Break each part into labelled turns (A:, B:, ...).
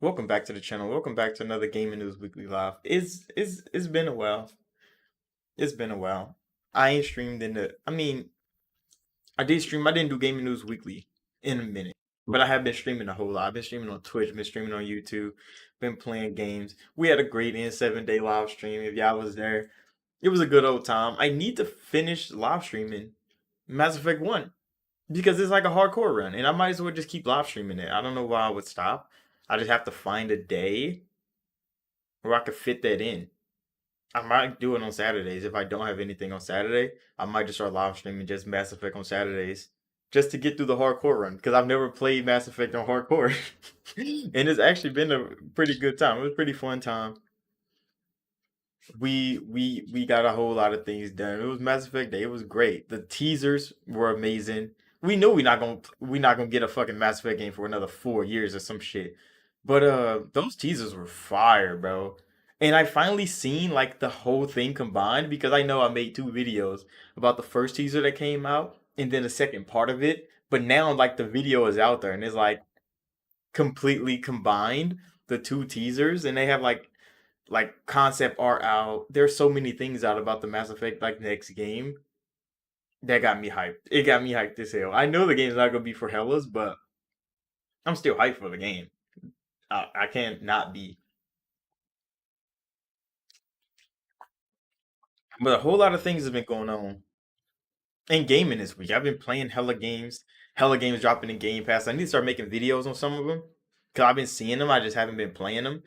A: Welcome back to the channel. Welcome back to another Gaming News Weekly Live. It's been a while. It's been a while. I ain't streamed in the. I mean, I did stream. I didn't do Gaming News Weekly in a minute, but I have been streaming a whole lot. I've been streaming on Twitch. Been streaming on YouTube. Been playing games. We had a great N7 day live stream. If y'all was there, it was a good old time. I need to finish live streaming Mass Effect 1 because it's like a hardcore run, and I might as well just keep live streaming it. I don't know why I would stop. I just have to find a day where I could fit that in. I might do it on Saturdays if I don't have anything on Saturday. I might just start live streaming just Mass Effect on Saturdays just to get through the hardcore run because I've never played Mass Effect on hardcore, and it's actually been a pretty good time. It was a pretty fun time. We got a whole lot of things done. It was Mass Effect Day. It was great. The teasers were amazing. We knew we not gonna get a fucking Mass Effect game for another 4 years or some shit. But those teasers were fire, bro. And I finally seen like the whole thing combined because I know I made two videos about the first teaser that came out and then the second part of it. But now like the video is out there and it's like completely combined the two teasers and they have like concept art out. There's so many things out about the Mass Effect like next game that got me hyped. It got me hyped as hell. I know the game's not gonna be for hellas, but I'm still hyped for the game. I can't not be. But a whole lot of things have been going on in gaming this week. I've been playing hella games dropping in Game Pass. I need to start making videos on some of them because I've been seeing them. I just haven't been playing them.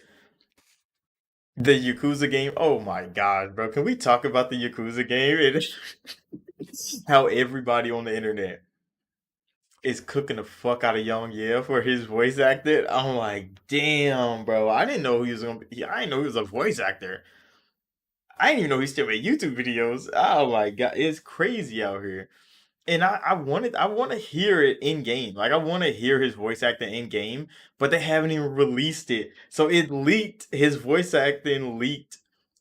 A: The Yakuza game. Oh my god, bro! Can we talk about the Yakuza game and how everybody on the internet is cooking the fuck out of Young Yeah for his voice actor? I'm like, damn, bro. I didn't know he was gonna be. I didn't know he was a voice actor. I didn't even know he still made YouTube videos. Oh my god, it's crazy out here. And I want to hear it in game. Like I want to hear his voice acting in game, but they haven't even released it. So it leaked. His voice acting leaked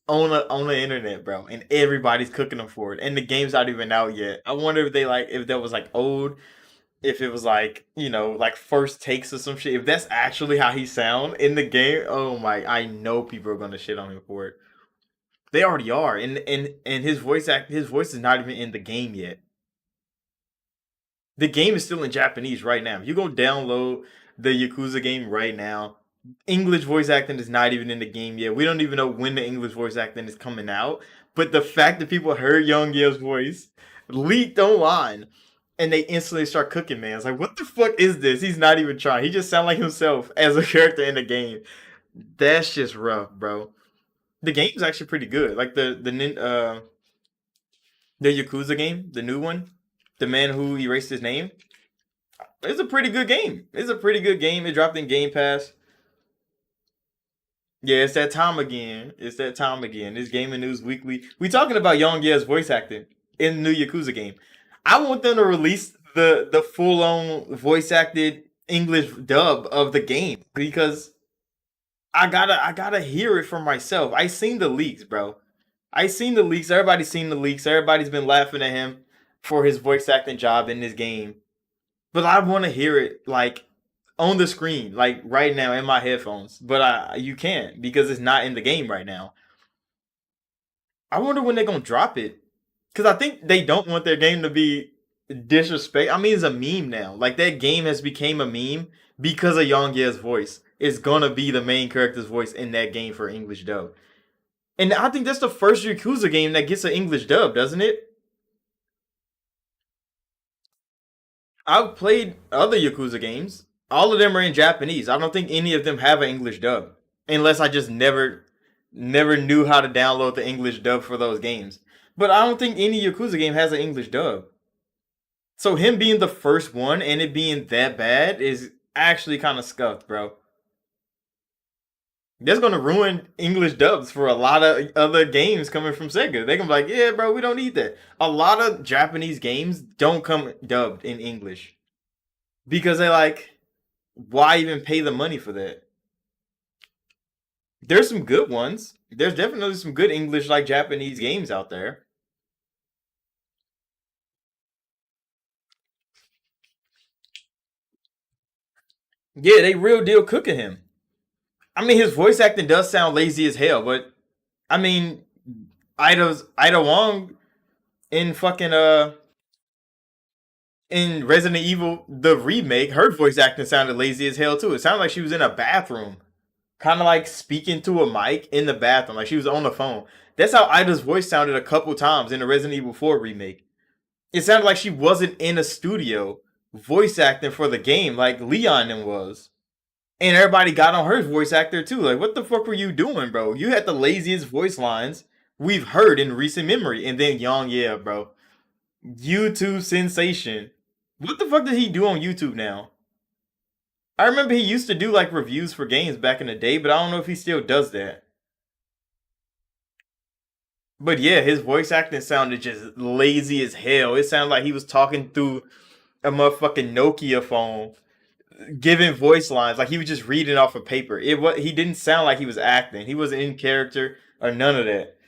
A: on the internet, bro, and everybody's cooking them for it. And the game's not even out yet. I wonder if they like if that was like old, if it was like like first takes or some shit. If that's actually how he sound in the game, oh my! I know people are gonna shit on him for it. They already are, and his voice is not even in the game yet. The game is still in Japanese right now. If you go download the Yakuza game right now, English voice acting is not even in the game yet. We don't even know when the English voice acting is coming out. But the fact that people heard Young Yeo's voice leaked online and they instantly start cooking, man. It's like, what the fuck is this? He's not even trying. He just sounds like himself as a character in the game. That's just rough, bro. The game's actually pretty good. Like the Yakuza game, the new one, the man who erased his name. It's a pretty good game. It's a pretty good game. It dropped in Game Pass. Yeah, it's that time again. It's that time again. This Gaming News Weekly. We talking about Young Ye's voice acting in the new Yakuza game. I want them to release the full on voice acted English dub of the game because I gotta hear it for myself. I seen the leaks, bro. I seen the leaks. Everybody's seen the leaks. Everybody's been laughing at him for his voice acting job in this game. But I want to hear it like on the screen, like right now in my headphones. But you can't because it's not in the game right now. I wonder when they're gonna drop it because I think they don't want their game to be disrespect. I mean, it's a meme now. Like that game has become a meme because of Yongye's voice. It's gonna be the main character's voice in that game for English dub. And I think that's the first Yakuza game that gets an English dub, doesn't it? I've played other Yakuza games. All of them are in Japanese. I don't think any of them have an English dub, unless I just never knew how to download the English dub for those games. But I don't think any Yakuza game has an English dub. So him being the first one and it being that bad is actually kind of scuffed, bro. That's gonna ruin English dubs for a lot of other games coming from Sega. They can be like, yeah, bro, we don't need that. A lot of Japanese games don't come dubbed in English because they like, why even pay the money for that? There's some good ones. There's definitely some good English like Japanese games out there. Yeah, they real deal cooking him. I mean, his voice acting does sound lazy as hell, but I mean, Ida Wong in fucking in Resident Evil the remake, her voice acting sounded lazy as hell too. It sounded like she was in a bathroom, kind of like speaking to a mic in the bathroom, like she was on the phone. That's how Ida's voice sounded a couple times in the Resident Evil 4 remake. It sounded like she wasn't in a studio voice acting for the game like Leon was. And everybody got on her voice actor too. Like, what the fuck were you doing, bro? You had the laziest voice lines we've heard in recent memory. And then Young, yeah, bro. YouTube sensation. What the fuck did he do on YouTube now? I remember he used to do like reviews for games back in the day, but I don't know if he still does that. But yeah, his voice acting sounded just lazy as hell. It sounded like he was talking through a motherfucking Nokia phone, giving voice lines like he was just reading off a paper. He didn't sound like he was acting. He wasn't in character or none of that.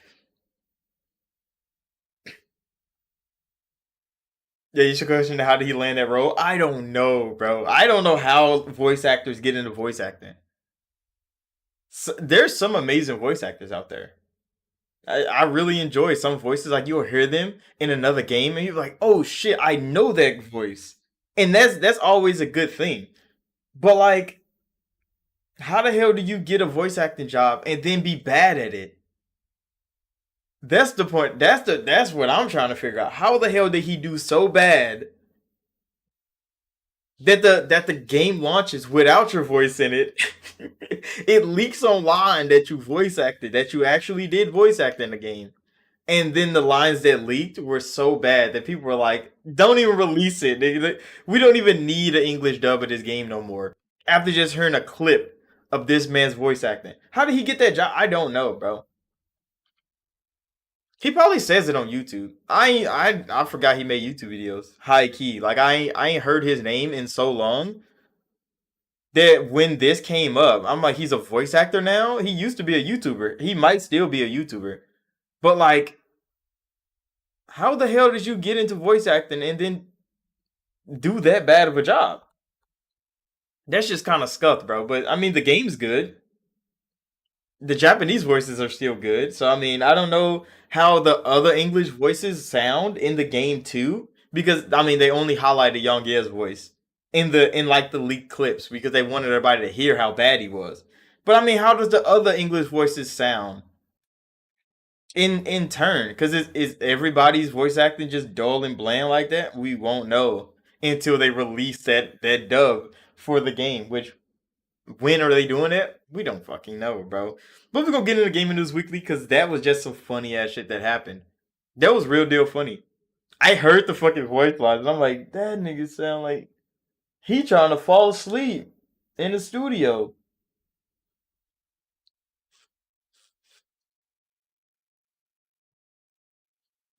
A: Yeah, you should question how did he land that role? I don't know, bro. I don't know how voice actors get into voice acting. There's some amazing voice actors out there. I really enjoy some voices. Like you'll hear them in another game, and you're like, "Oh shit, I know that voice," and that's always a good thing. But like, how the hell do you get a voice acting job and then be bad at it? That's the point. That's what I'm trying to figure out. How the hell did he do so bad that the game launches without your voice in it? It leaks online that you voice acted, that you actually did voice act in the game. And then the lines that leaked were so bad that people were like, "Don't even release it. We don't even need an English dub of this game no more." After just hearing a clip of this man's voice acting, how did he get that job? I don't know, bro. He probably says it on YouTube. I forgot he made YouTube videos. High key, like I ain't heard his name in so long that when this came up, I'm like, he's a voice actor now. He used to be a YouTuber. He might still be a YouTuber, but like, how the hell did you get into voice acting and then do that bad of a job? That's just kind of scuffed, bro. But I mean, the game's good. The Japanese voices are still good. So I mean, I don't know how the other English voices sound in the game too, because I mean they only highlighted Young Ye's voice in like the leaked clips because they wanted everybody to hear how bad he was. But I mean, how does the other English voices sound in turn? Because is everybody's voice acting just dull and bland like that? We won't know until they release that dub for the game, which when are they doing it? We don't fucking know, bro. But we're gonna get into gaming news weekly because that was just some funny ass shit that happened. That was real deal funny. I heard the fucking voice lines. And I'm like, that nigga sound like he trying to fall asleep in the studio.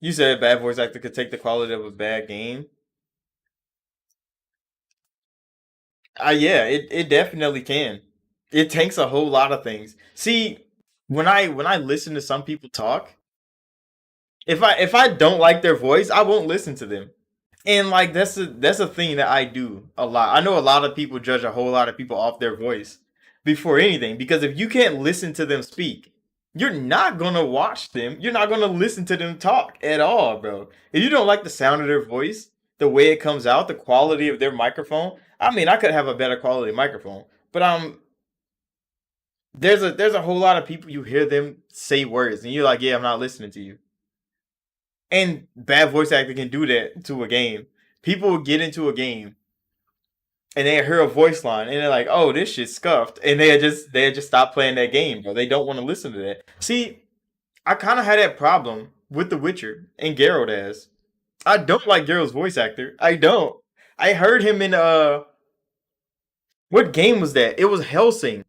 A: You said a bad voice actor could take the quality of a bad game. Yeah, it definitely can. It takes a whole lot of things. See, when I listen to some people talk, if I don't like their voice, I won't listen to them. And like that's a thing that I do a lot. I know a lot of people judge a whole lot of people off their voice before anything because if you can't listen to them speak, you're not gonna watch them. You're not gonna listen to them talk at all, bro. If you don't like the sound of their voice, the way it comes out, the quality of their microphone. I mean, I could have a better quality microphone, but there's a whole lot of people you hear them say words and you're like, yeah, I'm not listening to you. And bad voice acting can do that to a game. People will get into a game and they hear a voice line and they're like, "Oh, this shit's scuffed," and they just stop playing that game, bro. They don't want to listen to that. See, I kind of had that problem with The Witcher and Geralt as. I don't like Geralt's voice actor. I don't. I heard him in what game was that? It was Helsing.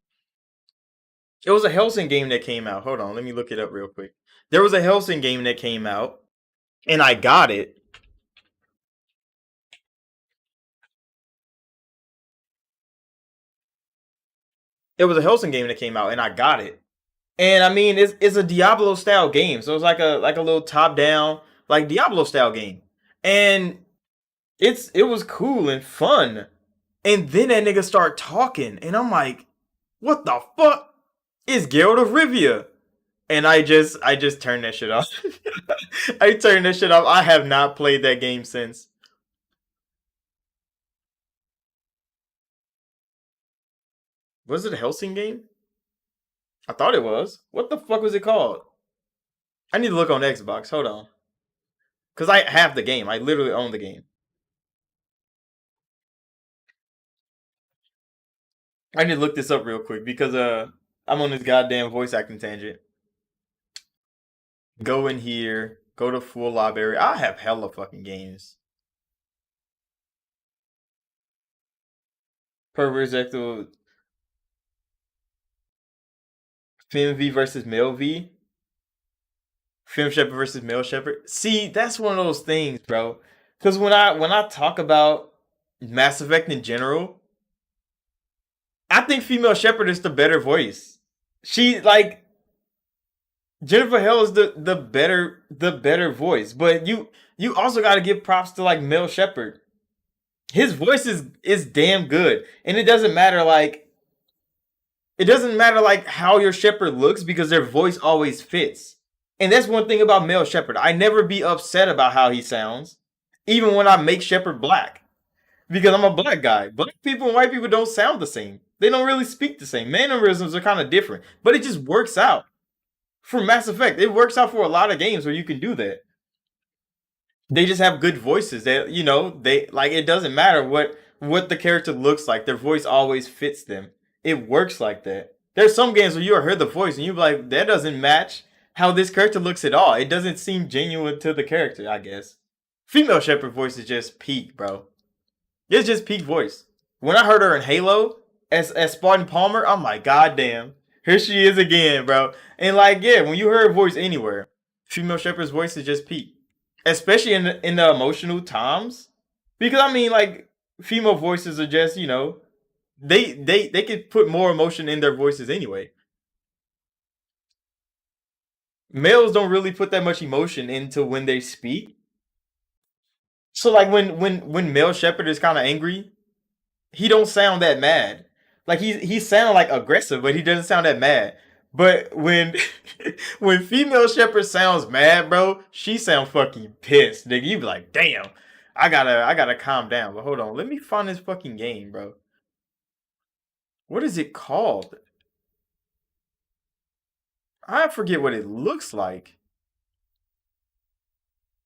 A: It was a Helsing game that came out. Hold on, let me look it up real quick. There was a Helsing game that came out, and I got it. It was a Helsing game that came out, and I got it. And I mean, it's a Diablo style game, so it's like a little top down like Diablo style game, and it was cool and fun. And then that nigga start talking, and I'm like, what the fuck? It's Geralt of Rivia. And I just turned that shit off. I turned that shit off. I have not played that game since. Was it a Helsing game? I thought it was. What the fuck was it called? I need to look on Xbox. Hold on. Cause I have the game. I literally own the game. I need to look this up real quick because I'm on this goddamn voice acting tangent. Go in here. Go to full library. I have hella fucking games. Perverse Ecto Fem V versus Male V. Fem Shepherd versus Male Shepherd. See, that's one of those things, bro. Because when I talk about Mass Effect in general, I think Female Shepherd is the better voice. She like Jennifer Hale is the better voice, but you also got to give props to like Male Shepherd. His voice is damn good, and it doesn't matter like how your shepherd looks because their voice always fits. And that's one thing about Male Shepherd. I never be upset about how he sounds, even when I make Shepherd black, because I'm a black guy. Black people and white people don't sound the same. They don't really speak the same. Mannerisms are kind of different, but it just works out. For Mass Effect, it works out for a lot of games where you can do that. They just have good voices. They like it doesn't matter what the character looks like. Their voice always fits them. It works like that. There's some games where you heard the voice and you're like, that doesn't match how this character looks at all. It doesn't seem genuine to the character, I guess. Female Shepherd voice is just peak, bro. It's just peak voice. When I heard her in Halo as Spartan Palmer, I'm like, God damn. Here she is again, bro. And like, yeah, when you hear her voice anywhere, Female Shepherd's voice is just peak. Especially in the emotional times. Because I mean, like, female voices are just, they could put more emotion in their voices anyway. Males don't really put that much emotion into when they speak. So like when male Shepherd is kind of angry, he don't sound that mad. Like he sound like aggressive, but he doesn't sound that mad. But when when female Shepherd sounds mad, bro, she sound fucking pissed. Nigga, you be like, damn, I gotta calm down. But hold on, let me find this fucking game, bro. What is it called? I forget what it looks like.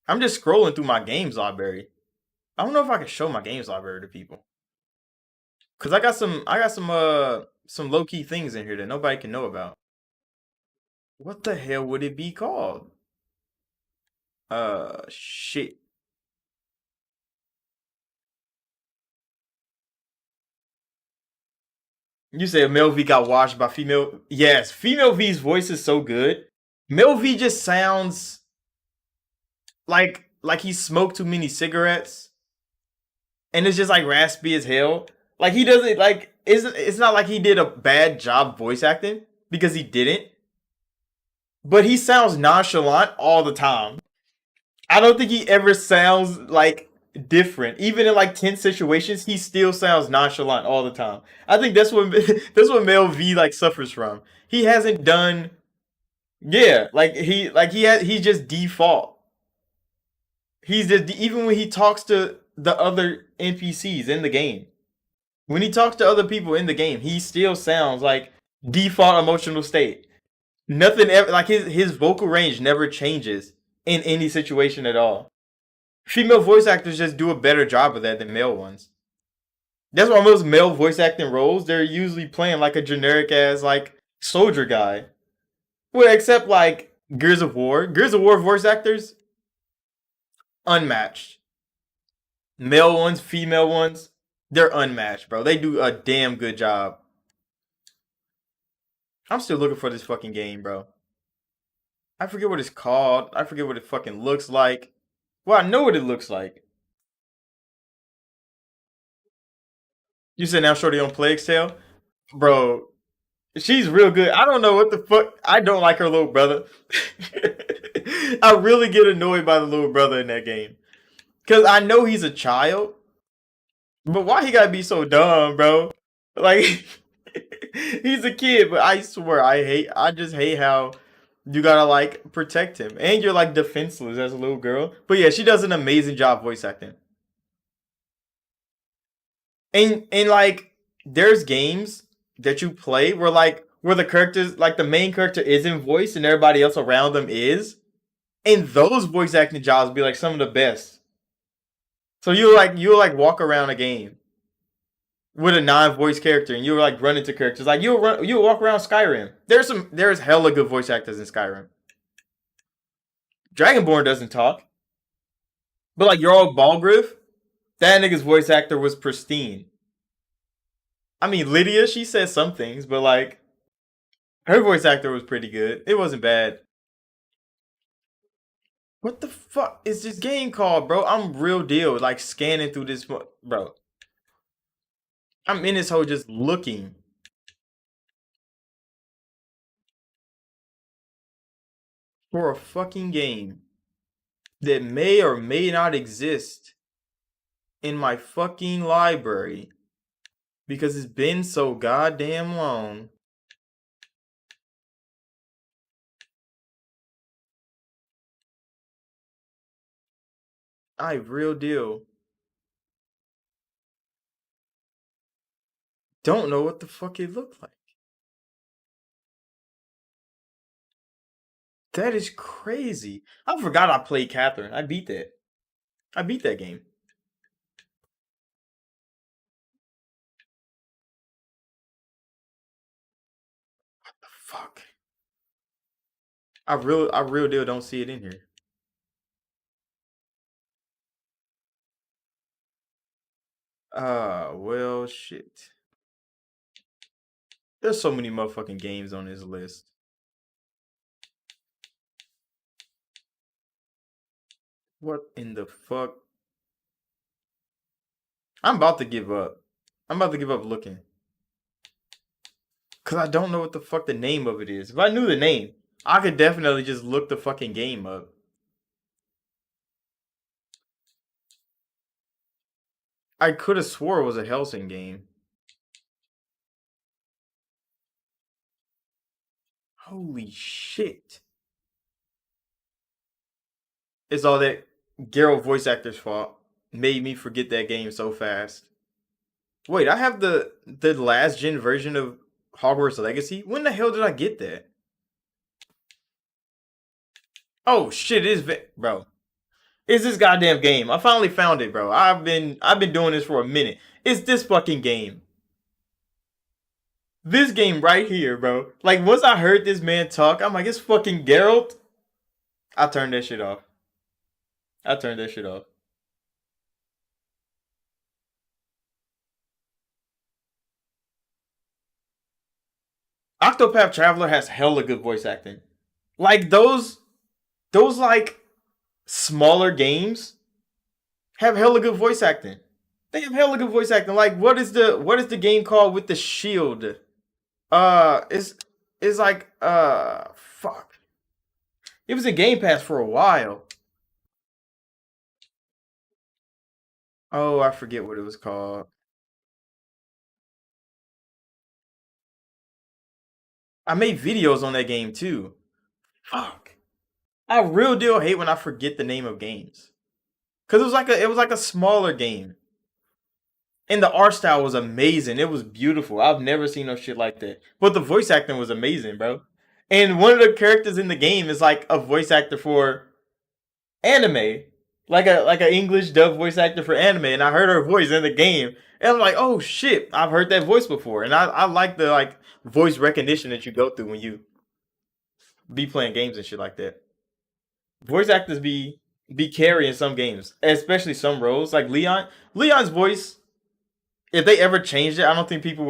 A: I'm just scrolling through my games library. I don't know if I can show my games library to people. Cause I got some low key things in here that nobody can know about. What the hell would it be called? Shit. You say male V got washed by female? Yes, female V's voice is so good. Male V just sounds like he smoked too many cigarettes, and it's just like raspy as hell. Like he doesn't like. It's not like he did a bad job voice acting because he didn't. But he sounds nonchalant all the time. I don't think he ever sounds like different. Even in like tense situations, he still sounds nonchalant all the time. I think that's what that's what Mel V like suffers from. He hasn't done yeah, he's just default. He's just even when he talks to the other NPCs in the game. When he talks to other people in the game, he still sounds like default emotional state. Nothing ever like his vocal range never changes in any situation at all. Female voice actors just do a better job of that than male ones. That's why most male voice acting roles they're usually playing like a generic ass like soldier guy. Well, except like Gears of War. Gears of War voice actors unmatched. Male ones, female ones, they're unmatched, bro. They do a damn good job. I'm still looking for this fucking game, bro. I forget what it's called. I forget what it fucking looks like. Well, I know what it looks like. You said now Shorty on Plague's Tale? Bro, she's real good. I don't know what the fuck. I don't like her little brother. I really get annoyed by the little brother in that game. Because I know he's a child. But why he gotta be so dumb, bro? Like, He's a kid, but I swear I just hate how you gotta like protect him. And you're like defenseless as a little girl. But yeah, she does an amazing job voice acting. And like there's games that you play where the characters like the main character isn't voiced and everybody else around them is. And those voice acting jobs be like some of the best. So you like walk around a game with a non-voice character and you like run into characters. Like you'll walk around Skyrim. There's hella good voice actors in Skyrim. Dragonborn doesn't talk. But like Jarl Balgriff, that nigga's voice actor was pristine. I mean Lydia, she says some things, but like her voice actor was pretty good. It wasn't bad. What the fuck is this game called, bro? I'm real deal, like scanning through this, bro. I'm in this hole just looking for a fucking game that may or may not exist in my fucking library because it's been so goddamn long. I real deal don't know what the fuck it looked like. That is crazy. I forgot I played Catherine. I beat that. I beat that game. Fuck. I real deal don't see it in here. Well, shit. There's so many motherfucking games on this list. What in the fuck? I'm about to give up. I'm about to give up looking. Cause I don't know what the fuck the name of it is. If I knew the name, I could definitely just look the fucking game up. I could have swore it was a Helsing game. Holy shit. It's all that Geralt voice actor's fault. Made me forget that game so fast. Wait, I have the last gen version of Hogwarts Legacy? When the hell did I get that? Oh shit, it is bro. It's this goddamn game. I finally found it, bro. I've been doing this for a minute. It's this fucking game. This game right here, bro. Like once I heard this man talk, I'm like, it's fucking Geralt. I turned that shit off. I turned that shit off. Octopath Traveler has hella good voice acting. Like those like smaller games have hella good voice acting. They have hella good voice acting. Like what is the game called with the shield? It's like fuck. It was in Game Pass for a while. Oh, I forget what it was called. I made videos on that game too. Fuck. I real deal hate when I forget the name of games. Cause it was like a smaller game. And the art style was amazing. It was beautiful. I've never seen no shit like that. But the voice acting was amazing, bro. And one of the characters in the game is like a voice actor for anime. Like a English dub voice actor for anime. And I heard her voice in the game. And I'm like, oh shit, I've heard that voice before. And I like the like voice recognition that you go through when you be playing games and shit like that. Voice actors be carrying some games, especially some roles. Like Leon. Leon's voice, if they ever changed it, I don't think people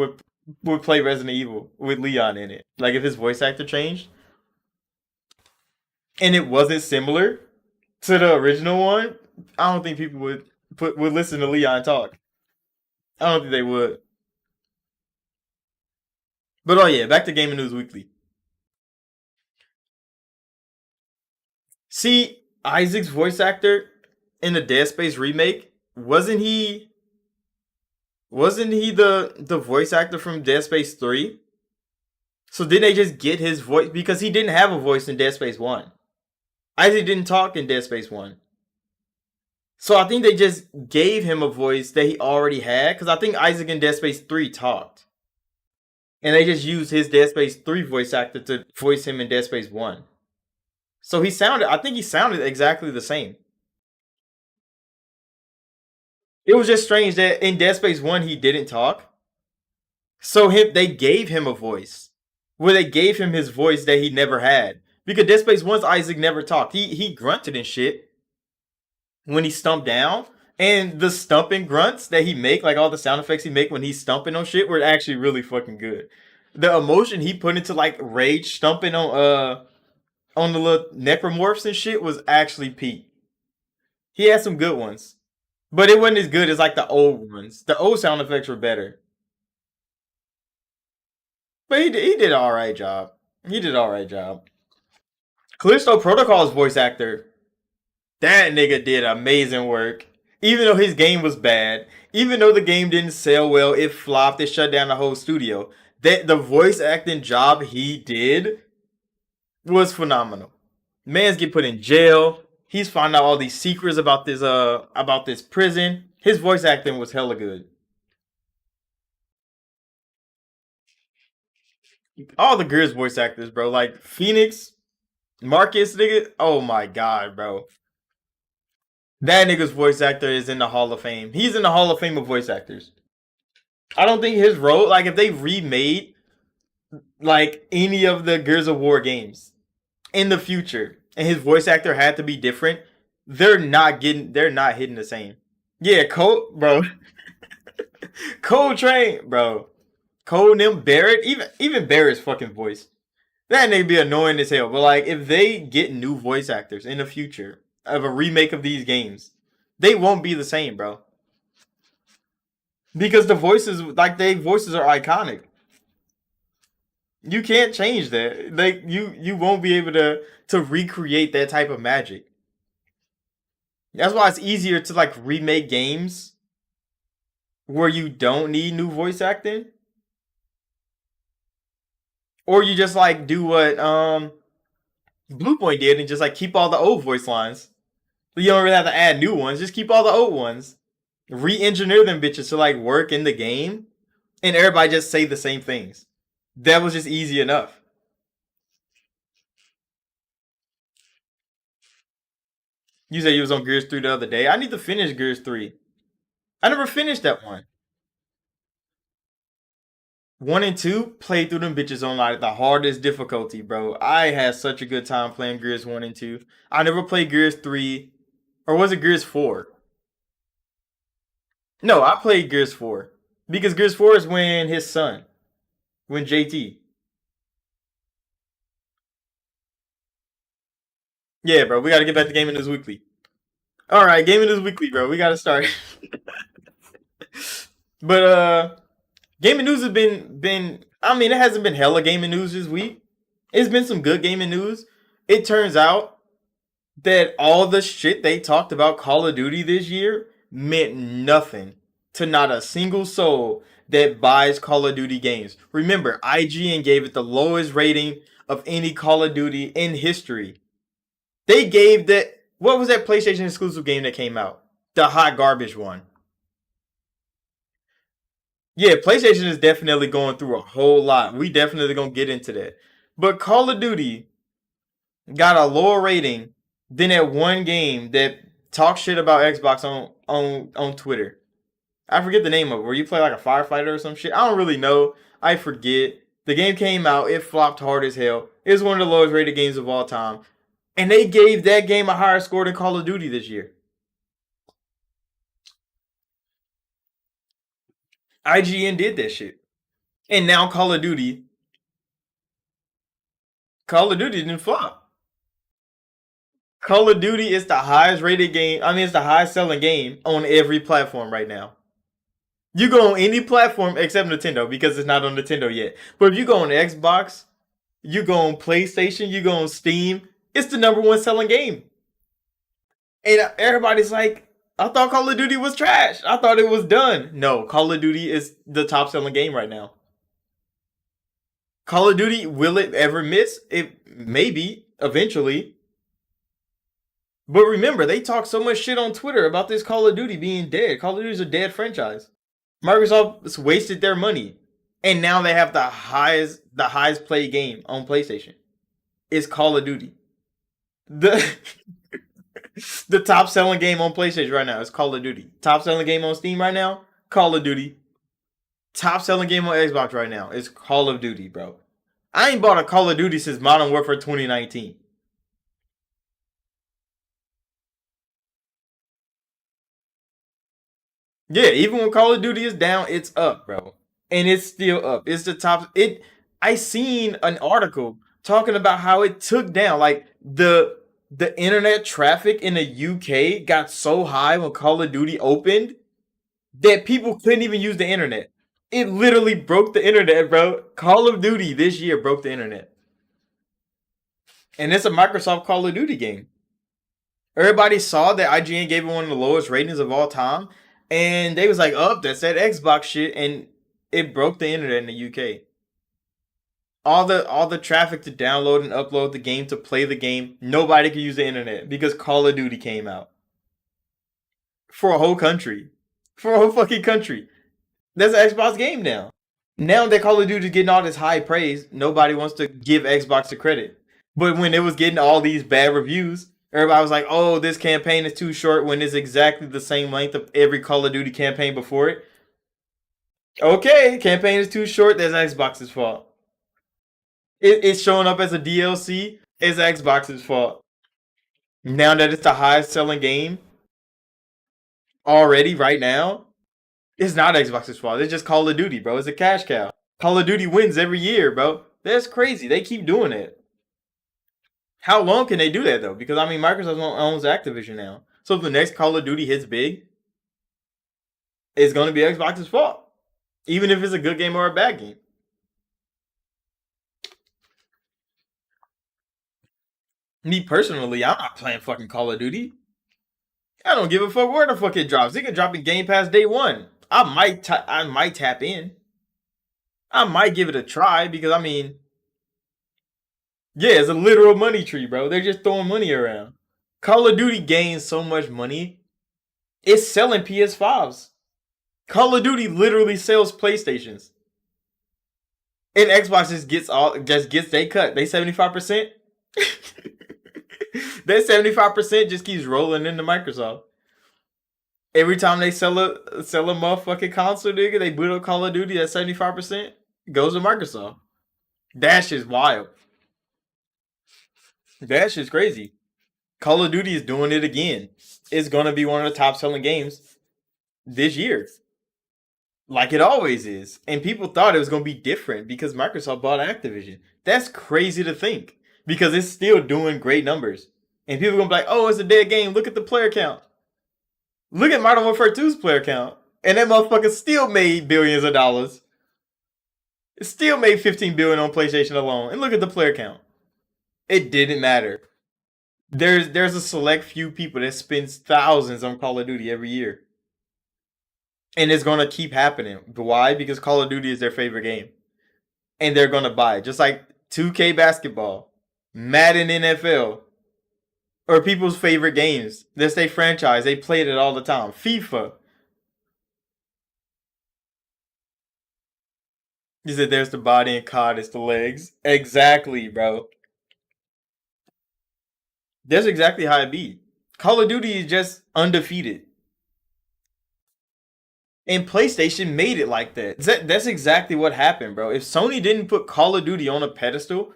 A: would play Resident Evil with Leon in it. Like if his voice actor changed and it wasn't similar to the original one, I don't think people would listen to Leon talk. I don't think they would. But oh yeah, back to Gaming News Weekly. See, Isaac's voice actor in the Dead Space remake, Wasn't he the voice actor from Dead Space 3? So didn't they just get his voice because he didn't have a voice in Dead Space 1? Isaac didn't talk in Dead Space 1. So I think they just gave him a voice that he already had because I think Isaac in Dead Space 3 talked. And they just used his Dead Space 3 voice actor to voice him in Dead Space 1. So I think he sounded exactly the same. It was just strange that in Dead Space 1 he didn't talk. So they gave him a voice. Where they gave him his voice that he never had. Because Dead Space 1's Isaac never talked. He grunted and shit when he stumped down. And the stumping grunts that he make, like all the sound effects he make when he's stumping on shit, were actually really fucking good. The emotion he put into like rage stumping on the little necromorphs and shit was actually peak. He had some good ones. But it wasn't as good as like the old ones. The old sound effects were better. But he did an alright job. He did an alright job. Callisto Protocol's voice actor, that nigga did amazing work. Even though his game was bad, even though the game didn't sell well, it flopped, it shut down the whole studio. The voice acting job he did was phenomenal. Man's get put in jail. He's finding out all these secrets about this prison. His voice acting was hella good. All the Gears voice actors, bro, like Phoenix, Marcus, nigga. Oh my god, bro. That nigga's voice actor is in the Hall of Fame. He's in the Hall of Fame of voice actors. I don't think his role, like if they remade like any of the Gears of War games in the future and his voice actor had to be different, they're not hitting the same. Yeah, Cole, bro. Cole Train, bro. Cole Nim Barrett, even Barrett's fucking voice. That nigga be annoying as hell. But like if they get new voice actors in the future of a remake of these games, they won't be the same, bro. Because the voices, like they voices are iconic. You can't change that. Like you won't be able to recreate that type of magic. That's why it's easier to like remake games where you don't need new voice acting. Or you just like do what Bluepoint did and just like keep all the old voice lines. You don't really have to add new ones, just keep all the old ones. Re-engineer them bitches to like work in the game and everybody just say the same things. That was just easy enough. You said you was on Gears 3 the other day. I need to finish Gears 3. I never finished that one. 1 and 2, played through them bitches on like the hardest difficulty, bro. I had such a good time playing Gears 1 and 2. I never played Gears 3. Or was it Gears 4? No, I played Gears 4. Because Gears 4 is when his son, when JT. Yeah, bro, we gotta get back to Gaming News Weekly. Alright, Gaming News Weekly, bro. We gotta start. But gaming news has been I mean, it hasn't been hella gaming news this week. It's been some good gaming news. It turns out that all the shit they talked about Call of Duty this year meant nothing to not a single soul that buys Call of Duty games. Remember, IGN gave it the lowest rating of any Call of Duty in history. They gave that, what was that PlayStation exclusive game that came out? The hot garbage one. Yeah, PlayStation is definitely going through a whole lot. We definitely gonna get into that. But Call of Duty got a lower rating than that one game that talks shit about Xbox on Twitter. I forget the name of it. Where you play like a firefighter or some shit. I don't really know. I forget. The game came out. It flopped hard as hell. It was one of the lowest rated games of all time. And they gave that game a higher score than Call of Duty this year. IGN did that shit. And now Call of Duty didn't flop. Call of Duty is the highest rated game. I mean, it's the highest selling game on every platform right now. You go on any platform except Nintendo because it's not on Nintendo yet. But if you go on Xbox, you go on PlayStation, you go on Steam, it's the number one selling game. And everybody's like, I thought Call of Duty was trash. I thought it was done. No, Call of Duty is the top selling game right now. Call of Duty, will it ever miss? It maybe eventually. But remember, they talk so much shit on Twitter about this Call of Duty being dead. Call of Duty is a dead franchise. Microsoft wasted their money, and now they have the highest played game on PlayStation. It's Call of Duty. The the top selling game on PlayStation right now is Call of Duty. Top selling game on Steam right now, Call of Duty. Top selling game on Xbox right now is Call of Duty, bro. I ain't bought a Call of Duty since Modern Warfare 2019. Yeah, even when Call of Duty is down, it's up, bro. And it's still up. It's the top. I seen an article talking about how it took down like the internet traffic in the UK got so high when Call of Duty opened that people couldn't even use the internet. It literally broke the internet, bro. Call of Duty this year broke the internet. And it's a Microsoft Call of Duty game. Everybody saw that IGN gave it one of the lowest ratings of all time, and they was like, "Oh, that's that Xbox shit," and it broke the internet in the UK. All the traffic to download and upload the game to play the game, nobody could use the internet because Call of Duty came out for a whole country, for a whole fucking country. That's an Xbox game now. Now that Call of Duty is getting all this high praise, nobody wants to give Xbox the credit. But when it was getting all these bad reviews, everybody was like, "Oh, this campaign is too short," when it's exactly the same length of every Call of Duty campaign before it. Okay, campaign is too short. That's Xbox's fault. It's showing up as a DLC. It's Xbox's fault. Now that it's the highest selling game already, right now, it's not Xbox's fault. It's just Call of Duty, bro. It's a cash cow. Call of Duty wins every year, bro. That's crazy. They keep doing it. How long can they do that though? Because I mean, Microsoft owns Activision now. So if the next Call of Duty hits big, it's going to be Xbox's fault, even if it's a good game or a bad game. Me personally, I'm not playing fucking Call of Duty. I don't give a fuck where the fuck it drops. It can drop in Game Pass day one. I might tap in. I might give it a try because I mean, yeah, it's a literal money tree, bro. They're just throwing money around. Call of Duty gains so much money. It's selling PS5s. Call of Duty literally sells PlayStations. And Xbox just gets they cut. They 75%. That 75% just keeps rolling into Microsoft. Every time they sell a motherfucking console, nigga, they boot up Call of Duty at 75% goes to Microsoft. That shit's wild. That shit's crazy. Call of Duty is doing it again. It's gonna be one of the top selling games this year. Like it always is. And people thought it was gonna be different because Microsoft bought Activision. That's crazy to think. Because it's still doing great numbers. And people are gonna be like, "Oh, it's a dead game. Look at the player count. Look at Modern Warfare 2's player count." And that motherfucker still made billions of dollars. It still made 15 billion on PlayStation alone. And look at the player count. It didn't matter. There's a select few people that spends thousands on Call of Duty every year. And it's gonna keep happening. Why? Because Call of Duty is their favorite game. And they're gonna buy it. Just like 2K basketball, Madden NFL, or people's favorite games. That's their franchise. They played it all the time. FIFA. You said there's the body and COD is the legs. Exactly, bro. That's exactly how it be. Call of Duty is just undefeated. And PlayStation made it like that. That's exactly what happened, bro. If Sony didn't put Call of Duty on a pedestal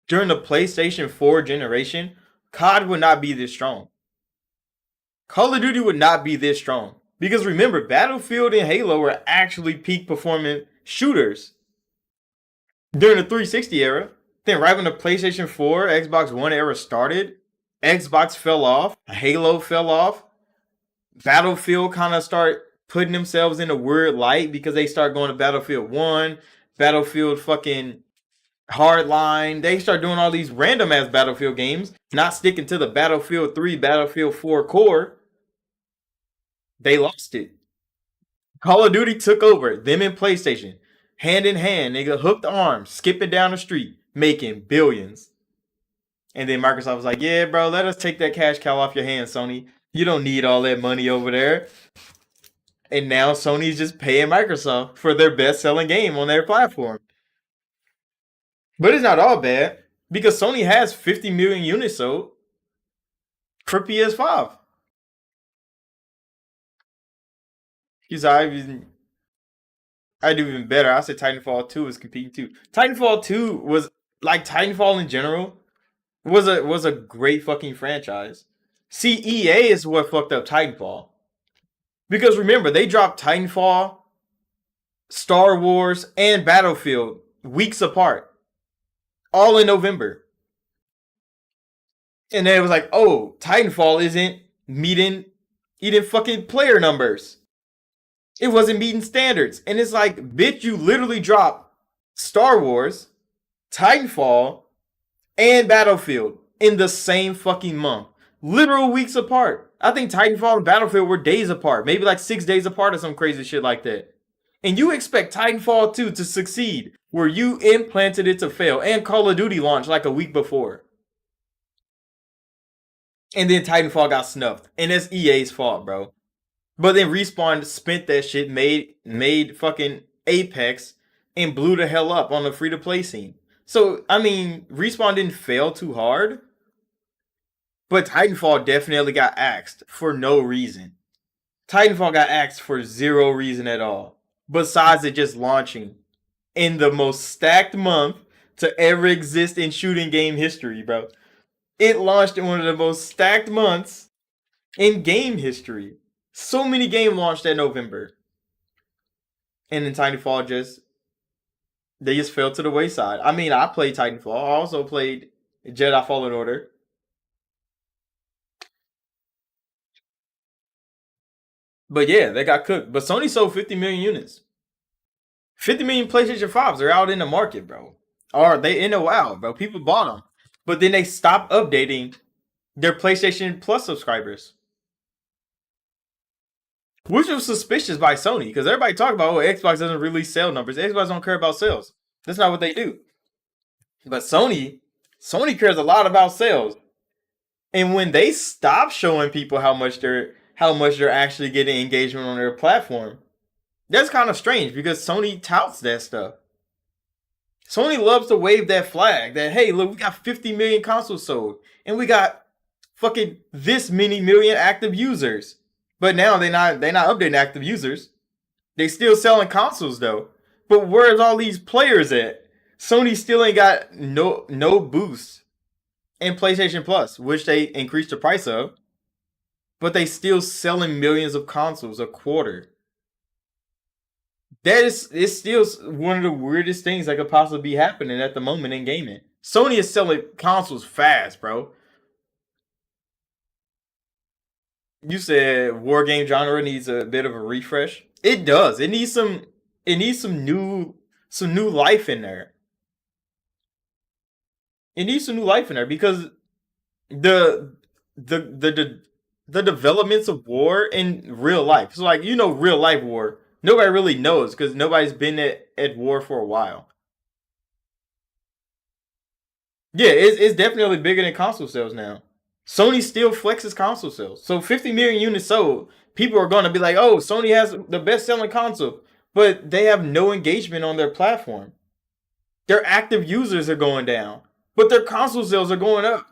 A: during the PlayStation 4 generation, COD would not be this strong. Call of Duty would not be this strong. Because remember, Battlefield and Halo were actually peak performing shooters during the 360 era. Then right when the PlayStation 4, Xbox One era started, Xbox fell off, Halo fell off, Battlefield kind of start putting themselves in a weird light because they start going to Battlefield 1, Battlefield fucking Hardline. They start doing all these random ass Battlefield games, not sticking to the Battlefield 3, Battlefield 4 core. They lost it. Call of Duty took over. Them and PlayStation, hand in hand, nigga, hooked arms, skipping down the street, making billions. And then Microsoft was like, "Yeah, bro, let us take that cash cow off your hands, Sony. You don't need all that money over there." And now Sony's just paying Microsoft for their best-selling game on their platform. But it's not all bad because Sony has 50 million units sold for PS5. He's I do even better. I said Titanfall 2 is competing too. Titanfall 2 was like Titanfall in general was a great fucking franchise. See, EA is what fucked up Titanfall. Because remember, they dropped Titanfall, Star Wars, and Battlefield weeks apart. All in November. And then it was like, oh, Titanfall isn't meeting fucking player numbers. It wasn't meeting standards. And it's like, bitch, you literally dropped Star Wars, Titanfall, and Battlefield in the same fucking month. Literal weeks apart. I think Titanfall and Battlefield were days apart. Maybe like 6 days apart or some crazy shit like that. And you expect Titanfall 2 to succeed where you implanted it to fail. And Call of Duty launched like a week before. And then Titanfall got snuffed. And that's EA's fault, bro. But then Respawn spent that shit, made fucking Apex, and blew the hell up on the free-to-play scene. So, I mean, Respawn didn't fail too hard. But Titanfall definitely got axed for no reason. Titanfall got axed for zero reason at all. Besides it just launching in the most stacked month to ever exist in shooting game history, bro. It launched in one of the most stacked months in game history. So many games launched that November. And then Titanfall they just fell to the wayside. I mean, I played Titanfall. I also played Jedi Fallen Order. But yeah, they got cooked. But Sony sold 50 million units. 50 million PlayStation 5s are out in the market, bro. Or they in the wild, bro. People bought them. But then they stopped updating their PlayStation Plus subscribers. Which was suspicious by Sony, because everybody talk about, oh, Xbox doesn't release sale numbers. Xbox don't care about sales. That's not what they do. But Sony cares a lot about sales. And when they stop showing people how much they're actually getting engagement on their platform, that's kind of strange because Sony touts that stuff. Sony loves to wave that flag that, hey, look, we got 50 million consoles sold and we got fucking this many million active users. But now they're not updating active users. They still selling consoles though. But where's all these players at? Sony still ain't got no boost in PlayStation Plus, which they increased the price of. But they still selling millions of consoles a quarter. That is still one of the weirdest things that could possibly be happening at the moment in gaming. Sony is selling consoles fast, bro. You said war game genre needs a bit of a refresh. It does. It needs some new life in there. It needs some new life in there because the the developments of war in real life. So like real life war. Nobody really knows because nobody's been at war for a while. Yeah, it's definitely bigger than console sales now. Sony still flexes console sales. So 50 million units sold. People are going to be like, oh, Sony has the best selling console. But they have no engagement on their platform. Their active users are going down. But their console sales are going up.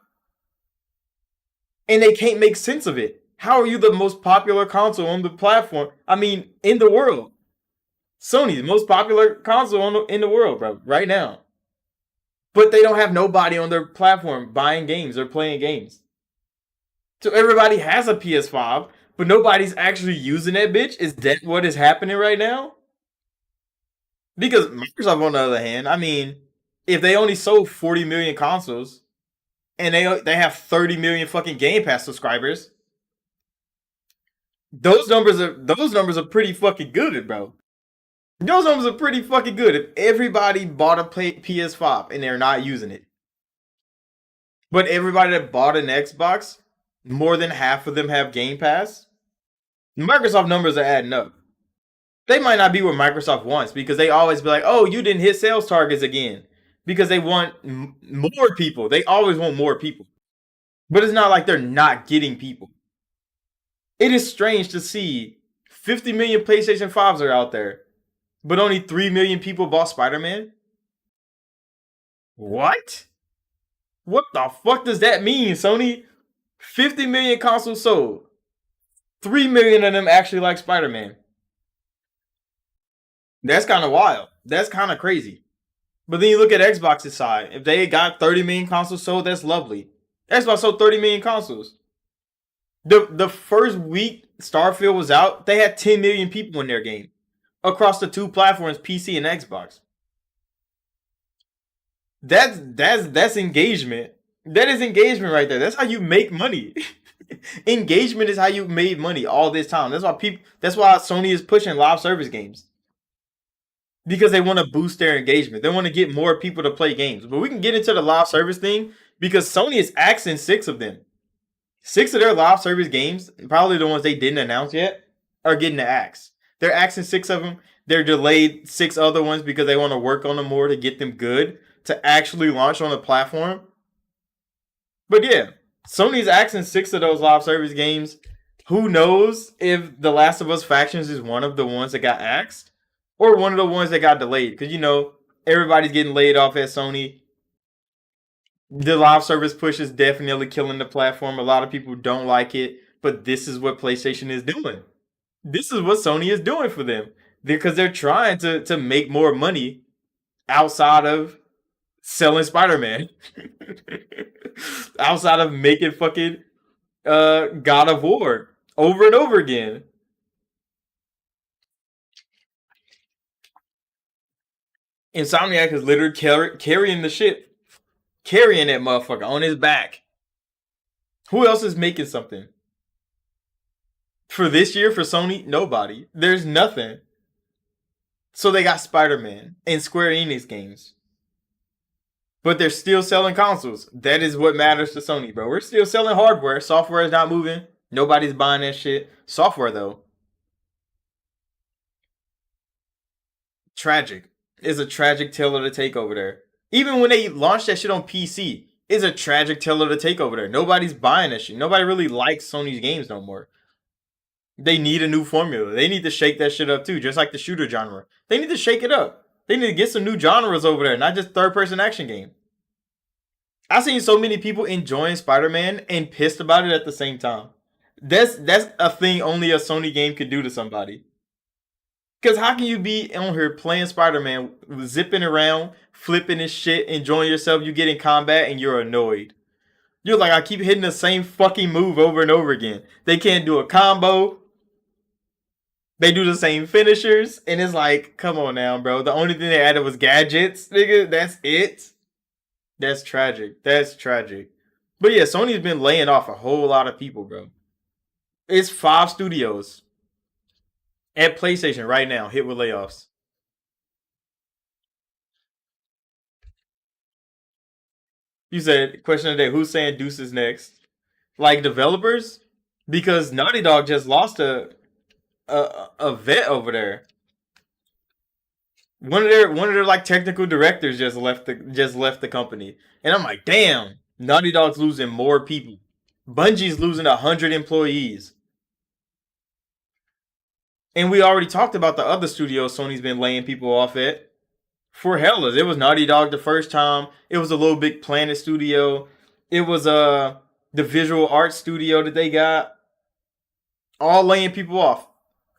A: And they can't make sense of it. How are you the most popular console on the platform? I mean, in the world. Sony's most popular console in the world, bro, right now. But they don't have nobody on their platform buying games or playing games. So everybody has a PS5, but nobody's actually using that bitch. Is that what is happening right now? Because Microsoft, on the other hand, I mean, if they only sold 40 million consoles and they have 30 million fucking Game Pass subscribers, those numbers are pretty fucking good, bro. Those numbers are pretty fucking good. If everybody bought a PS5 and they're not using it, but everybody that bought an Xbox, more than half of them have Game Pass. Microsoft numbers are adding up. They might not be what Microsoft wants because they always be like, "Oh, you didn't hit sales targets again," because they want more people. They always want more people, but it's not like they're not getting people. It is strange to see 50 million PlayStation 5s are out there, but only 3 million people bought Spider-Man. What? What the fuck does that mean, Sony? 50 million consoles sold. 3 million of them actually like Spider-Man. That's kind of wild. That's kind of crazy. But then you look at Xbox's side. If they got 30 million consoles sold, that's lovely. Xbox sold 30 million consoles. The first week Starfield was out, they had 10 million people in their game across the two platforms, PC and Xbox. That's engagement. That is engagement right there. That's how you make money. Engagement is how you made money all this time. That's why Sony is pushing live service games. Because they want to boost their engagement. They want to get more people to play games. But we can get into the live service thing because Sony is axing 6 of them. 6 of their live service games, probably the ones they didn't announce yet, are getting the axe. They're axing 6 of them. They're delayed 6 other ones because they want to work on them more to get them good to actually launch on the platform. But yeah, Sony's axing 6 of those live service games. Who knows if The Last of Us Factions is one of the ones that got axed or one of the ones that got delayed. Because, everybody's getting laid off at Sony. The live service push is definitely killing the platform. A lot of people don't like it, but this is what PlayStation is doing. This is what Sony is doing for them. Because they're trying to make more money outside of selling Spider-Man. Outside of making fucking God of War over and over again. Insomniac is literally carrying the shit. Carrying that motherfucker on his back. Who else is making something? For this year, for Sony, nobody. There's nothing. So they got Spider-Man and Square Enix games. But they're still selling consoles. That is what matters to Sony, bro. We're still selling hardware. Software is not moving. Nobody's buying that shit. Software, though. Tragic. It's a tragic tale of the take over there. Even when they launched that shit on PC, it's a tragic tale of the take over there. Nobody's buying that shit. Nobody really likes Sony's games no more. They need a new formula. They need to shake that shit up too, just like the shooter genre. They need to shake it up. They need to get some new genres over there, not just third-person action game. I've seen so many people enjoying Spider-Man and pissed about it at the same time. That's a thing only a Sony game could do to somebody. Because how can you be on here playing Spider-Man, zipping around, flipping and shit, enjoying yourself, you get in combat and you're annoyed? You're like, I keep hitting the same fucking move over and over again. They can't do a combo. They do the same finishers. And it's like, come on now, bro. The only thing they added was gadgets, nigga. That's it. That's tragic. That's tragic. But yeah, Sony's been laying off a whole lot of people, bro. It's 5 studios at PlayStation right now hit with layoffs. You said, question of the day, who's saying Deuce is next? Like developers? Because Naughty Dog just lost a vet over there. One of their like technical directors just left the company. And I'm like, damn, Naughty Dog's losing more people. Bungie's losing 100 employees. And we already talked about the other studios Sony's been laying people off at. For Hellas. It was Naughty Dog the first time. It was a Little Big Planet studio. It was the visual art studio that they got. All laying people off.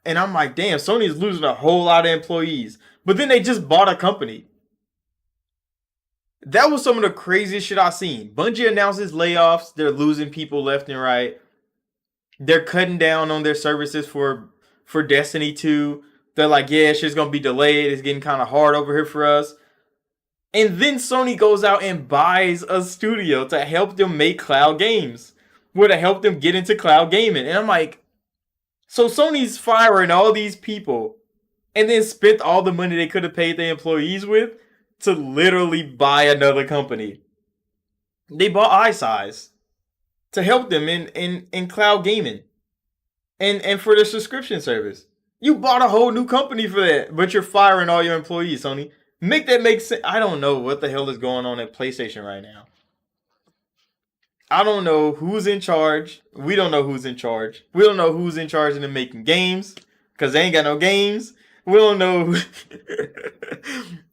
A: And I'm like, damn, Sony's losing a whole lot of employees. But then they just bought a company. That was some of the craziest shit I've seen. Bungie announces layoffs. They're losing people left and right. They're cutting down on their services for Destiny 2. They're like, yeah, shit's gonna be delayed. It's getting kind of hard over here for us. And then Sony goes out and buys a studio to help them make cloud games. Or to help them get into cloud gaming. And I'm like, so Sony's firing all these people and then spent all the money they could have paid their employees with to literally buy another company. They bought iSize to help them in cloud gaming. and for the subscription service. You bought a whole new company for that, but you're firing all your employees, Sony. Make that make sense. I don't know what the hell is going on at PlayStation right now. I don't know who's in charge. We don't know who's in charge. We don't know who's in charge of them making games because they ain't got no games. We don't know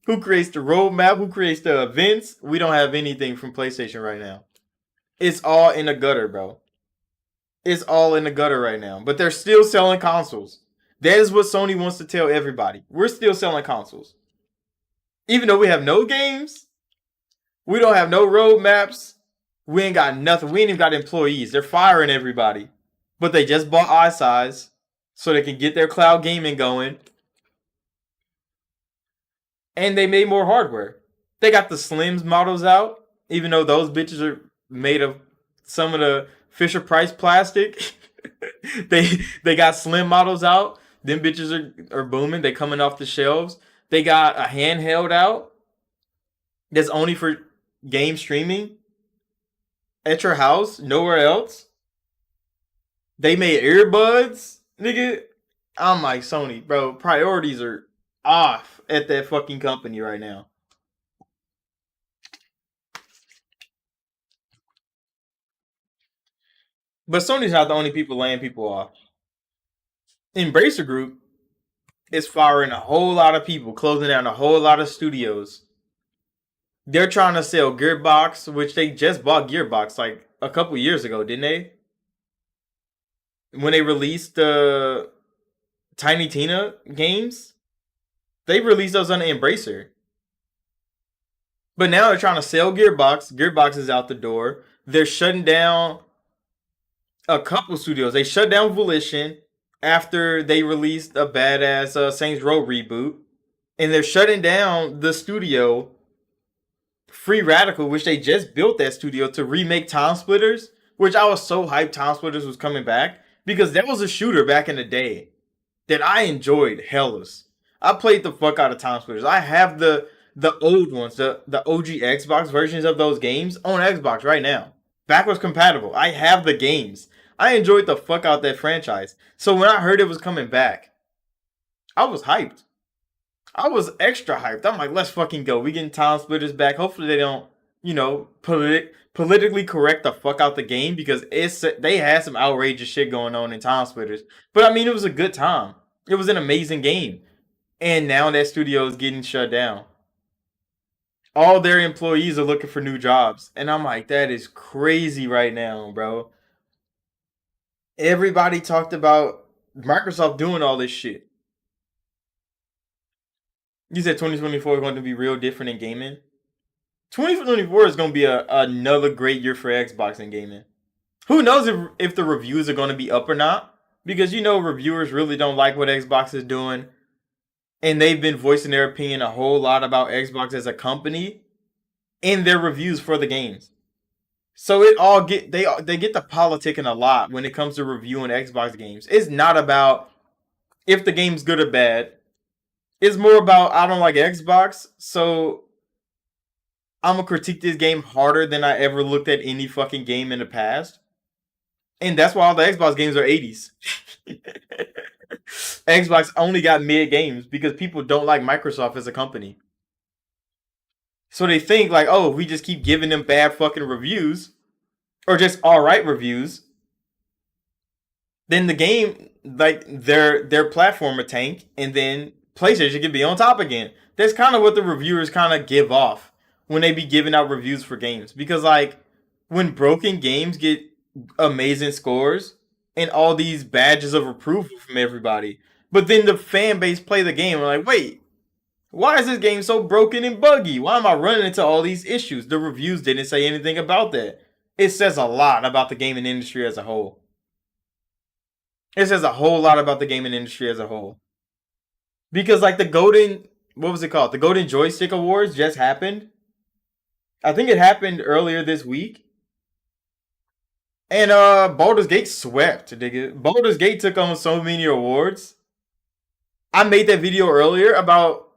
A: who creates the roadmap, who creates the events. We don't have anything from PlayStation right now. It's all in the gutter, bro. It's all in the gutter right now. But they're still selling consoles. That is what Sony wants to tell everybody. We're still selling consoles. Even though we have no games, we don't have no roadmaps. We ain't got nothing. We ain't even got employees. They're firing everybody. But they just bought iSize so they can get their cloud gaming going. And they made more hardware. They got the Slims models out, even though those bitches are made of some of the Fisher Price plastic. they got slim models out. Them bitches are booming. They coming off the shelves. They got a handheld out that's only for game streaming at your house, nowhere else. They made earbuds, nigga. I'm like, Sony, bro, priorities are off at that fucking company right now. But Sony's not the only people laying people off. Embracer Group is firing a whole lot of people, closing down a whole lot of studios. They're trying to sell Gearbox, which they just bought Gearbox like a couple years ago, didn't they? When they released the Tiny Tina games, they released those on the Embracer. But now they're trying to sell Gearbox. Gearbox is out the door. They're shutting down a couple studios. They shut down Volition after they released a badass Saints Row reboot. And they're shutting down the studio Free Radical, which they just built that studio to remake Time Splitters, which I was so hyped Time Splitters was coming back because that was a shooter back in the day that I enjoyed hellas. I played the fuck out of Time Splitters. I have the old ones, the OG Xbox versions of those games on Xbox right now. Backwards compatible. I have the games. I enjoyed the fuck out that franchise. So when I heard it was coming back, I was hyped. I was extra hyped. I'm like, let's fucking go. We getting Time Splitters back. Hopefully they don't, politically correct the fuck out the game because they had some outrageous shit going on in Time Splitters. But I mean, it was a good time. It was an amazing game. And now that studio is getting shut down. All their employees are looking for new jobs. And I'm like, that is crazy right now, bro. Everybody talked about Microsoft doing all this shit. You said 2024 is going to be real different in gaming. 2024 is going to be another great year for Xbox in gaming. Who knows if the reviews are going to be up or not? Because reviewers really don't like what Xbox is doing. And they've been voicing their opinion a whole lot about Xbox as a company in their reviews for the games. So they get the politicking a lot when it comes to reviewing Xbox games. It's not about if the game's good or bad. It's more about I don't like Xbox, so I'm gonna critique this game harder than I ever looked at any fucking game in the past. And that's why all the Xbox games are 80s. Xbox only got mid games because people don't like Microsoft as a company. So they think like, oh, if we just keep giving them bad fucking reviews or just alright reviews, then the game, like their platform will tank and then PlayStation can be on top again. That's kind of what the reviewers kind of give off when they be giving out reviews for games. Because like when broken games get amazing scores and all these badges of approval from everybody, but then the fan base play the game and like, wait, why is this game so broken and buggy? Why am I running into all these issues? The reviews didn't say anything about that. It says a lot about the gaming industry as a whole. It says a whole lot about the gaming industry as a whole. Because like the what was it called? The Golden Joystick Awards just happened. I think it happened earlier this week. And Baldur's Gate swept, nigga. Baldur's Gate took on so many awards. I made that video earlier about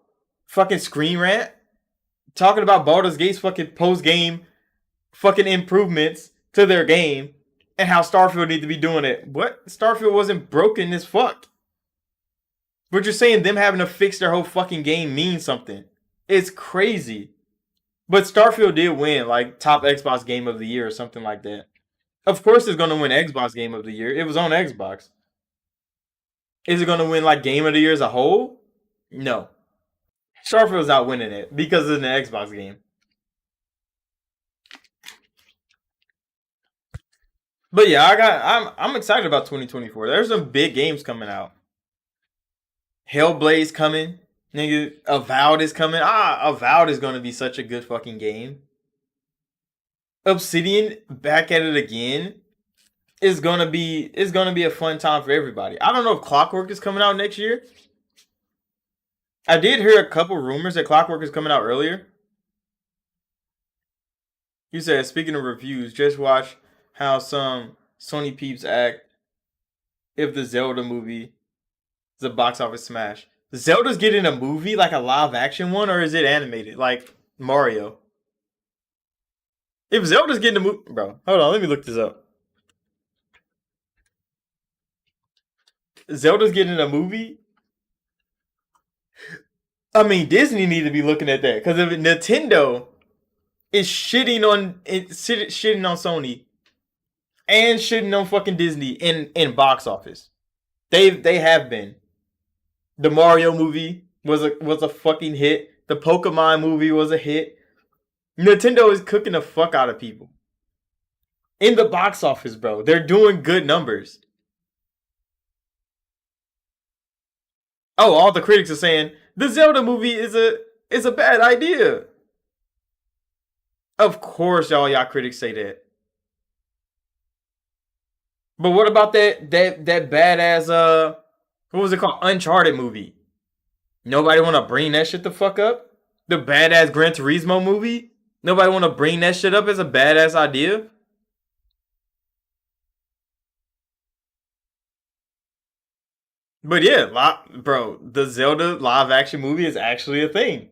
A: fucking Screen Rant. Talking about Baldur's Gate's fucking post-game fucking improvements to their game. and how Starfield need to be doing it. What? Starfield wasn't broken as fuck. But you're saying them having to fix their whole fucking game means something. It's crazy. But Starfield did win like top Xbox Game of the Year or something like that. Of course, it's gonna win Xbox Game of the Year. It was on Xbox. Is it gonna win like Game of the Year as a whole? No. Starfield's not winning it because it's an Xbox game. But yeah, I'm excited about 2024. There's some big games coming out. Hellblade's coming. Nigga, Avowed is coming. Avowed is gonna be such a good fucking game. Obsidian back at it again is gonna be a fun time for everybody. I don't know if Clockwork is coming out next year. I did hear a couple rumors that Clockwork is coming out earlier. You said, speaking of reviews, just watch how some Sony peeps act if the Zelda movie is a box office smash. Zelda's getting a movie, like a live action one, or is it animated like Mario? If Zelda's getting a movie, bro, hold on, let me look this up. Zelda's getting a movie. I mean, Disney need to be looking at that because if Nintendo is shitting on Sony and shitting on fucking Disney in box office. They have been. The Mario movie was a fucking hit. The Pokemon movie was a hit. Nintendo is cooking the fuck out of people. In the box office, bro. They're doing good numbers. Oh, all the critics are saying the Zelda movie is a bad idea. Of course, y'all critics say that. But what about that badass what was it called? Uncharted movie. Nobody want to bring that shit the fuck up? The badass Gran Turismo movie? Nobody want to bring that shit up as a badass idea? But yeah, bro, the Zelda live action movie is actually a thing.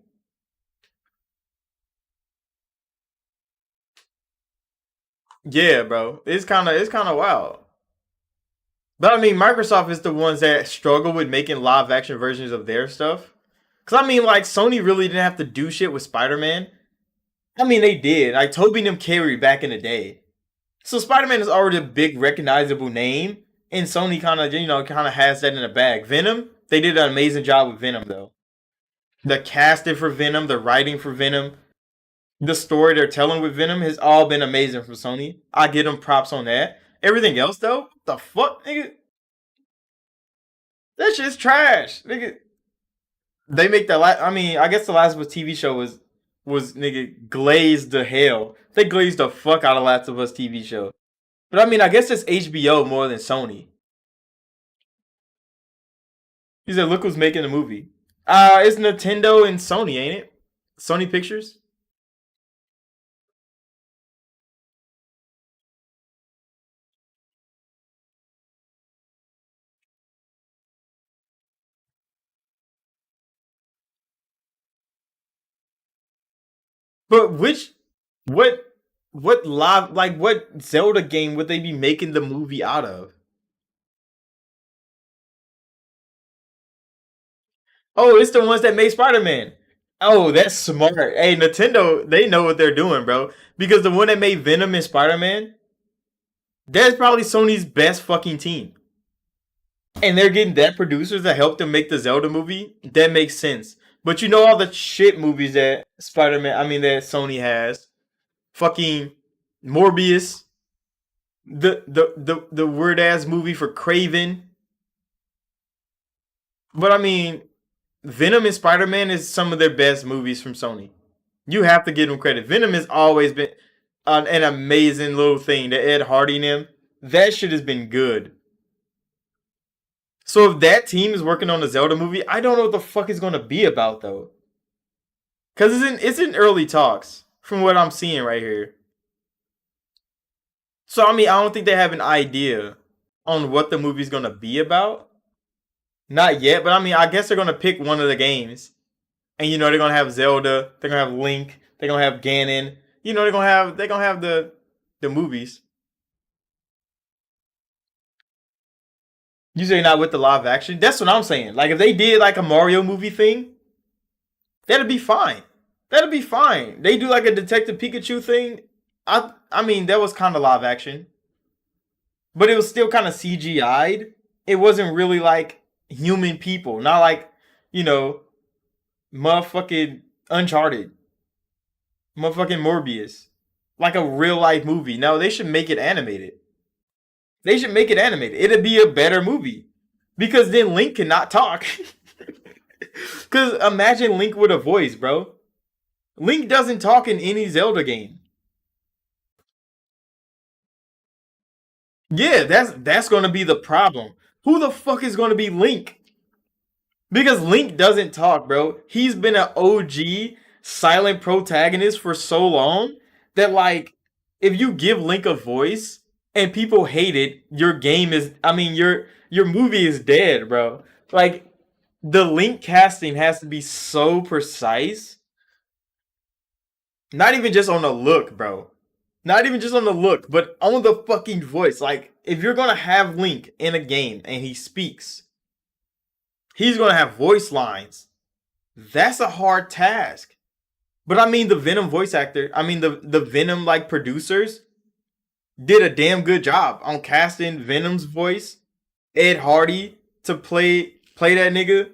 A: Yeah, bro. It's kind of wild. But I mean, Microsoft is the ones that struggle with making live action versions of their stuff. Cause I mean, like Sony really didn't have to do shit with Spider-Man. I mean, they did. Like Tobey and them carried back in the day. So Spider-Man is already a big recognizable name, and Sony kind of has that in the bag. Venom, they did an amazing job with Venom though. The casting for Venom, the writing for Venom, the story they're telling with Venom has all been amazing from Sony. I give them props on that. Everything else though, the fuck, nigga, that shit's trash, nigga. They make that. I mean, I guess the Last of Us TV show was nigga glazed the hell. They glazed the fuck out of Last of Us TV show. But I mean, I guess it's HBO more than Sony. He said, "Look who's making the movie." It's Nintendo and Sony, ain't it? Sony Pictures. But what, what Zelda game would they be making the movie out of? Oh, it's the ones that made Spider Man. Oh, that's smart. Hey, Nintendo, they know what they're doing, bro. Because the one that made Venom and Spider Man, that's probably Sony's best fucking team. And they're getting that producers that helped them make the Zelda movie. That makes sense. But you know all the shit movies that that Sony has. Fucking Morbius, the weird ass movie for Craven. But I mean, Venom and Spider Man is some of their best movies from Sony. You have to give them credit. Venom has always been an amazing little thing. The Ed Hardy and him, that shit has been good. So if that team is working on the Zelda movie, I don't know what the fuck it's gonna be about though. Cause it's in early talks from what I'm seeing right here. So I mean, I don't think they have an idea on what the movie's gonna be about. Not yet, but I mean, I guess they're gonna pick one of the games, and they're gonna have Zelda, they're gonna have Link, they're gonna have Ganon. They're gonna have the movies. You say not with the live action? That's what I'm saying. Like if they did like a Mario movie thing, that'd be fine. That'd be fine. They do like a Detective Pikachu thing. I mean that was kind of live action, but it was still kind of CGI'd. It wasn't really like human people, not like you know motherfucking Uncharted, motherfucking Morbius, like a real life movie. No, they should make it animated. They should make it animated. It'd be a better movie because then Link cannot talk. Because imagine Link with a voice, bro. Link doesn't talk in any Zelda game. Yeah, that's gonna be the problem. Who the fuck is gonna be Link? Because Link doesn't talk, bro. He's been an OG silent protagonist for so long that like if you give Link a voice and people hate it, your game is I mean your movie is dead, bro. Like the Link casting has to be so precise. Not even just on the look, bro. Not even just on the look, but on the fucking voice. Like if you're gonna have Link in a game and he speaks, he's gonna have voice lines. That's a hard task. But I mean, the Venom voice actor, I mean, the Venom like producers did a damn good job on casting Venom's voice, Ed Hardy to play that nigga.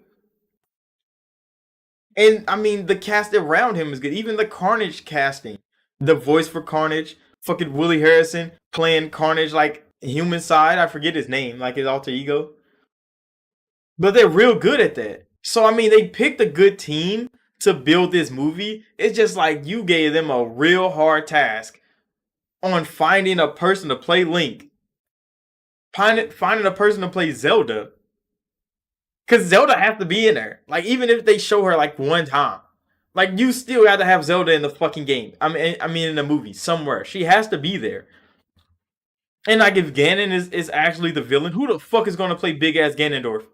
A: And I mean, the cast around him is good. Even the Carnage casting, the voice for Carnage, fucking Willie Harrison playing Carnage like human side. I forget his name, like his alter ego. But they're real good at that. So I mean, they picked a good team to build this movie. It's just like you gave them a real hard task on finding a person to play Link, finding a person to play Zelda, because Zelda has to be in there. Like even if they show her like one time, like you still got to have Zelda in the fucking game. I mean in the movie somewhere. She has to be there. And like if Ganon is actually the villain, who the fuck is gonna play big ass Ganondorf?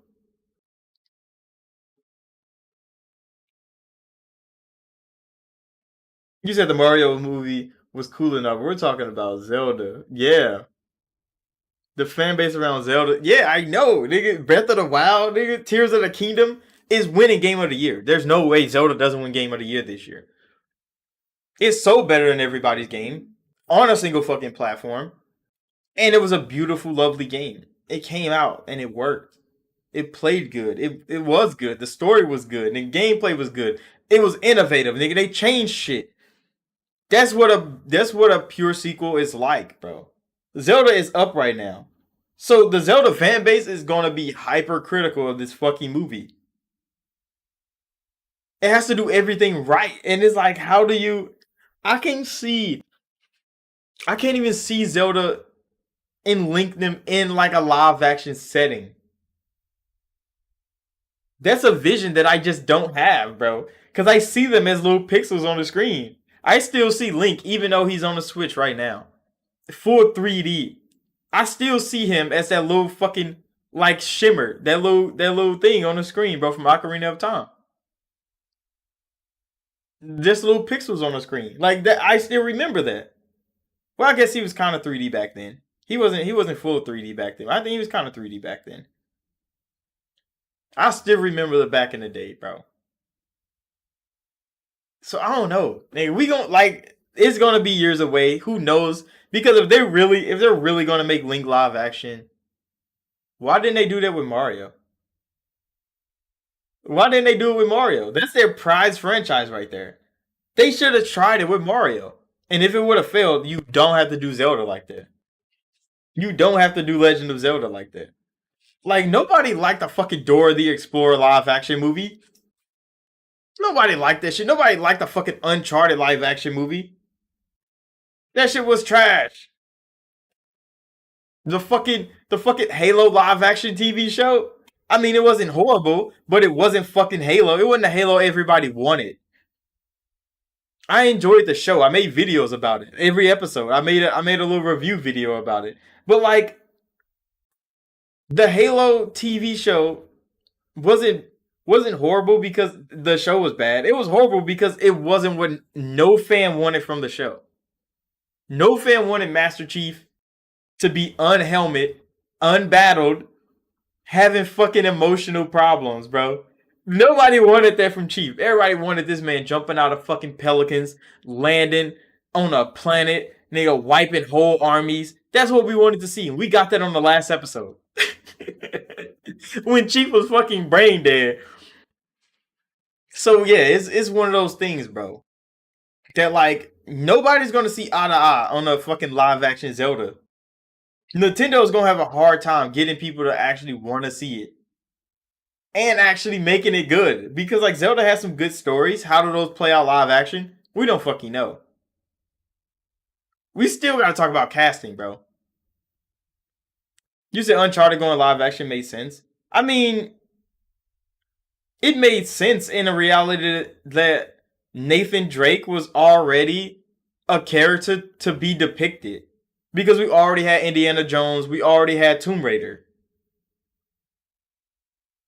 A: You said the Mario movie was cool enough. We're talking about Zelda. Yeah. The fan base around Zelda. Yeah, I know. Nigga, Breath of the Wild, nigga, Tears of the Kingdom is winning Game of the Year. There's no way Zelda doesn't win Game of the Year this year. It's so better than everybody's game on a single fucking platform. And it was a beautiful, lovely game. It came out and it worked. It played good. It was good. The story was good. And the gameplay was good. It was innovative, nigga. They changed shit. That's what a pure sequel is like, bro. Zelda is up right now. So the Zelda fan base is gonna be hypercritical of this fucking movie. It has to do everything right. And it's like, how do you I can't see I can't even see Zelda and link them in like a live action setting. That's a vision that I just don't have, bro. Cause I see them as little pixels on the screen. I still see Link even though he's on the Switch right now. Full 3D. I still see him as that little fucking like shimmer, that little thing on the screen, bro, from Ocarina of Time. Just little pixels on the screen. Like that I still remember that. Well, I guess he was kind of 3D back then. He wasn't full 3D back then. I think he was kind of 3D back then. I still remember the back in the day, bro. So I don't know. Nigga, we gon' like it's gonna be years away. Who knows? Because if they're really gonna make Link live action, why didn't they do that with Mario? Why didn't they do it with Mario? That's their prize franchise right there. They should have tried it with Mario. And if it would have failed, you don't have to do Zelda like that. You don't have to do Legend of Zelda like that. Like nobody liked the fucking Dora the Explorer live action movie. Nobody liked that shit. Nobody liked the fucking Uncharted live action movie. That shit was trash. The fucking Halo live action TV show. I mean, it wasn't horrible, but it wasn't fucking Halo. It wasn't the Halo everybody wanted. I enjoyed the show. I made videos about it. Every episode, I made a little review video about it. But like the Halo TV show wasn't wasn't horrible because the show was bad. It was horrible because it wasn't what no fan wanted from the show. No fan wanted Master Chief to be unhelmet, unbattled, having fucking emotional problems, bro. Nobody wanted that from Chief. Everybody wanted this man jumping out of fucking pelicans, landing on a planet, nigga wiping whole armies. That's what we wanted to see, and we got that on the last episode. When Chief was fucking brain dead. So yeah, it's one of those things, bro. That like nobody's gonna see eye to eye on a fucking live action Zelda. Nintendo's gonna have a hard time getting people to actually want to see it and actually making it good because like Zelda has some good stories. How do those play out live action? We don't fucking know. We still gotta talk about casting, bro. You said Uncharted going live action made sense. I mean, it made sense in a reality that Nathan Drake was already a character to be depicted because we already had Indiana Jones, we already had Tomb Raider.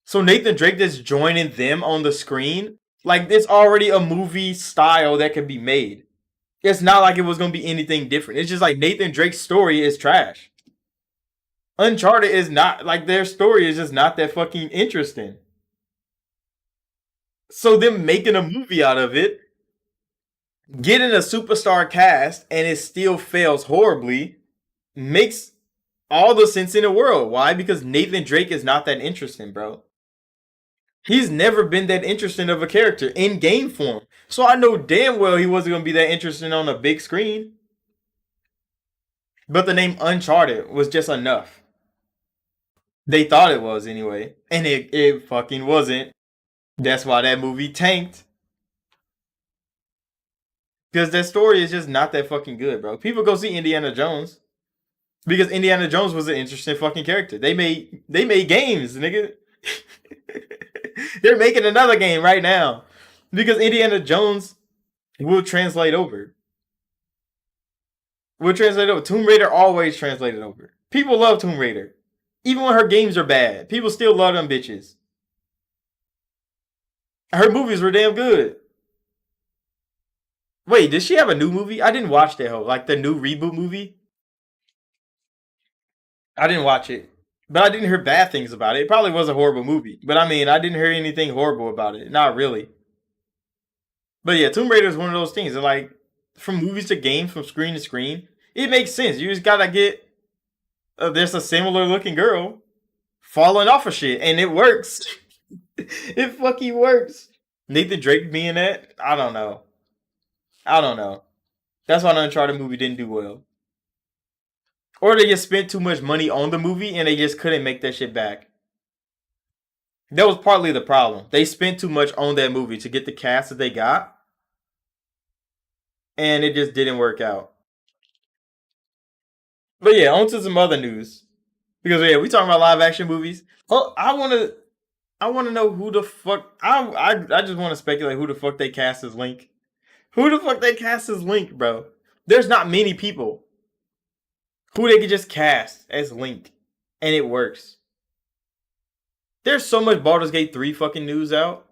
A: So Nathan Drake just joining them on the screen, like it's already a movie style that could be made. It's not like it was gonna be anything different. It's just like Nathan Drake's story is trash. Uncharted is not like their story is just not that fucking interesting. So them making a movie out of it, getting a superstar cast, and it still fails horribly, makes all the sense in the world. Why? Because Nathan Drake is not that interesting, bro. He's never been that interesting of a character in game form. So I know damn well he wasn't going to be that interesting on a big screen. But the name Uncharted was just enough. They thought it was anyway. And it fucking wasn't. That's why that movie tanked. Because that story is just not that fucking good, bro. People go see Indiana Jones. Because Indiana Jones was an interesting fucking character. They made games, nigga. They're making another game right now. Because Indiana Jones will translate over. Will translate over. Tomb Raider always translated over. People love Tomb Raider. Even when her games are bad, people still love them bitches. Her movies were damn good. Wait, did she have a new movie? I didn't watch that whole, like the new reboot movie. I didn't watch it. But I didn't hear bad things about it. It probably was a horrible movie. But I mean, I didn't hear anything horrible about it. Not really. But yeah, Tomb Raider is one of those things. That like, from movies to games, from screen to screen, it makes sense. You just gotta get, there's a similar looking girl falling off of shit. And it works. It fucking works. Nathan Drake being that? I don't know. That's why the Uncharted movie didn't do well. Or they just spent too much money on the movie and they just couldn't make that shit back. That was partly the problem. They spent too much on that movie to get the cast that they got. And it just didn't work out. But yeah, on to some other news. Because yeah, we talking about live action movies. Oh, I wanna know who the fuck I just wanna speculate who the fuck they cast as Link. Who the fuck they cast as Link, bro? There's not many people who they could just cast as Link, and it works. There's so much Baldur's Gate 3 fucking news out.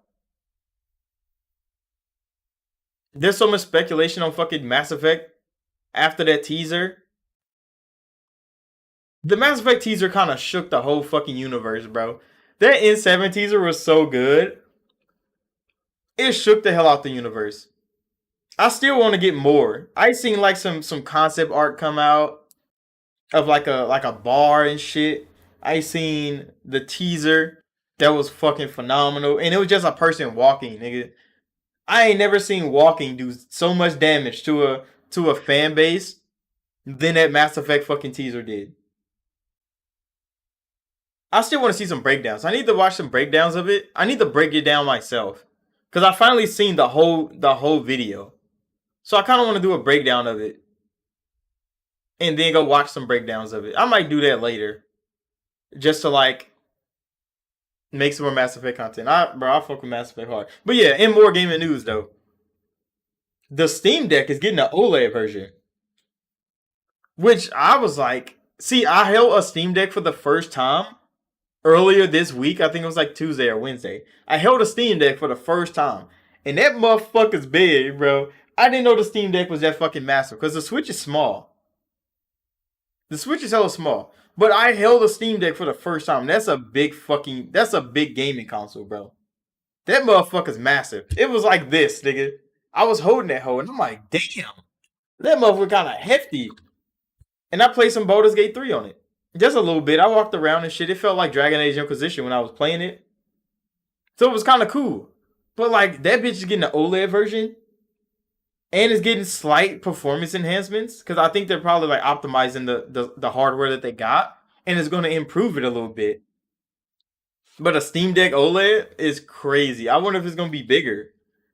A: There's so much speculation on fucking Mass Effect after that teaser. The Mass Effect teaser kind of shook the whole fucking universe, bro. That N7 teaser was so good. It shook the hell out the universe. I still want to get more. I seen like some concept art come out of like a bar and shit. I seen the teaser that was fucking phenomenal, and it was just a person walking, nigga. I ain't never seen walking do so much damage to a fan base than that Mass Effect fucking teaser did. I still want to see some breakdowns. I need to watch some breakdowns of it. I need to break it down myself because I finally seen the whole video. So I kind of want to do a breakdown of it and then go watch some breakdowns of it. I might do that later just to like make some more Mass Effect content. I fuck with Mass Effect hard. But yeah, in more gaming news though, the Steam Deck is getting an OLED version, which I was like, see, I held a Steam Deck for the first time earlier this week. I think it was like Tuesday or Wednesday. I held a Steam Deck for the first time, and that motherfucker's big, bro. I didn't know the Steam Deck was that fucking massive because the Switch is small. The Switch is hella small. But I held a Steam Deck for the first time. That's a big gaming console, bro. That motherfucker's massive. It was like this, nigga. I was holding that hoe, and I'm like, damn, that motherfucker kind of hefty. And I played some Baldur's Gate 3 on it. Just a little bit. I walked around and shit. It felt like Dragon Age Inquisition when I was playing it. So it was kind of cool. But like, that bitch is getting an OLED version. And it's getting slight performance enhancements. Because I think they're probably like optimizing the hardware that they got. And it's going to improve it a little bit. But a Steam Deck OLED is crazy. I wonder if it's going to be bigger.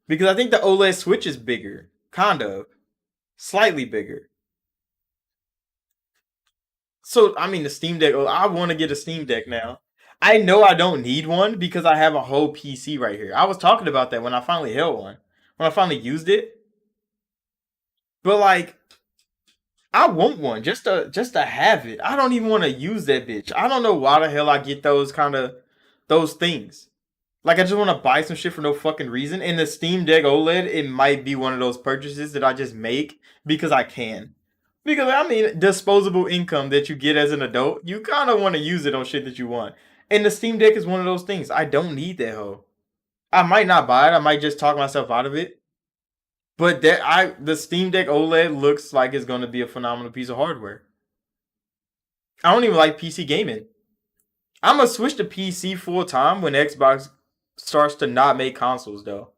A: Because I think the OLED Switch is bigger. Kind of. Slightly bigger. So, I mean, the Steam Deck, I want to get a Steam Deck now. I know I don't need one because I have a whole PC right here. I was talking about that when I finally held one. When I finally used it. But like, I want one just to have it. I don't even want to use that bitch. I don't know why the hell I get those things. Like I just want to buy some shit for no fucking reason. And the Steam Deck OLED, it might be one of those purchases that I just make because I can. Because I mean, disposable income that you get as an adult, you kind of want to use it on shit that you want. And the Steam Deck is one of those things. I don't need that hoe. I might not buy it. I might just talk myself out of it. But the Steam Deck OLED looks like it's going to be a phenomenal piece of hardware. I don't even like PC gaming. I'm gonna switch to PC full time when Xbox starts to not make consoles though.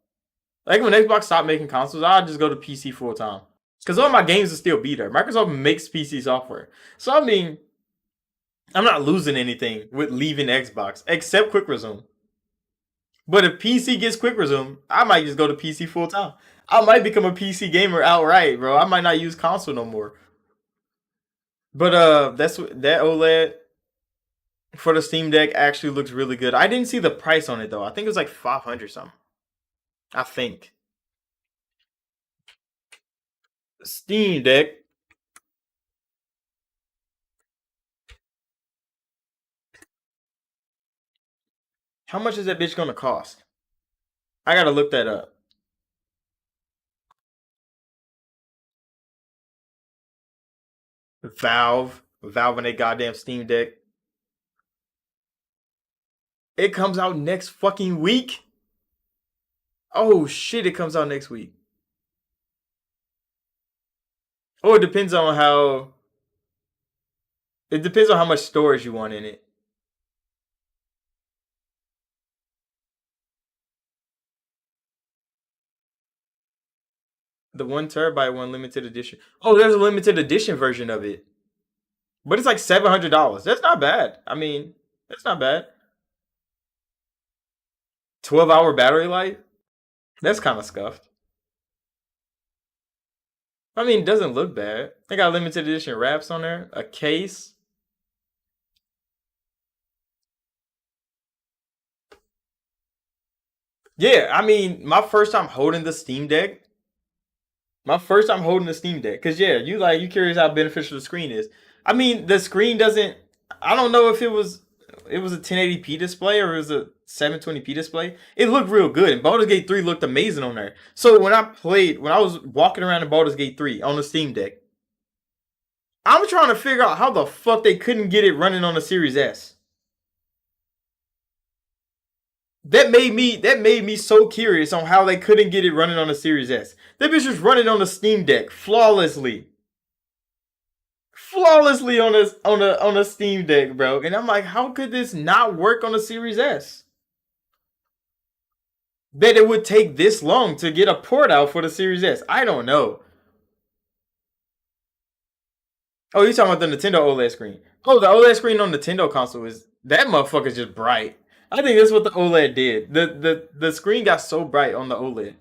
A: Like when Xbox stop making consoles, I'll just go to PC full time. Because all my games will still be there. Microsoft makes PC software. So I mean, I'm not losing anything with leaving Xbox, except quick resume. But if PC gets quick resume, I might just go to PC full time. I might become a PC gamer outright, bro. I might not use console no more. But that OLED for the Steam Deck actually looks really good. I didn't see the price on it though. I think it was like 500 something. I think. Steam Deck. How much is that bitch gonna cost? I gotta look that up. Valve and a goddamn Steam Deck. It comes out next fucking week. Oh shit, it comes out next week. Oh, it depends on how much storage you want in it. The 1 terabyte one limited edition. Oh, there's a limited edition version of it. But it's like $700. That's not bad. I mean, that's not bad. 12-hour battery life? That's kind of scuffed. I mean, it doesn't look bad. They got limited edition wraps on there, a case. Yeah, I mean, my first time holding the Steam Deck, cause yeah, you curious how beneficial the screen is. I mean, the screen doesn't. I don't know if it was a 1080p display or it was a 720p display. It looked real good, and Baldur's Gate 3 looked amazing on there. So when I was walking around in Baldur's Gate 3 on the Steam Deck, I'm trying to figure out how the fuck they couldn't get it running on the Series S. That made me so curious on how they couldn't get it running on the Series S. That bitch was running on the Steam Deck flawlessly. Flawlessly on a Steam Deck, bro. And I'm like, how could this not work on the Series S? That it would take this long to get a port out for the Series S. I don't know. Oh, you talking about the Nintendo OLED screen? Oh, the OLED screen on Nintendo console is that motherfucker's just bright. I think that's what the OLED did. The screen got so bright on the OLED.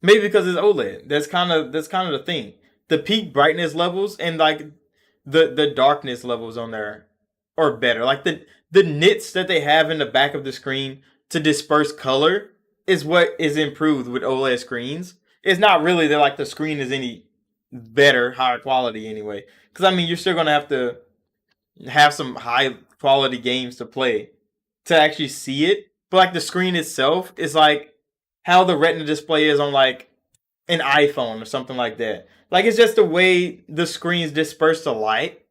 A: Maybe because it's OLED. That's kind of the thing. The peak brightness levels and like the darkness levels on there are better. Like the nits that they have in the back of the screen to disperse color is what is improved with OLED screens. It's not really that like the screen is any better, higher quality anyway. Because I mean, you're still gonna have to have some high quality games to play to actually see it. But like the screen itself is like how the Retina display is on like an iPhone or something like that. Like it's just the way the screens disperse the light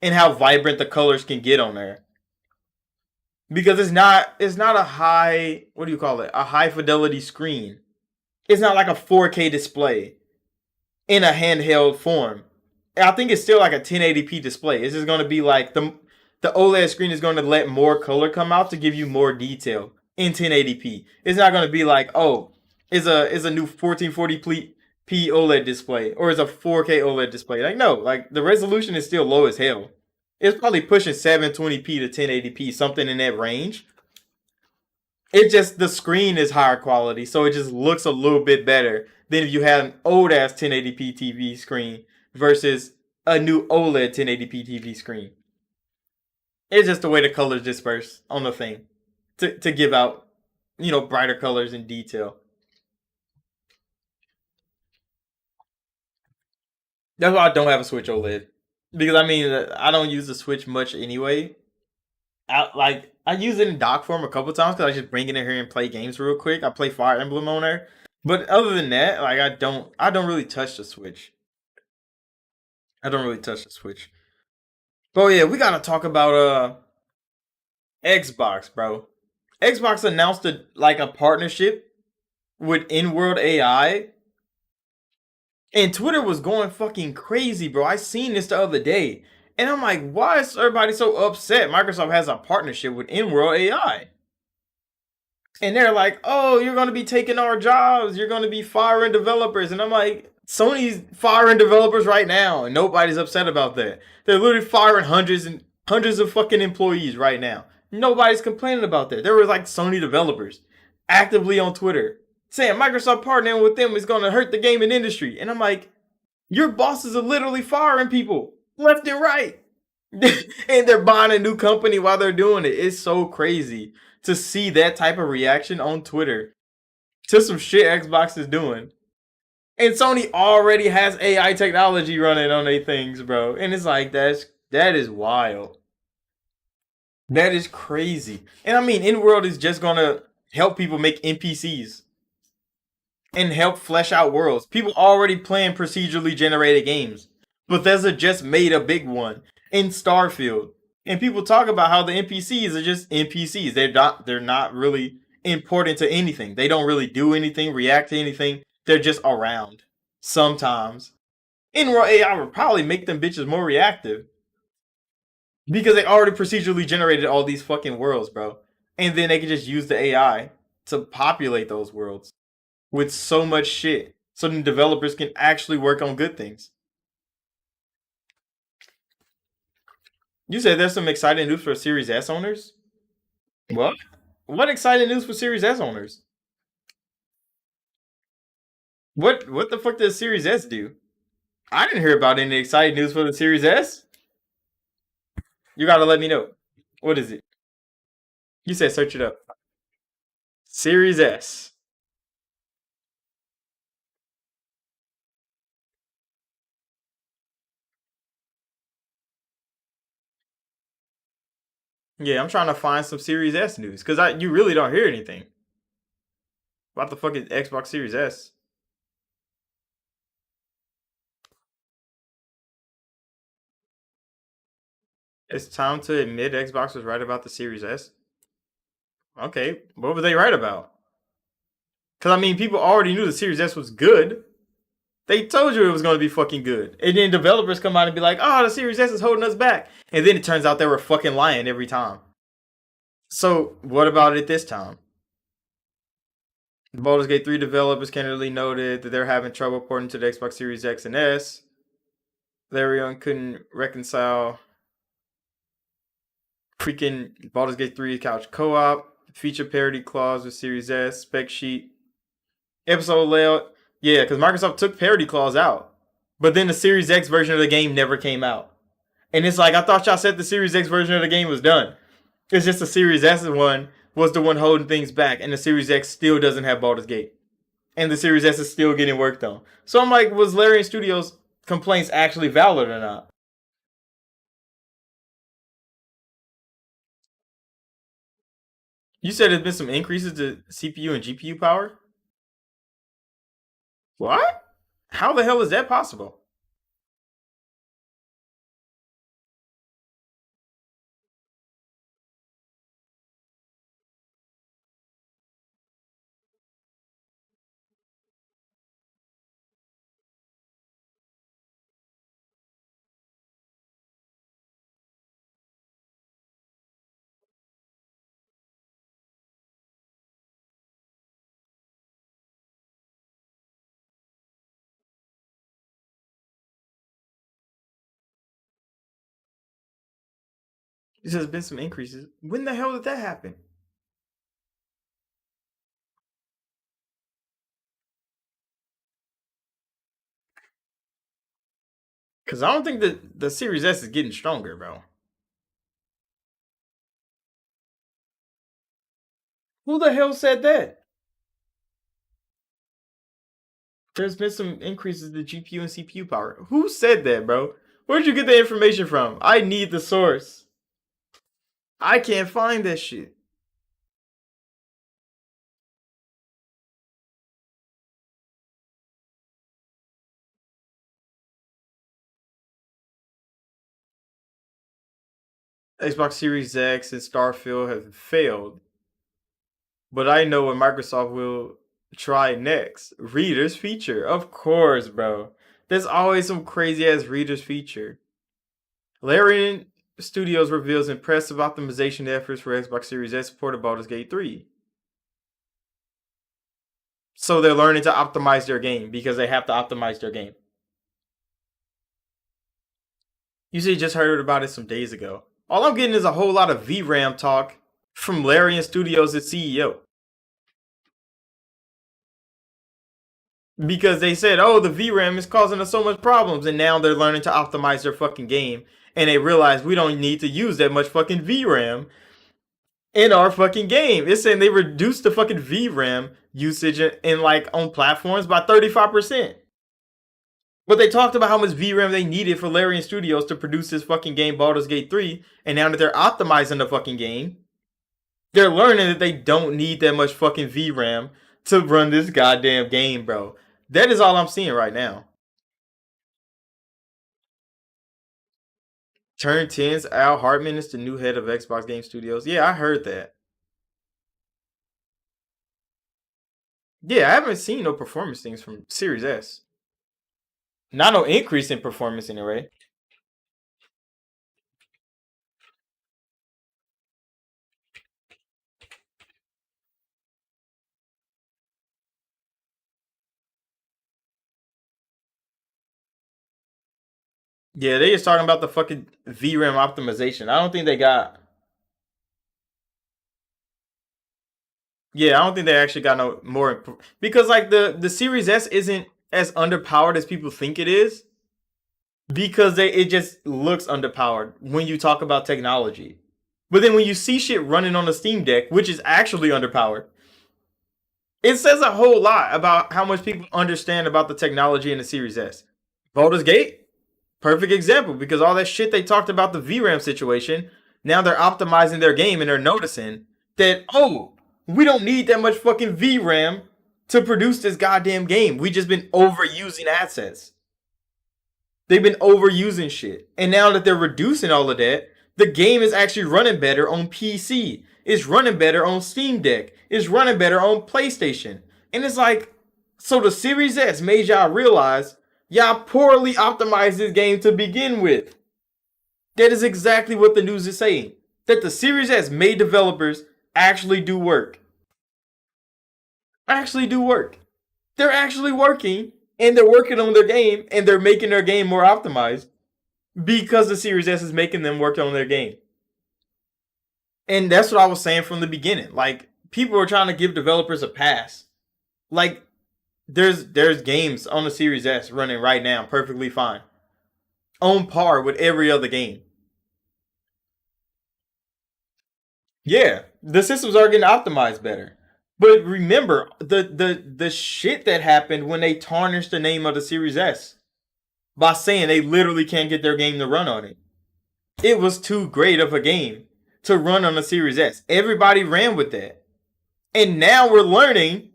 A: and how vibrant the colors can get on there. Because it's not a high, what do you call it? A high fidelity screen. It's not like a 4K display in a handheld form. I think it's still like a 1080p display. It's just going to be like the OLED screen is going to let more color come out to give you more detail in 1080p. It's not going to be like, oh, is a new 1440p OLED display or is a 4K OLED display. Like no, like the resolution is still low as hell. It's probably pushing 720p to 1080p, something in that range. It just the screen is higher quality, so it just looks a little bit better than if you had an old ass 1080p TV screen versus a new OLED 1080p TV screen. It's just the way the colors disperse on the thing to give out, brighter colors and detail. That's why I don't have a Switch OLED because I mean I don't use the Switch much anyway. I use it in dock form a couple times because I just bring it in here and play games real quick. I play Fire Emblem on there, but other than that, like I don't really touch the Switch. I don't really touch the Switch. But yeah, we gotta talk about Xbox, bro. Xbox announced a partnership with in-world AI, and Twitter was going fucking crazy, bro. I seen this the other day, and I'm like, why is everybody so upset? Microsoft has a partnership with in-world AI. And they're like, "Oh, you're going to be taking our jobs. You're going to be firing developers." And I'm like, "Sony's firing developers right now, and nobody's upset about that. They're literally firing hundreds and hundreds of fucking employees right now. Nobody's complaining about that. There were like Sony developers actively on Twitter saying Microsoft partnering with them is going to hurt the gaming industry." And I'm like, "Your bosses are literally firing people left and right." And they're buying a new company while they're doing it. It's so crazy to see that type of reaction on Twitter to some shit Xbox is doing. And Sony already has AI technology running on their things, bro. And it's like that is wild. That is crazy. And I mean, InWorld is just gonna help people make NPCs and help flesh out worlds. People already playing procedurally generated games. Bethesda just made a big one in Starfield. And people talk about how the NPCs are just NPCs. They're not really important to anything. They don't really do anything, react to anything. They're just around. Sometimes. In-world AI would probably make them bitches more reactive. Because they already procedurally generated all these fucking worlds, bro. And then they can just use the AI to populate those worlds with so much shit. So then developers can actually work on good things. You said there's some exciting news for Series S owners? What? What exciting news for Series S owners? What the fuck does Series S do? I didn't hear about any exciting news for the Series S. You gotta let me know. What is it? You said search it up. Series S. Yeah, I'm trying to find some Series S news because you really don't hear anything about the fucking Xbox Series S. It's time to admit Xbox was right about the Series S. Okay, what were they right about? Because I mean, people already knew the Series S was good. They told you it was going to be fucking good. And then developers come out and be like, "Oh, the Series S is holding us back." And then it turns out they were fucking lying every time. So, what about it this time? The Baldur's Gate 3 developers candidly noted that they're having trouble porting to the Xbox Series X and S. Larion couldn't reconcile freaking Baldur's Gate 3 couch co-op, feature parity clause with Series S, spec sheet, episode layout. Yeah, because Microsoft took parity clause out. But then the Series X version of the game never came out. And it's like, I thought y'all said the Series X version of the game was done. It's just the Series S one was the one holding things back, and the Series X still doesn't have Baldur's Gate. And the Series S is still getting worked on. So I'm like, was Larian Studios' complaints actually valid or not? You said there's been some increases to CPU and GPU power? What? How the hell is that possible? There's been some increases. When the hell did that happen? Because I don't think that the Series S is getting stronger, bro. Who the hell said that? There's been some increases to GPU and CPU power. Who said that, bro? Where'd you get the information from? I need the source. I can't find that shit. Xbox Series X and Starfield have failed. But I know what Microsoft will try next. Readers feature. Of course, bro. There's always some crazy ass readers feature. Larian Studios reveals impressive optimization efforts for Xbox Series S support of Baldur's Gate 3. So they're learning to optimize their game because they have to optimize their game. You see, just heard about it some days ago. All I'm getting is a whole lot of VRAM talk from Larian Studios' CEO. Because they said, oh, the VRAM is causing us so much problems, and now they're learning to optimize their fucking game, and they realize we don't need to use that much fucking VRAM in our fucking game. It's saying they reduced the fucking VRAM usage in like on platforms by 35%. But they talked about how much VRAM they needed for Larian Studios to produce this fucking game Baldur's Gate 3, and now that they're optimizing the fucking game, they're learning that they don't need that much fucking VRAM to run this goddamn game, bro. That is all I'm seeing right now. Turn 10's Al Hartman is the new head of Xbox Game Studios. Yeah, I heard that. Yeah, I haven't seen no performance things from Series S. Not no increase in performance anyway. Yeah, they just talking about the fucking VRAM optimization. I don't think they got. Yeah, I don't think they actually got no more because like the Series S isn't as underpowered as people think it is because it just looks underpowered when you talk about technology. But then when you see shit running on the Steam Deck, which is actually underpowered, it says a whole lot about how much people understand about the technology in the Series S. Baldur's Gate, perfect example because all that shit they talked about the VRAM situation, now they're optimizing their game and they're noticing that, oh, we don't need that much fucking VRAM to produce this goddamn game. We just been overusing assets. They've been overusing shit. And now that they're reducing all of that, the game is actually running better on PC. It's running better on Steam Deck. It's running better on PlayStation. And it's like, so the Series S made y'all realize y'all poorly optimized this game to begin with. That is exactly what the news is saying. That the Series S made developers actually do work. Actually do work. They're actually working, and they're working on their game, and they're making their game more optimized because the Series S is making them work on their game. And that's what I was saying from the beginning. Like, people are trying to give developers a pass. Like, there's games on the Series S running right now perfectly fine. On par with every other game. Yeah, the systems are getting optimized better. But remember the shit that happened when they tarnished the name of the Series S by saying they literally can't get their game to run on it. It was too great of a game to run on the Series S. Everybody ran with that. And now we're learning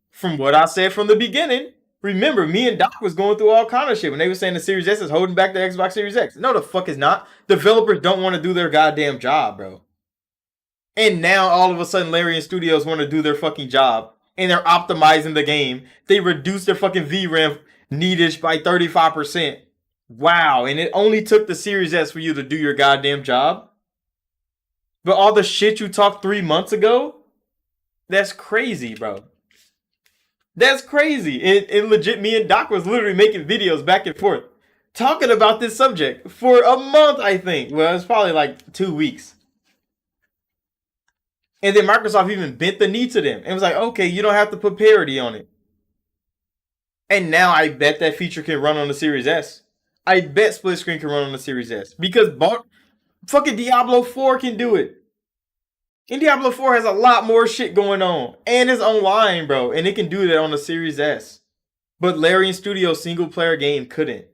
A: from what I said from the beginning. Remember, me and Doc was going through all kind of shit when they were saying the Series S is holding back the Xbox Series X. No, the fuck is not. Developers don't want to do their goddamn job, bro. And now all of a sudden Larian Studios want to do their fucking job. And they're optimizing the game. They reduced their fucking VRAM needage by 35%. Wow, and it only took the Series S for you to do your goddamn job? But all the shit you talked 3 months ago? That's crazy, bro. That's crazy. And legit, me and Doc was literally making videos back and forth. talking about this subject for a month, I think. Well, it's probably like 2 weeks. And then Microsoft even bent the knee to them and was like, okay, you don't have to put parity on it. And now I bet that feature can run on the Series S. I bet split screen can run on the Series S. Because fucking Diablo 4 can do it. And Diablo 4 has a lot more shit going on. And it's online, bro. And it can do that on the Series S. But Larian Studios single player game couldn't.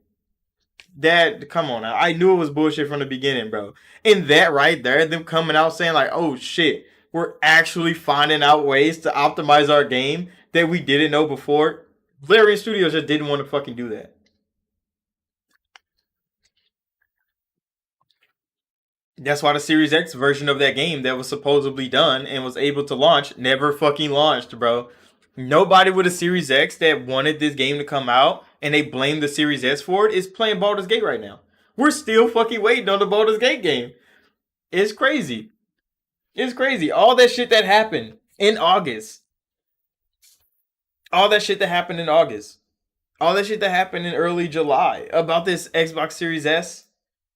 A: That, come on now. I knew it was bullshit from the beginning, bro. And that right there, them coming out saying like, oh shit, we're actually finding out ways to optimize our game that we didn't know before. Larian Studios just didn't want to fucking do that. That's why the Series X version of that game that was supposedly done and was able to launch never fucking launched, bro. Nobody with a Series X that wanted this game to come out and they blame the Series S for it is playing Baldur's Gate right now. We're still fucking waiting on the Baldur's Gate game. It's crazy. It's crazy. All that shit that happened in August. All that shit that happened in August. All that shit that happened in early July about this Xbox Series S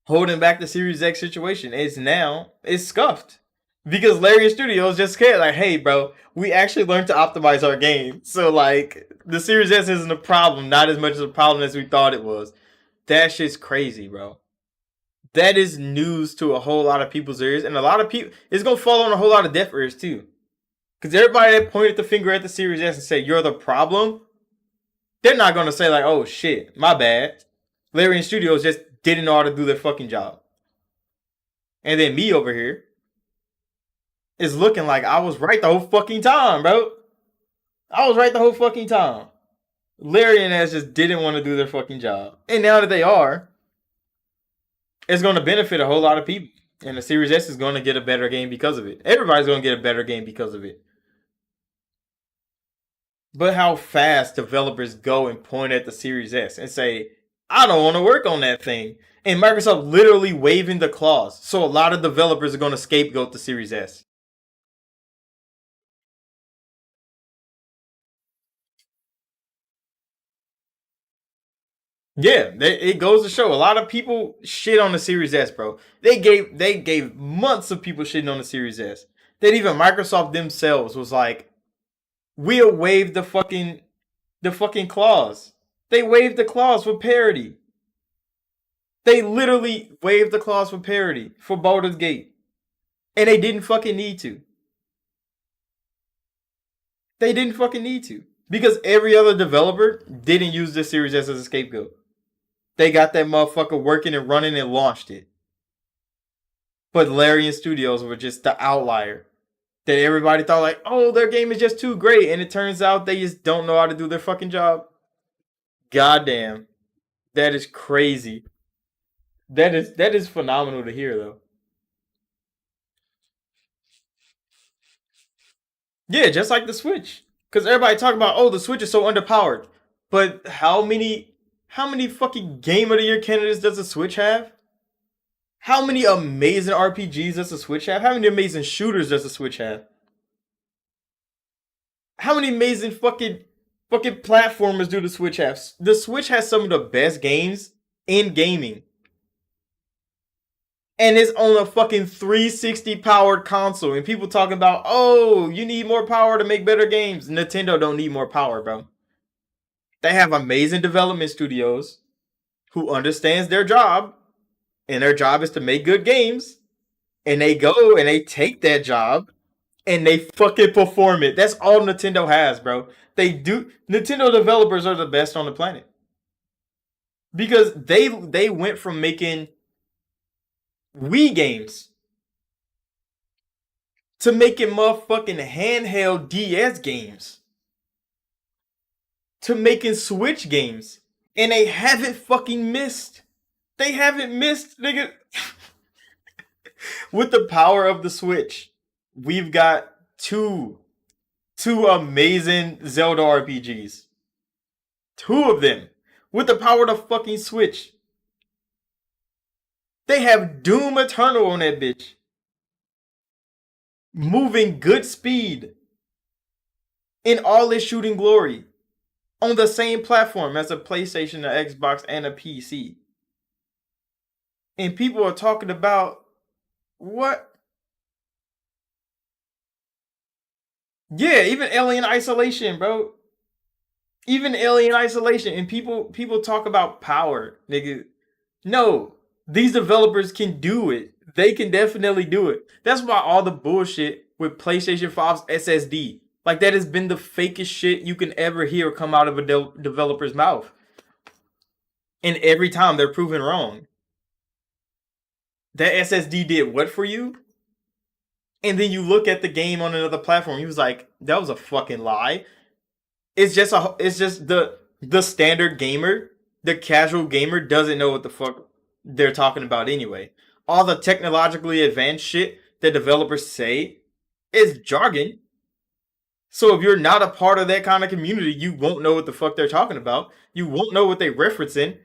A: holding back the Series X situation. It's scuffed. Because Larian Studios just scared, like, hey, bro, we actually learned to optimize our game. So, like, the Series S isn't a problem, not as much of a problem as we thought it was. That shit's crazy, bro. That is news to a whole lot of people's ears. And a lot of people, it's going to fall on a whole lot of deaf ears, too. Because everybody that pointed the finger at the Series S and said, you're the problem, they're not going to say, like, oh, shit, my bad. Larian Studios just didn't know how to do their fucking job. And then me over here is looking like I was right the whole fucking time, bro. I was right the whole fucking time. Larry and ass just didn't want to do their fucking job. And now that they are, it's going to benefit a whole lot of people. And the Series S is going to get a better game because of it. Everybody's going to get a better game because of it. But how fast developers go and point at the Series S and say, I don't want to work on that thing. And Microsoft literally waving the claws. So a lot of developers are going to scapegoat the Series S. Yeah, it goes to show a lot of people shit on the Series S, bro. They gave months of people shitting on the Series S. That even Microsoft themselves was like, we'll waive the fucking clause. They waived the clause for parity. They literally waived the clause for parity for Baldur's Gate. And they didn't fucking need to. They didn't fucking need to. Because every other developer didn't use the Series S as a scapegoat. They got that motherfucker working and running and launched it. But Larian Studios were just the outlier. That everybody thought like, oh, their game is just too great. And it turns out they just don't know how to do their fucking job. Goddamn. That is crazy. That is phenomenal to hear though. Yeah, just like the Switch. Because everybody talk about, oh, the Switch is so underpowered. But how many fucking Game of the Year candidates does the Switch have? How many amazing RPGs does the Switch have? How many amazing shooters does the Switch have? How many amazing fucking platformers do the Switch have? The Switch has some of the best games in gaming. And it's on a fucking 360 powered console. And people talking about, oh, you need more power to make better games. Nintendo don't need more power, bro. They have amazing development studios who understands their job. And their job is to make good games. And they go and they take that job and they fucking perform it. That's all Nintendo has, bro. They do. Nintendo developers are the best on the planet. Because they went from making Wii games to making motherfucking handheld DS games to making Switch games. And they haven't fucking missed. They haven't missed, nigga. With the power of the Switch, we've got two amazing Zelda RPGs. Two of them. With the power of the fucking Switch. They have Doom Eternal on that bitch. Moving good speed. In all its shooting glory. On the same platform as a PlayStation, an Xbox, and a PC. And people are talking about what? Yeah, even Alien Isolation, bro. Even Alien Isolation, and people talk about power, nigga. No, these developers can do it. They can definitely do it. That's why all the bullshit with PlayStation 5's SSD, like that has been the fakest shit you can ever hear come out of a developer's mouth. And every time they're proven wrong. That SSD did what for you? And then you look at the game on another platform, he was like, that was a fucking lie. It's just the standard gamer, the casual gamer doesn't know what the fuck they're talking about anyway. All the technologically advanced shit that developers say is jargon. So if you're not a part of that kind of community, you won't know what the fuck they're talking about. You won't know what they're referencing.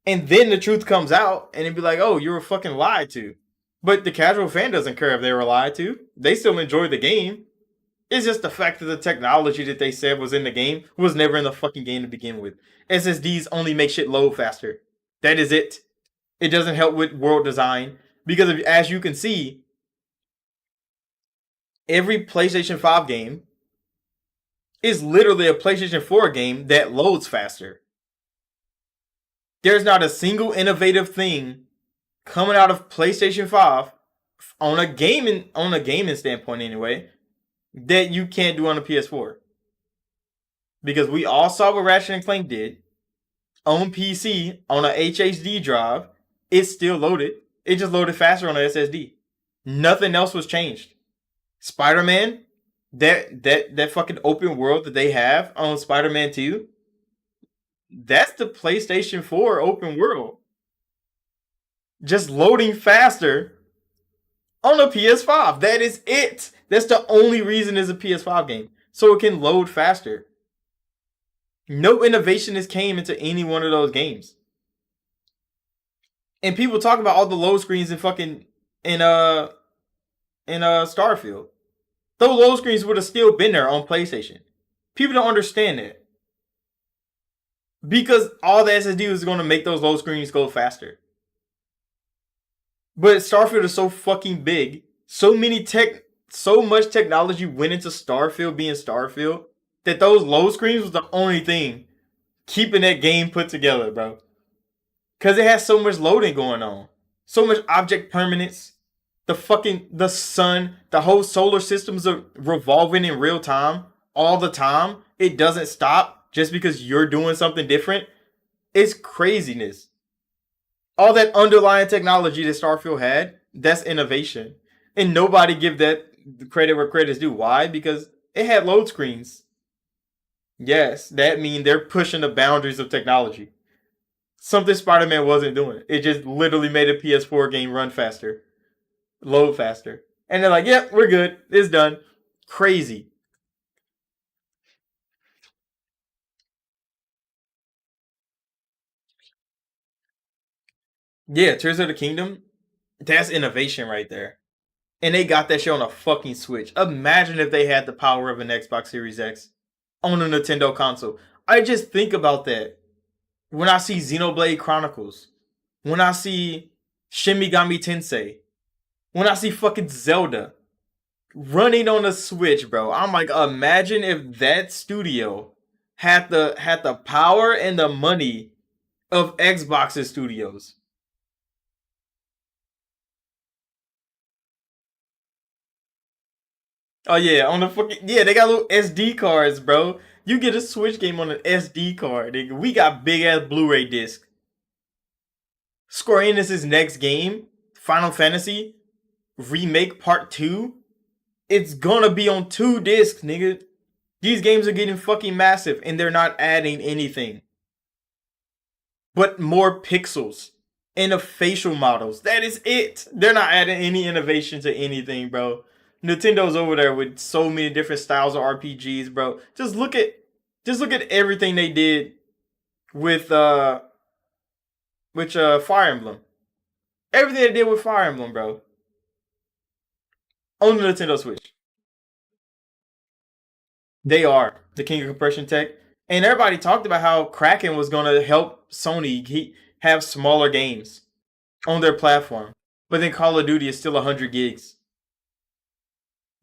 A: And then the truth comes out and it'd be like, oh, you were fucking lied to. But the casual fan doesn't care if they were lied to. They still enjoy the game. It's just the fact that the technology that they said was in the game was never in the fucking game to begin with. SSDs only make shit load faster. That is it. It doesn't help with world design because as you can see, every PlayStation 5 game is literally a PlayStation 4 game that loads faster. There's not a single innovative thing coming out of PlayStation 5 on a gaming standpoint anyway that you can't do on a PS4. Because we all saw what Ratchet and Clank did on PC on a HHD drive. It's still loaded. It just loaded faster on an SSD. Nothing else was changed. Spider-Man, that fucking open world that they have on Spider-Man 2, that's the PlayStation 4 open world. Just loading faster on a PS5. That is it. That's the only reason it's a PS5 game. So it can load faster. No innovation has came into any one of those games. And people talk about all the load screens in fucking in Starfield. Those load screens would have still been there on PlayStation. People don't understand that. Because all the SSD is going to make those load screens go faster. But Starfield is so fucking big. So much technology went into Starfield being Starfield that those load screens was the only thing keeping that game put together, bro. Because it has so much loading going on. So much object permanence. The sun, the whole solar systems are revolving in real time all the time. It doesn't stop just because you're doing something different. It's craziness. All that underlying technology that Starfield had, that's innovation. And nobody give that credit where credit's due. Why? Because it had load screens. Yes, that means they're pushing the boundaries of technology. Something Spider-Man wasn't doing. It just literally made a PS4 game run faster, load faster. And they're like, yep, we're good. It's done. Crazy. Yeah, Tears of the Kingdom, that's innovation right there. And they got that shit on a fucking Switch. Imagine if they had the power of an Xbox Series X on a Nintendo console. I just think about that when I see Xenoblade Chronicles, when I see Shin Megami Tensei, when I see fucking Zelda running on a Switch, bro. I'm like, imagine if that studio had the power and the money of Xbox's studios. Oh yeah, on the fucking yeah, they got little SD cards, bro. You get a Switch game on an SD card, nigga. We got big ass Blu-ray disc. Square Enix's next game, Final Fantasy Remake Part 2, it's gonna be on 2 discs, nigga. These games are getting fucking massive and they're not adding anything but more pixels and the facial models. That is it. They're not adding any innovation to anything, bro. Nintendo's over there with so many different styles of RPGs, bro. Just look at everything they did with Fire Emblem. Everything they did with Fire Emblem, bro. On the Nintendo Switch. They are the king of compression tech. And everybody talked about how Kraken was gonna help Sony have smaller games. on their platform. But then Call of Duty is still 100 gigs.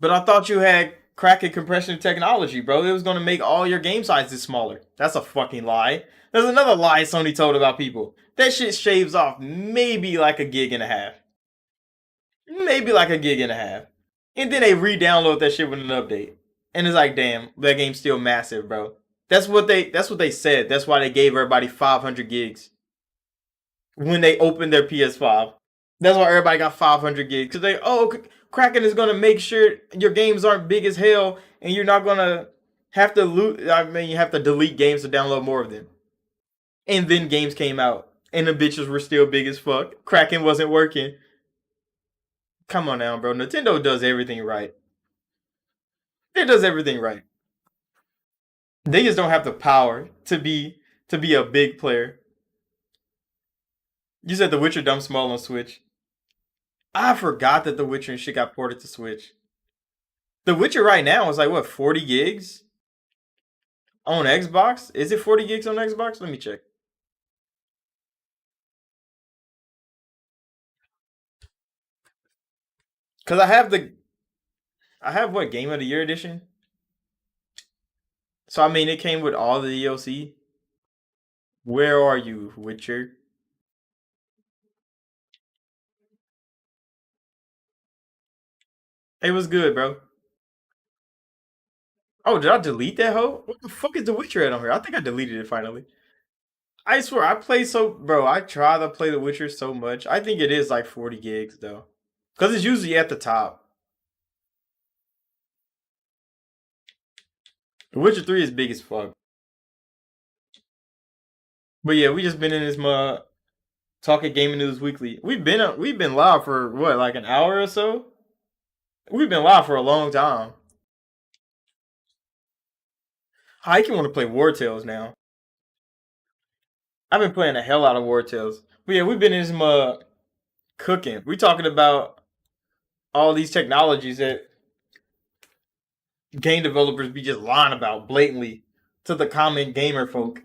A: But I thought you had cracking compression technology, bro. It was going to make all your game sizes smaller. That's a fucking lie. There's another lie Sony told about people. That shit shaves off maybe like a gig and a half. Maybe like a gig and a half. And then they re-download that shit with an update. And it's like, damn, that game's still massive, bro. That's what they said. That's why they gave everybody 500 gigs when they opened their PS5. That's why everybody got 500 gigs because Kraken is gonna make sure your games aren't big as hell and you're not gonna have to loot. I mean, you have to delete games to download more of them. And then games came out and the bitches were still big as fuck. Kraken wasn't working. Come on now, bro. Nintendo does everything right. It does everything right. They just don't have the power to be a big player. You said The Witcher dumb small on Switch. I forgot that The Witcher and shit got ported to Switch. The Witcher right now is like what 40 gigs on Xbox? Is it 40 gigs on Xbox? Let me check. Cause I have what Game of the Year edition. So I mean it came with all the DLC. Where are you, Witcher? It was good, bro. Oh, did I delete that hoe? What the fuck is The Witcher at on here? I think I deleted it finally. I swear I play so bro, I try to play The Witcher so much. I think it is like 40 gigs though. Cause it's usually at the top. The Witcher 3 is big as fuck. But yeah, we just been in this talking gaming news weekly. We've been live for what, like an hour or so? We've been live for a long time. I can want to play War Tales now. I've been playing the hell out of War Tales. But yeah, we've been in this cooking. We talking about all these technologies that game developers be just lying about blatantly to the common gamer folk.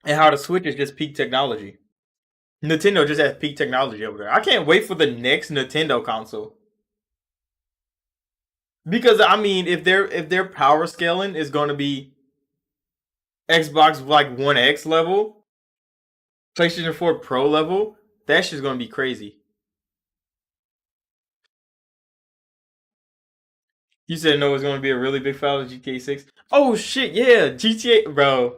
A: And how the Switch is just peak technology. Nintendo just has peak technology over there. I can't wait for the next Nintendo console. Because I mean, if their power scaling is going to be Xbox like One X level, PlayStation 4 Pro level, that shit's going to be crazy. You said no, it's going to be a really big file of GTA 6. Oh shit, yeah, GTA, bro.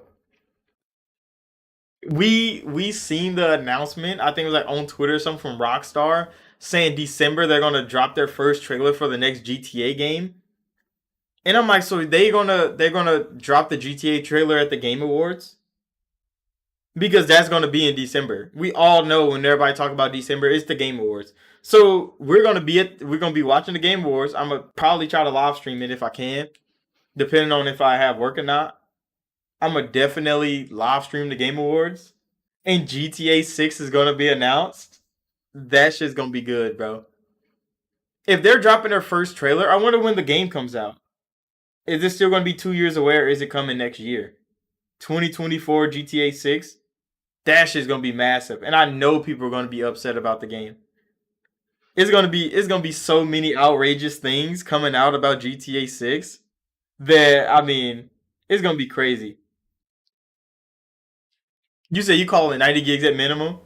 A: We seen the announcement. I think it was like on Twitter or something from Rockstar saying December they're going to drop their first trailer for the next GTA game. And I'm like, so they're gonna drop the GTA trailer at the Game Awards because that's gonna be in December. We all know when everybody talk about December, it's the Game Awards. So we're gonna be watching the Game Awards. I'm gonna probably try to live stream it if I can, depending on if I have work or not. I'm gonna definitely live stream the Game Awards, and GTA 6 is gonna be announced. That shit's gonna be good, bro. If they're dropping their first trailer, I wonder when the game comes out. Is this still gonna be 2 years away, or is it coming next year? 2024 GTA 6, that shit's gonna be massive, and I know people are gonna be upset about the game. It's gonna be so many outrageous things coming out about GTA 6 that I mean, it's gonna be crazy. You say you call it 90 gigs at minimum.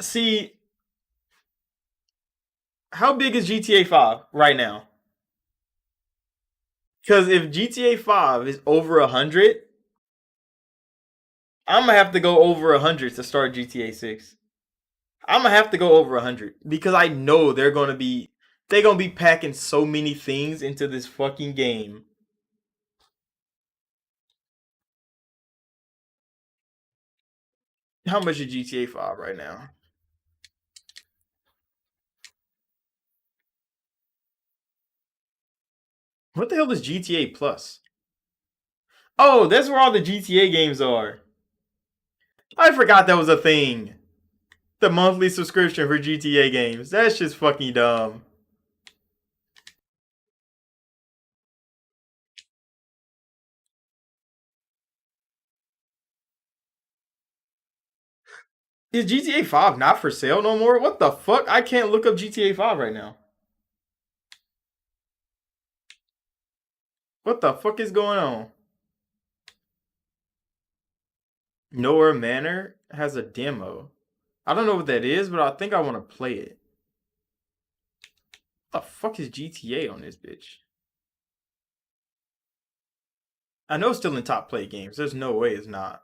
A: See, how big is GTA 5 right now? Because if GTA 5 is over 100, I'm gonna have to go over 100 to start GTA 6. I'm gonna have to go over 100 because I know they're gonna be packing so many things into this fucking game. How much is GTA 5 right now? What the hell is GTA Plus? Oh, that's where all the GTA games are. I forgot that was a thing. The monthly subscription for GTA games. That's just fucking dumb. Is GTA 5 not for sale no more? What the fuck? I can't look up GTA 5 right now. What the fuck is going on? Nowhere Manor has a demo. I don't know what that is, but I think I want to play it. What the fuck is GTA on this bitch? I know it's still in top play games. There's no way it's not.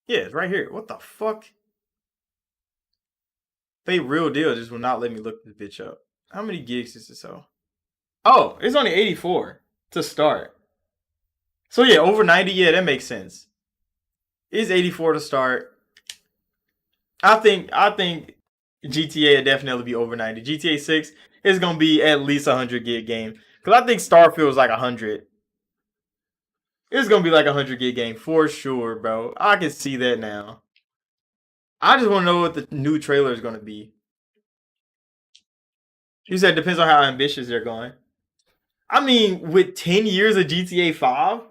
A: Yeah, it's right here. What the fuck? They real deal just will not let me look this bitch up. How many gigs is this? Oh, it's only 84 to start. So yeah, over 90. Yeah, that makes sense. It's 84 to start. I think GTA will definitely be over 90. GTA 6 is gonna be at least 100 gig game. Cause I think Starfield is like 100. It's gonna be like 100 gig game for sure, bro. I can see that now. I just want to know what the new trailer is gonna be. You said it depends on how ambitious they're going. I mean, with 10 years of GTA 5,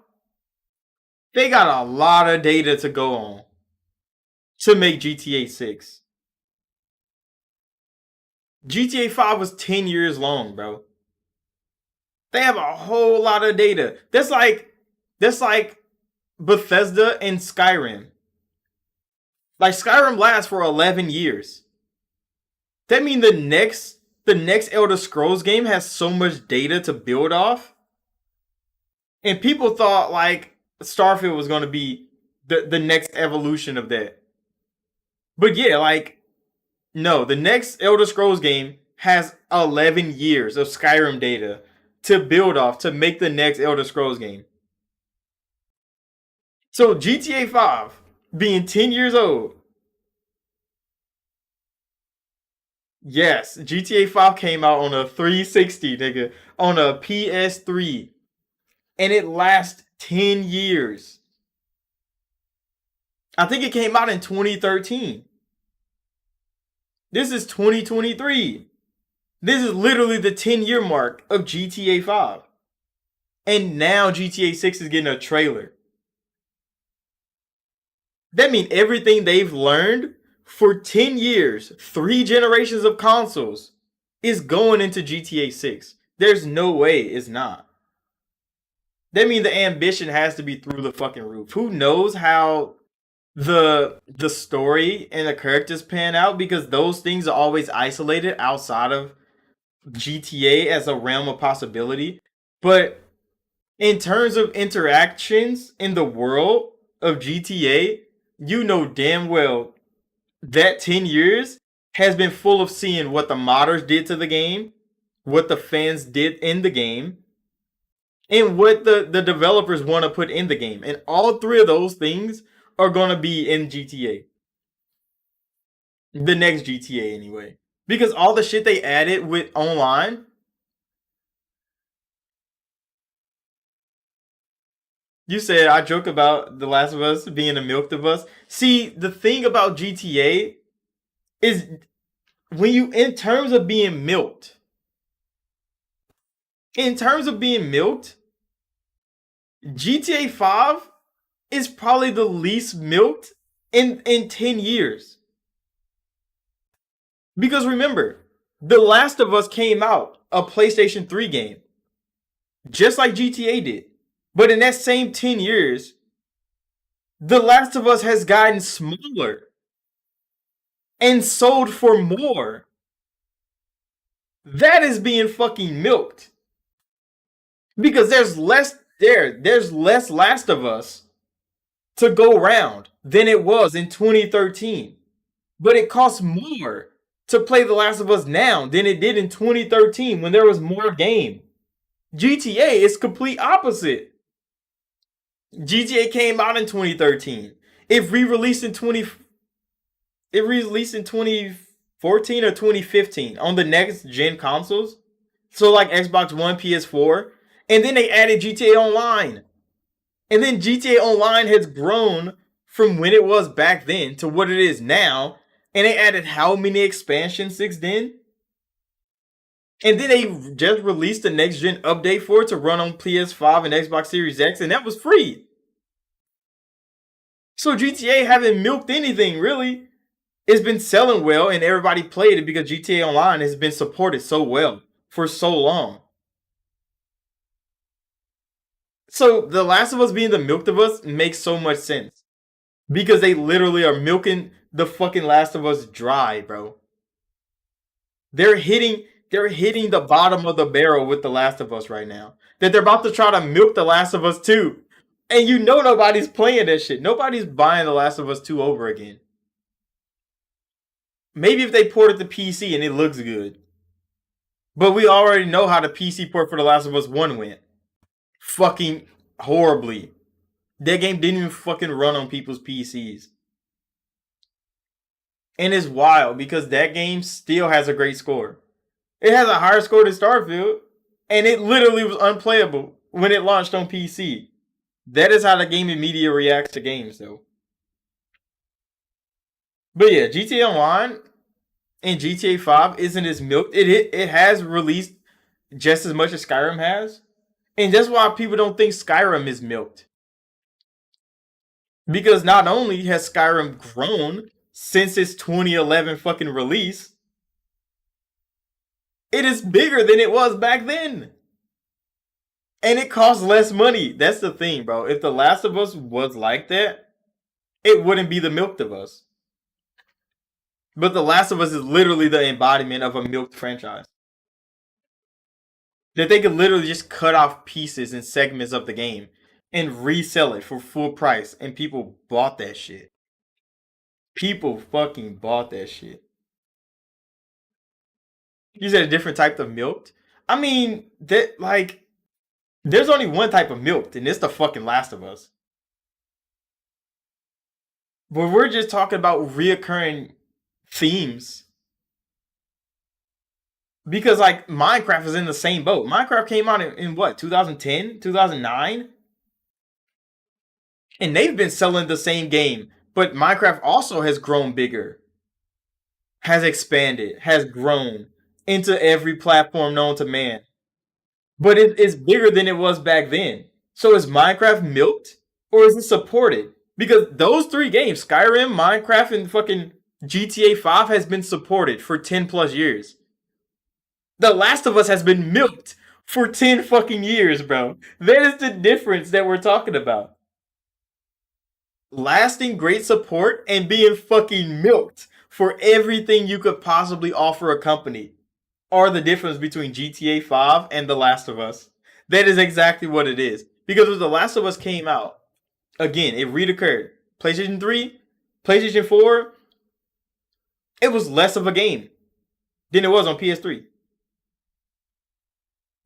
A: they got a lot of data to go on to make GTA 6. GTA 5 was 10 years long, bro. They have a whole lot of data. That's like Bethesda and Skyrim. Like Skyrim lasts for 11 years. That means the next Elder Scrolls game has so much data to build off. And people thought like Starfield was going to be the next evolution of that. But yeah, like no, the next Elder Scrolls game has 11 years of Skyrim data to build off to make the next Elder Scrolls game. So GTA 5 being 10 years old. Yes, GTA 5 came out on a 360, nigga, on a PS3, and it lasts 10 years. I think it came out in 2013. This is 2023. This is literally the 10-year mark of GTA 5. And now GTA 6 is getting a trailer. That means everything they've learned for 10 years, 3 generations of consoles, is going into GTA 6. There's no way it's not. That means the ambition has to be through the fucking roof. Who knows how the story and the characters pan out, because those things are always isolated outside of GTA as a realm of possibility. But in terms of interactions in the world of GTA, you know damn well that 10 years has been full of seeing what the modders did to the game, what the fans did in the game, and what the developers want to put in the game. And all 3 of those things are going to be in GTA. The next GTA, anyway. Because all the shit they added with online. You said I joke about The Last of Us being a milk of us. See, the thing about GTA is when you, in terms of being milked, GTA 5 is probably the least milked in 10 years. Because remember, The Last of Us came out, a PlayStation 3 game, just like GTA did. But in that same 10 years, The Last of Us has gotten smaller and sold for more. That is being fucking milked. Because there's less Last of Us to go around than it was in 2013. But it costs more to play The Last of Us now than it did in 2013 when there was more game. GTA is complete opposite. GTA came out in 2013. It re-released in 2014 or 2015 on the next gen consoles. So like Xbox One, PS4, and then they added GTA Online. And then GTA Online has grown from when it was back then to what it is now. And they added how many expansions since then? And then they just released the next gen update for it to run on PS5 and Xbox Series X, and that was free. So GTA haven't milked anything really. It's been selling well, and everybody played it because GTA Online has been supported so well for so long. So The Last of Us being the milked of us makes so much sense because they literally are milking the fucking Last of Us dry, bro. They're hitting they're hitting the bottom of the barrel with The Last of Us right now. That they're about to try to milk The Last of Us 2. And you know nobody's playing that shit. Nobody's buying The Last of Us 2 over again. Maybe if they port it to PC and it looks good. But we already know how the PC port for The Last of Us 1 went. Fucking horribly. That game didn't even fucking run on people's PCs. And it's wild because that game still has a great score. It has a higher score than Starfield, and it literally was unplayable when it launched on PC. That is how the gaming media reacts to games, though. But yeah, GTA Online and GTA 5 isn't as milked. It has released just as much as Skyrim has, and that's why people don't think Skyrim is milked. Because not only has Skyrim grown since its 2011 fucking release, it is bigger than it was back then. And it costs less money. That's the thing, bro. If The Last of Us was like that, it wouldn't be the milked of us. But The Last of Us is literally the embodiment of a milked franchise. That they could literally just cut off pieces and segments of the game and resell it for full price. And people bought that shit. People fucking bought that shit. You said a different type of milked? I mean, that like there's only one type of milked, and it's the fucking Last of Us. But we're just talking about reoccurring themes. Because like Minecraft is in the same boat. Minecraft came out in what, 2010, 2009? And they've been selling the same game. But Minecraft also has grown bigger, has expanded, has grown into every platform known to man. But it's bigger than it was back then. So is Minecraft milked or is it supported? Because those three games, Skyrim, Minecraft, and fucking GTA 5 has been supported for 10 plus years. The Last of Us has been milked for 10 fucking years, bro. That is the difference that we're talking about. Lasting great support and being fucking milked for everything you could possibly offer a company are the difference between GTA 5 and The Last of Us. That is exactly what it is. Because when The Last of Us came out, again, it reoccurred. PlayStation 3, PlayStation 4, it was less of a game than it was on PS3.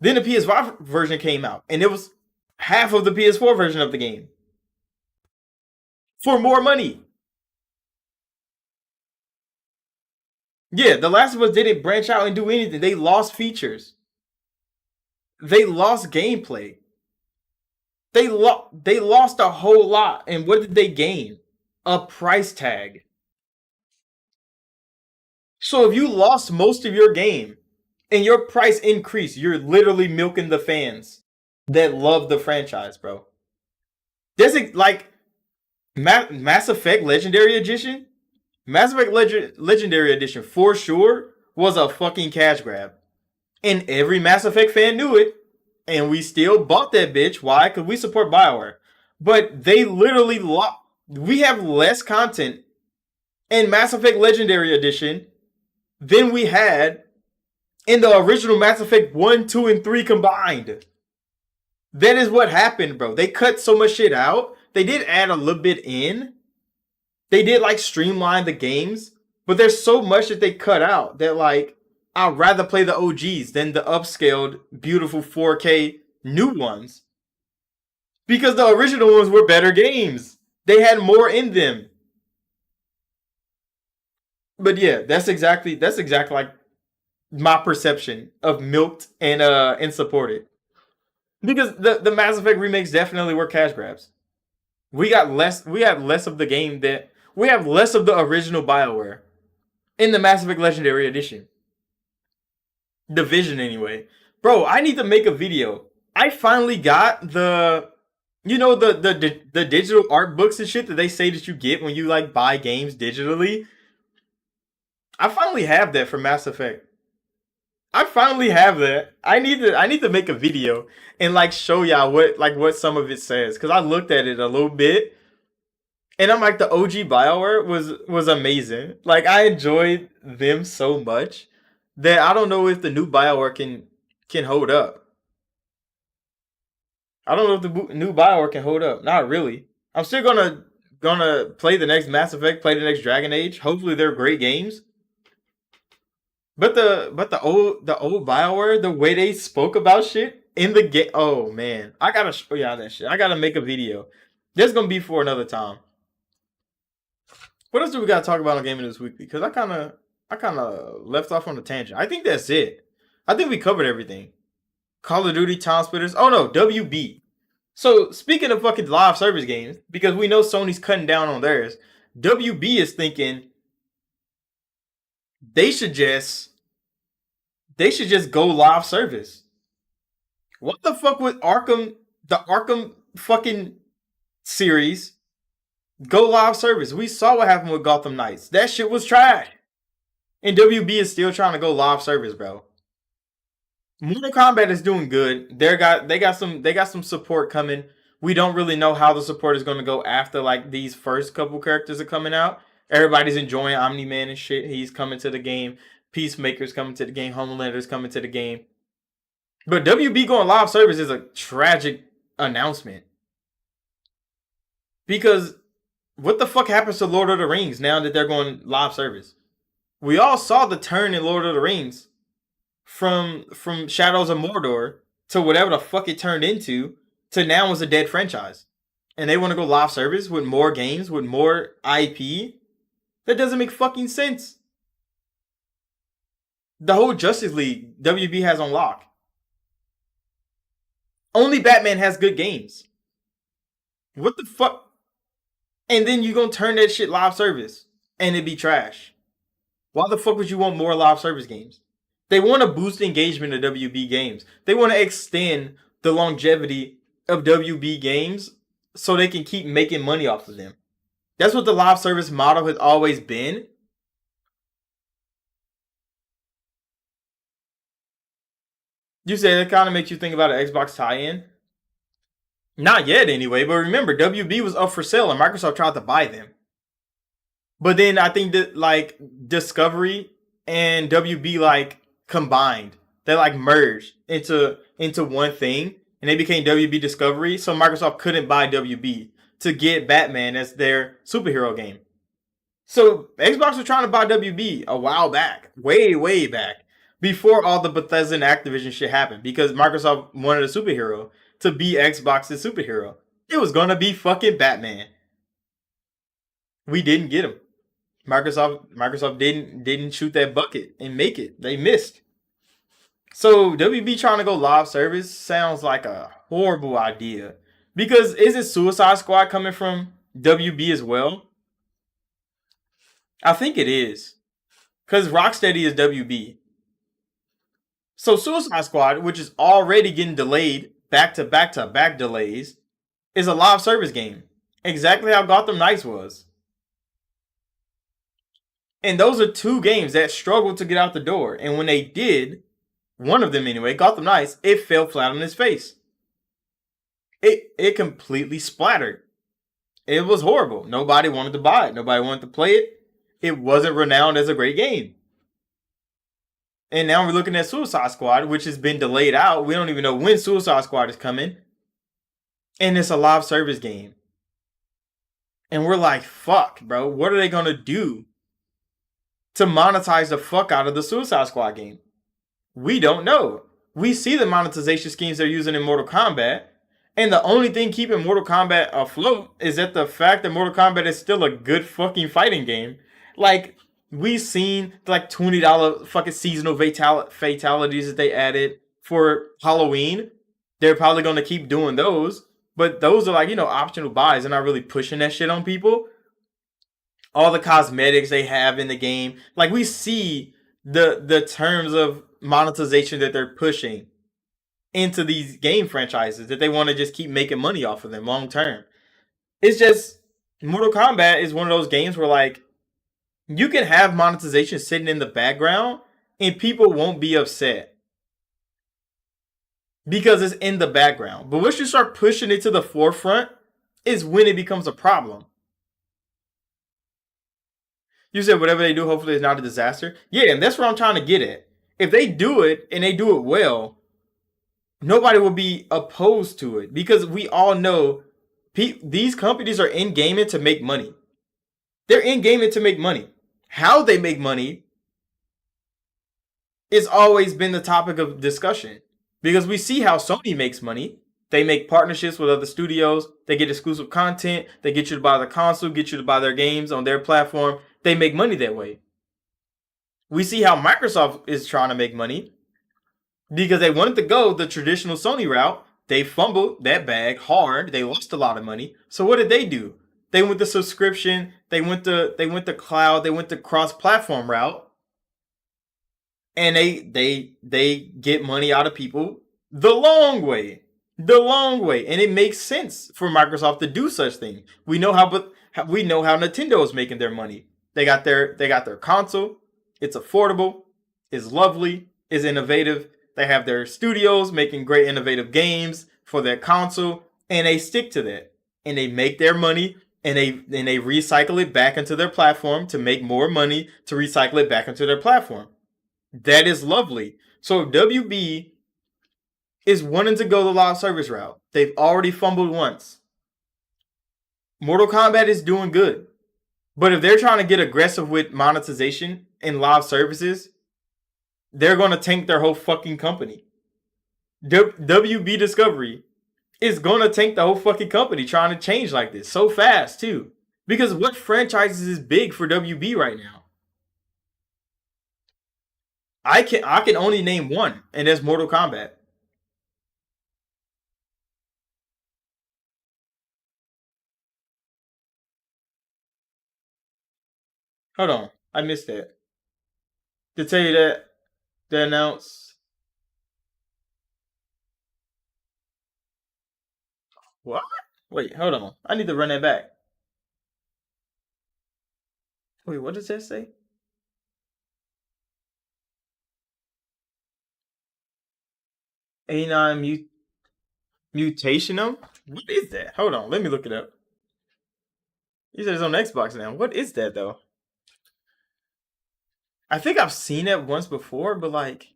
A: Then the PS5 version came out, and it was half of the PS4 version of the game. For more money. Yeah, The Last of Us didn't branch out and do anything. They lost features. They lost gameplay. They lost a whole lot. And what did they gain? A price tag. So if you lost most of your game and your price increased, you're literally milking the fans that love the franchise, bro. There's like Mass Effect Legendary Edition. Mass Effect Legendary Edition for sure was a fucking cash grab. And every Mass Effect fan knew it. And we still bought that bitch. Why? Because we support BioWare. But they literally we have less content in Mass Effect Legendary Edition than we had in the original Mass Effect 1, 2, and 3 combined. That is what happened, bro. They cut so much shit out. They did add a little bit in. They did like streamline the games. But there's so much that they cut out that like I'd rather play the OGs than the upscaled, beautiful 4K new ones. Because the original ones were better games. They had more in them. But yeah, that's exactly like my perception of milked and supported. Because the Mass Effect remakes definitely were cash grabs. We had less of the game that we have less of the original BioWare in the Mass Effect Legendary Edition. Division anyway. Bro, I need to make a video. I finally got the You know the digital art books and shit that they say that you get when you like buy games digitally. I finally have that for Mass Effect. I finally have that. I need to make a video and like show y'all what some of it says because I looked at it a little bit and I'm like the OG Bioware was amazing. Like I enjoyed them so much that I don't know if the new Bioware can hold up. I don't know if the new Bioware can hold up. Not really. I'm still gonna play the next Mass Effect, play the next Dragon Age. Hopefully they're great games. But the old Bioware, the way they spoke about shit in the game. Oh man, I gotta show y'all that shit. I gotta make a video. This gonna be for another time. What else do we gotta talk about on Gaming News Weekly? Because I kind of left off on a tangent. I think that's it. I think we covered everything. Call of Duty, Time Splitters. Oh no, WB. So speaking of fucking live service games, because we know Sony's cutting down on theirs, WB is thinking they should just they should just go live service. What the fuck with the Arkham fucking series go live service? We saw what happened with Gotham Knights. That shit was trash. And WB is still trying to go live service, bro. Mortal Kombat is doing good. They got some support coming. We don't really know how the support is going to go after like these first couple characters are coming out. Everybody's enjoying Omni Man and shit. He's coming to the game. Peacemaker's coming to the game. Homelander's coming to the game. But WB going live service is a tragic announcement. Because what the fuck happens to Lord of the Rings now that they're going live service? We all saw the turn in Lord of the Rings from Shadows of Mordor to whatever the fuck it turned into to now is a dead franchise. And they want to go live service with more games, with more IP? That doesn't make fucking sense. The whole Justice League WB has on lock. Only Batman has good games. What the fuck? And then you gonna turn that shit live service and it be trash. Why the fuck would you want more live service games? They want to boost engagement of WB games. They want to extend the longevity of WB games so they can keep making money off of them. That's what the live service model has always been. You say that kind of makes you think about an Xbox tie-in? Not yet, anyway. But remember, WB was up for sale, and Microsoft tried to buy them. But then I think that like Discovery and WB like combined, they like merged into one thing, and they became WB Discovery. So Microsoft couldn't buy WB to get Batman as their superhero game. So Xbox was trying to buy WB a while back, way back, before all the Bethesda and Activision shit happened, because Microsoft wanted a superhero to be Xbox's superhero. It was gonna be fucking Batman. We didn't get him. Microsoft didn't shoot that bucket and make it. They missed. So WB trying to go live service sounds like a horrible idea. Because isn't Suicide Squad coming from WB as well? I think it is. Because Rocksteady is WB. So Suicide Squad, which is already getting delayed back to back to back delays, is a live service game. Exactly how Gotham Knights was. And those are two games that struggled to get out the door. And when they did, one of them anyway, Gotham Knights, it fell flat on its face. It completely splattered. It was horrible. Nobody wanted to buy it. Nobody wanted to play it. It wasn't renowned as a great game. And now we're looking at Suicide Squad, which has been delayed out. We don't even know when Suicide Squad is coming. And it's a live service game. And we're like, fuck, bro. What are they going to do to monetize the fuck out of the Suicide Squad game? We don't know. We see the monetization schemes they're using in Mortal Kombat. And the only thing keeping Mortal Kombat afloat is that the fact that Mortal Kombat is still a good fucking fighting game. Like, we've seen like $20 fucking seasonal fatalities that they added for Halloween. They're probably going to keep doing those. But those are like, optional buys. They're not really pushing that shit on people. All the cosmetics they have in the game. Like, we see the terms of monetization that they're pushing. into these game franchises that they want to just keep making money off of them long term. It's just Mortal Kombat is one of those games where like you can have monetization sitting in the background and people won't be upset because it's in the background. But once you start pushing it to the forefront, is when it becomes a problem. You said whatever they do, hopefully it's not a disaster. Yeah, and that's what I'm trying to get at. If they do it and they do it well, nobody will be opposed to it because we all know these companies are in gaming to make money. They're in gaming to make money. How they make money is always been the topic of discussion because we see how Sony makes money. They make partnerships with other studios. They get exclusive content. They get you to buy the console, get you to buy their games on their platform. They make money that way. We see how Microsoft is trying to make money because they wanted to go the traditional Sony route. They fumbled that bag hard. They lost a lot of money. So what did they do? They went the subscription. They went the cloud. They went the cross-platform route, and they get money out of people the long way, and it makes sense for Microsoft to do such thing. We know how Nintendo is making their money. They got their console. It's affordable. It's lovely. It's innovative. They have their studios making great innovative games for their console, and they stick to that. And they make their money, and they recycle it back into their platform to make more money to recycle it back into their platform. That is lovely. So WB is wanting to go the live service route. They've already fumbled once. Mortal Kombat is doing good. But if they're trying to get aggressive with monetization and live services, they're going to tank their whole fucking company. WB Discovery is going to tank the whole fucking company trying to change like this so fast too. Because what franchises is big for WB right now? I can only name one, and that's Mortal Kombat. Hold on, I missed that. To tell you that they announced what? Wait, hold on. I need to run that back. Wait, what does that say? A9 Mutationum? What is that? Hold on, let me look it up. You said it's on Xbox now. What is that though? I think I've seen it once before, but like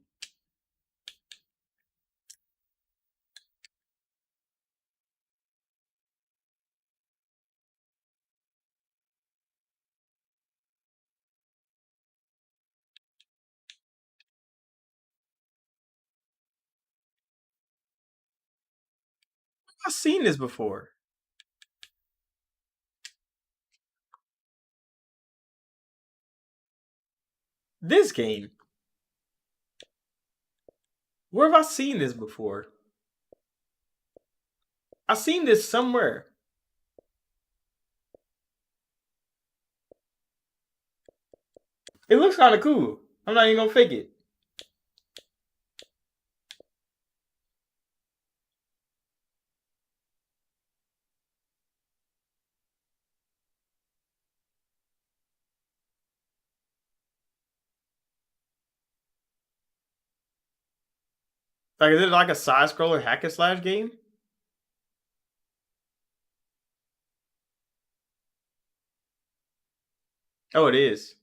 A: I've seen this before. This game. Where have I seen this before? I've seen this somewhere. It looks kind of cool. I'm not even gonna fake it. Like, is it like a side scroller hack and slash game? Oh, it is.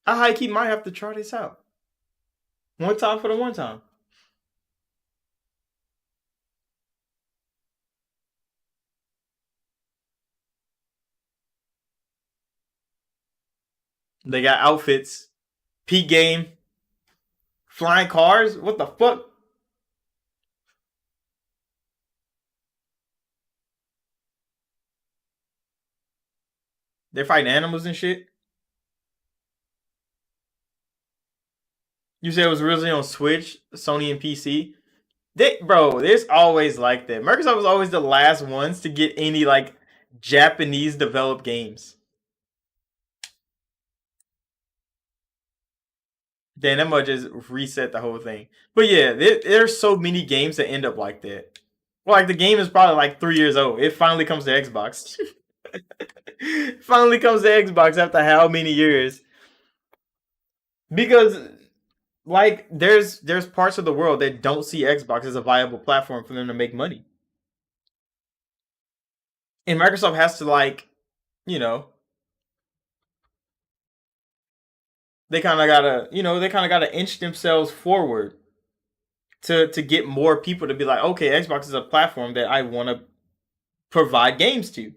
A: I high key might have to try this out. One time for the one time. They got outfits, peak game, flying cars. What the fuck? They're fighting animals and shit. You said it was originally on Switch, Sony, and PC. Bro, there's always like that. Microsoft was always the last ones to get any like Japanese developed games. Then that might just reset the whole thing. But yeah, there's so many games that end up like that. Well, like the game is probably like 3 years old. It finally comes to Xbox. Finally comes to Xbox after how many years? Because like there's parts of the world that don't see Xbox as a viable platform for them to make money. And Microsoft has to like, you know, they kind of gotta inch themselves forward to get more people to be like, okay, Xbox is a platform that I want to provide games to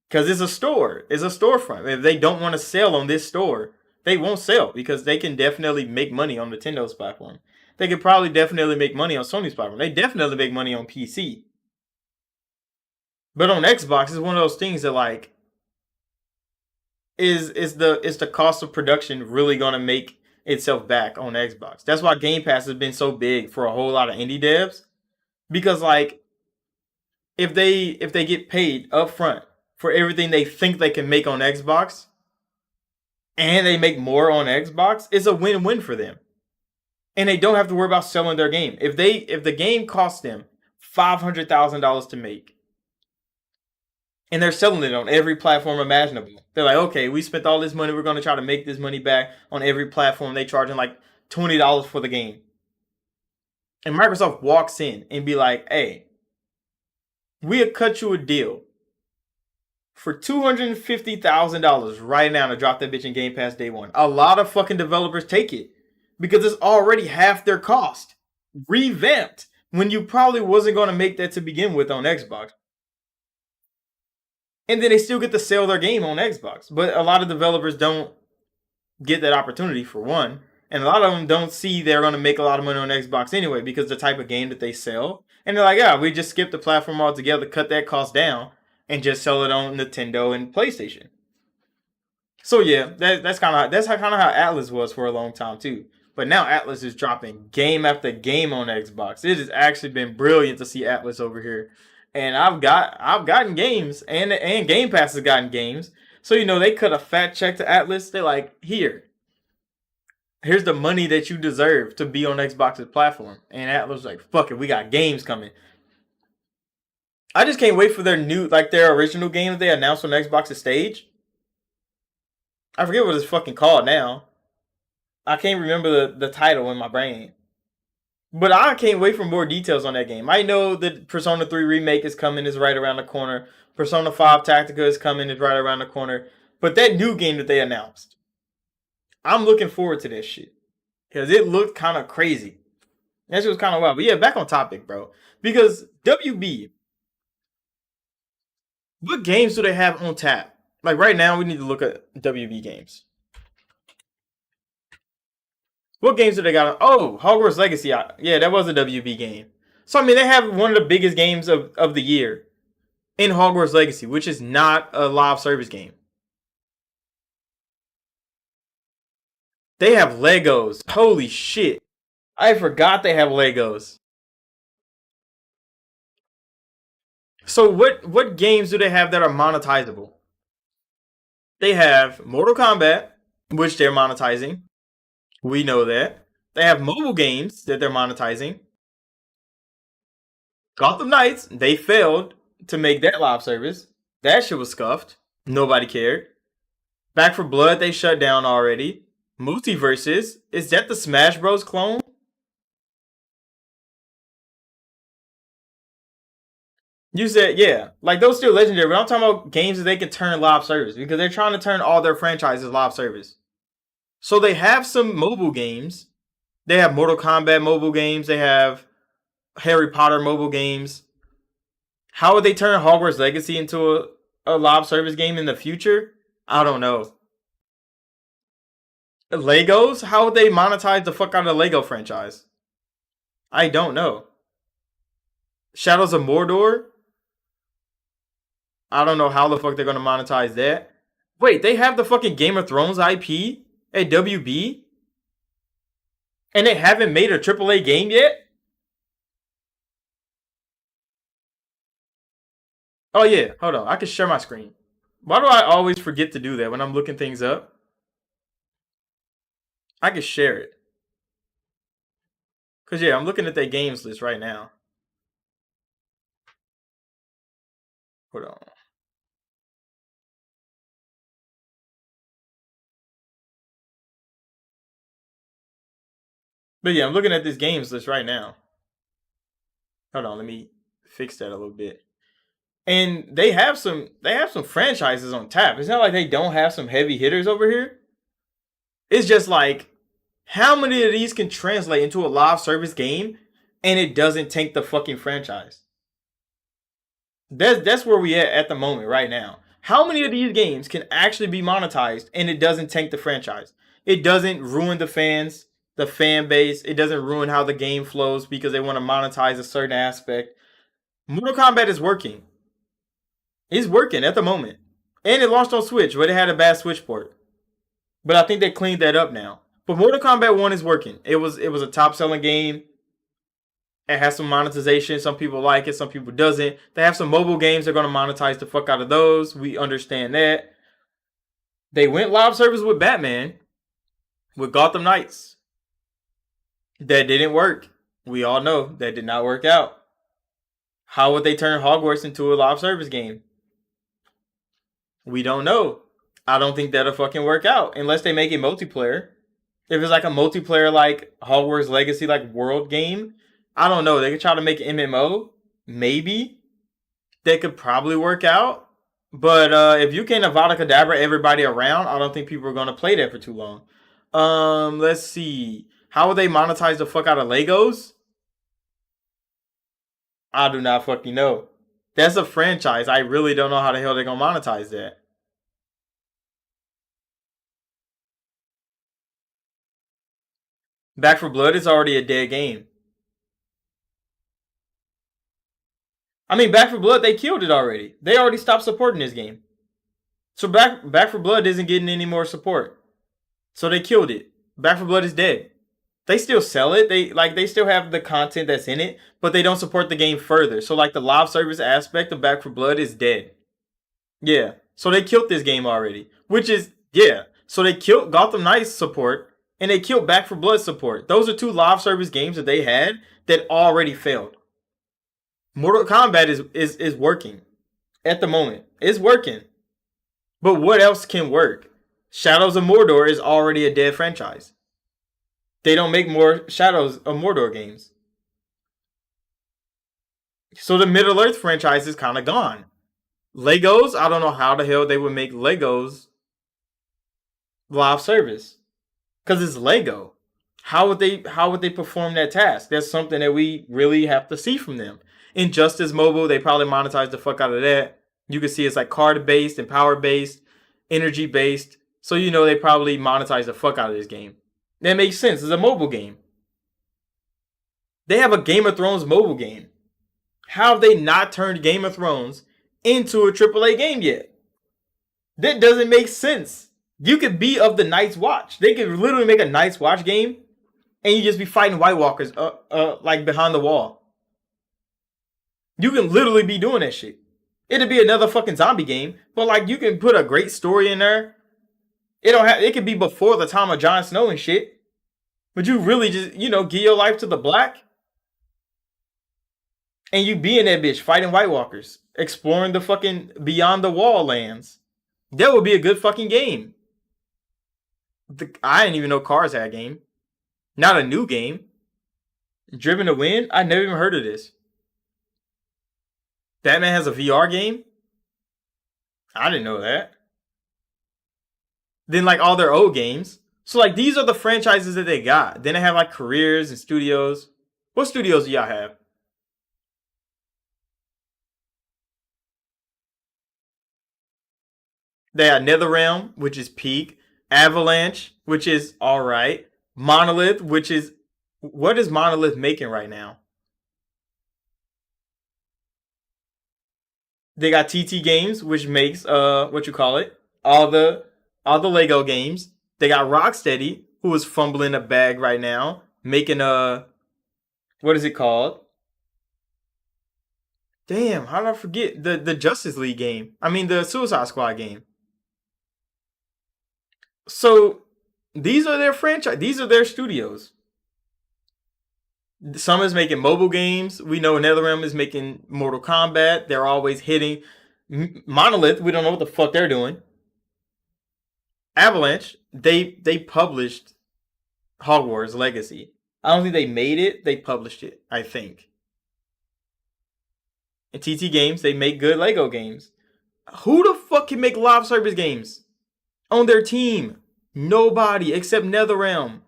A: because it's a store, it's a storefront. If they don't want to sell on this store, they won't sell because they can definitely make money on Nintendo's platform. They could probably definitely make money on Sony's platform. They definitely make money on PC. But on Xbox, it's one of those things that like is the cost of production really gonna make itself back on Xbox? That's why Game Pass has been so big for a whole lot of indie devs because like if they get paid up front for everything they think they can make on Xbox and they make more on Xbox, it's a win-win for them. And they don't have to worry about selling their game. If the game costs them $500,000 to make and they're selling it on every platform imaginable. They're like, okay, we spent all this money, we're going to try to make this money back on every platform. They charging like $20 for the game. And Microsoft walks in and be like, hey, we'll cut you a deal for $250,000 right now to drop that bitch in Game Pass day one. A lot of fucking developers take it because it's already half their cost. Revamped when you probably wasn't going to make that to begin with on Xbox. And then they still get to sell their game on Xbox. But a lot of developers don't get that opportunity for one. And a lot of them don't see they're going to make a lot of money on Xbox anyway because the type of game that they sell. And they're like, yeah, we just skip the platform altogether, cut that cost down, and just sell it on Nintendo and PlayStation. So yeah, that's kind of how Atlas was for a long time too. But now Atlas is dropping game after game on Xbox. It has actually been brilliant to see Atlas over here. And I've gotten games and Game Pass has gotten games. So they cut a fat check to Atlas. They're like, here's the money that you deserve to be on Xbox's platform. And Atlas was like, fuck it, we got games coming. I just can't wait for their original game that they announced on Xbox's stage. I forget what it's fucking called now. I can't remember the title in my brain. But I can't wait for more details on that game. I know that Persona 3 Remake is coming, is right around the corner. Persona 5 Tactica is coming, is right around the corner. But that new game that they announced, I'm looking forward to this shit. Because it looked kind of crazy. That shit was kind of wild. But yeah, back on topic, bro. Because WB, what games do they have on tap? Like right now, we need to look at WB games. What games do they got? Oh, Hogwarts Legacy. Yeah, that was a WB game. So, I mean, they have one of the biggest games of the year in Hogwarts Legacy, which is not a live service game. They have Legos. Holy shit. I forgot they have Legos. So, what games do they have that are monetizable? They have Mortal Kombat, which they're monetizing. We know that. They have mobile games that they're monetizing. Gotham Knights, they failed to make that live service. That shit was scuffed. Nobody cared. Back for Blood, they shut down already. Multiverses, is that the Smash Bros. Clone? You said, yeah. Like, those still legendary, but I'm talking about games that they can turn live service because they're trying to turn all their franchises live service. So they have some mobile games. They have Mortal Kombat mobile games. They have Harry Potter mobile games. How would they turn Hogwarts Legacy into a live service game in the future? I don't know. Legos? How would they monetize the fuck out of the Lego franchise? I don't know. Shadows of Mordor? I don't know how the fuck they're gonna monetize that. Wait, they have the fucking Game of Thrones IP at WB? And they haven't made a AAA game yet? Oh yeah, hold on. I can share my screen. Why do I always forget to do that when I'm looking things up? I can share it. Cause yeah, I'm looking at their games list right now. Hold on. But yeah, I'm looking at this games list right now. Hold on, let me fix that a little bit. And they have some franchises on tap. It's not like they don't have some heavy hitters over here. It's just like how many of these can translate into a live service game and it doesn't tank the fucking franchise? That's where we at the moment right now. How many of these games can actually be monetized and it doesn't tank the franchise? It doesn't ruin the fans, the fan base. It doesn't ruin how the game flows because they want to monetize a certain aspect. Mortal Kombat is working. It's working at the moment. And it launched on Switch, but it had a bad Switch port. But I think they cleaned that up now. But Mortal Kombat 1 is working. It was a top selling game. It has some monetization. Some people like it, some people doesn't. They have some mobile games. They're going to monetize the fuck out of those. We understand that. They went live service with Batman, with Gotham Knights. That didn't work. We all know that did not work out. How would they turn Hogwarts into a live service game? We don't know. I don't think that'll fucking work out unless they make it multiplayer. If it's like a multiplayer like Hogwarts Legacy like world game, I don't know. They could try to make an MMO. Maybe. They could probably work out. But if you can Avada Kedavra everybody around, I don't think people are gonna play that for too long. Let's see. How would they monetize the fuck out of Legos? I do not fucking know. That's a franchise. I really don't know how the hell they're gonna monetize that. Back for Blood is already a dead game. I mean, Back for Blood, they killed it already. They already stopped supporting this game. So Back for Blood isn't getting any more support. So they killed it. Back for Blood is dead. They still sell it. They still have the content that's in it, but they don't support the game further. So like the live service aspect of Back for Blood is dead. Yeah. So they killed this game already. Which is yeah. So they killed Gotham Knights support and they killed Back for Blood support. Those are two live service games that they had that already failed. Mortal Kombat is working at the moment. It's working. But what else can work? Shadows of Mordor is already a dead franchise. They don't make more Shadows of Mordor games. So the Middle Earth franchise is kind of gone. Legos, I don't know how the hell they would make Legos live service. Because it's Lego. How would they perform that task? That's something that we really have to see from them. Injustice Mobile, they probably monetize the fuck out of that. You can see it's like card based and power based, energy based. So you know they probably monetize the fuck out of this game. That makes sense. It's a mobile game. They have a Game of Thrones mobile game. How have they not turned Game of Thrones into a AAA game yet? That doesn't make sense. You could be of the Night's Watch. They could literally make a Night's Watch game and you just be fighting White Walkers like behind the wall. You can literally be doing that shit. It'd be another fucking zombie game, but like you can put a great story in there. It could be before the time of Jon Snow and shit. But you really just, give your life to the black and you be in that bitch fighting White Walkers, exploring the fucking beyond the wall lands. That would be a good fucking game. I didn't even know Cars had a game. Not a new game. Driven to Win? I never even heard of this. Batman has a VR game? I didn't know that. Then like all their old games. So like these are the franchises that they got. Then they have like careers and studios. What studios do y'all have? They got NetherRealm, which is peak. Avalanche, which is alright. Monolith, which is what is Monolith making right now? They got TT Games, which makes what you call it, all the Lego games. They got Rocksteady, who is fumbling a bag right now, making a what is it called? Damn, how did I forget the Justice League game? I mean the Suicide Squad game. So these are their franchise. These are their studios. Summer's making mobile games. We know NetherRealm is making Mortal Kombat. They're always hitting. Monolith, we don't know what the fuck they're doing. Avalanche, they published Hogwarts Legacy. I don't think they made it. They published it, I think. And TT Games, they make good Lego games. Who the fuck can make live service games on their team? Nobody except NetherRealm.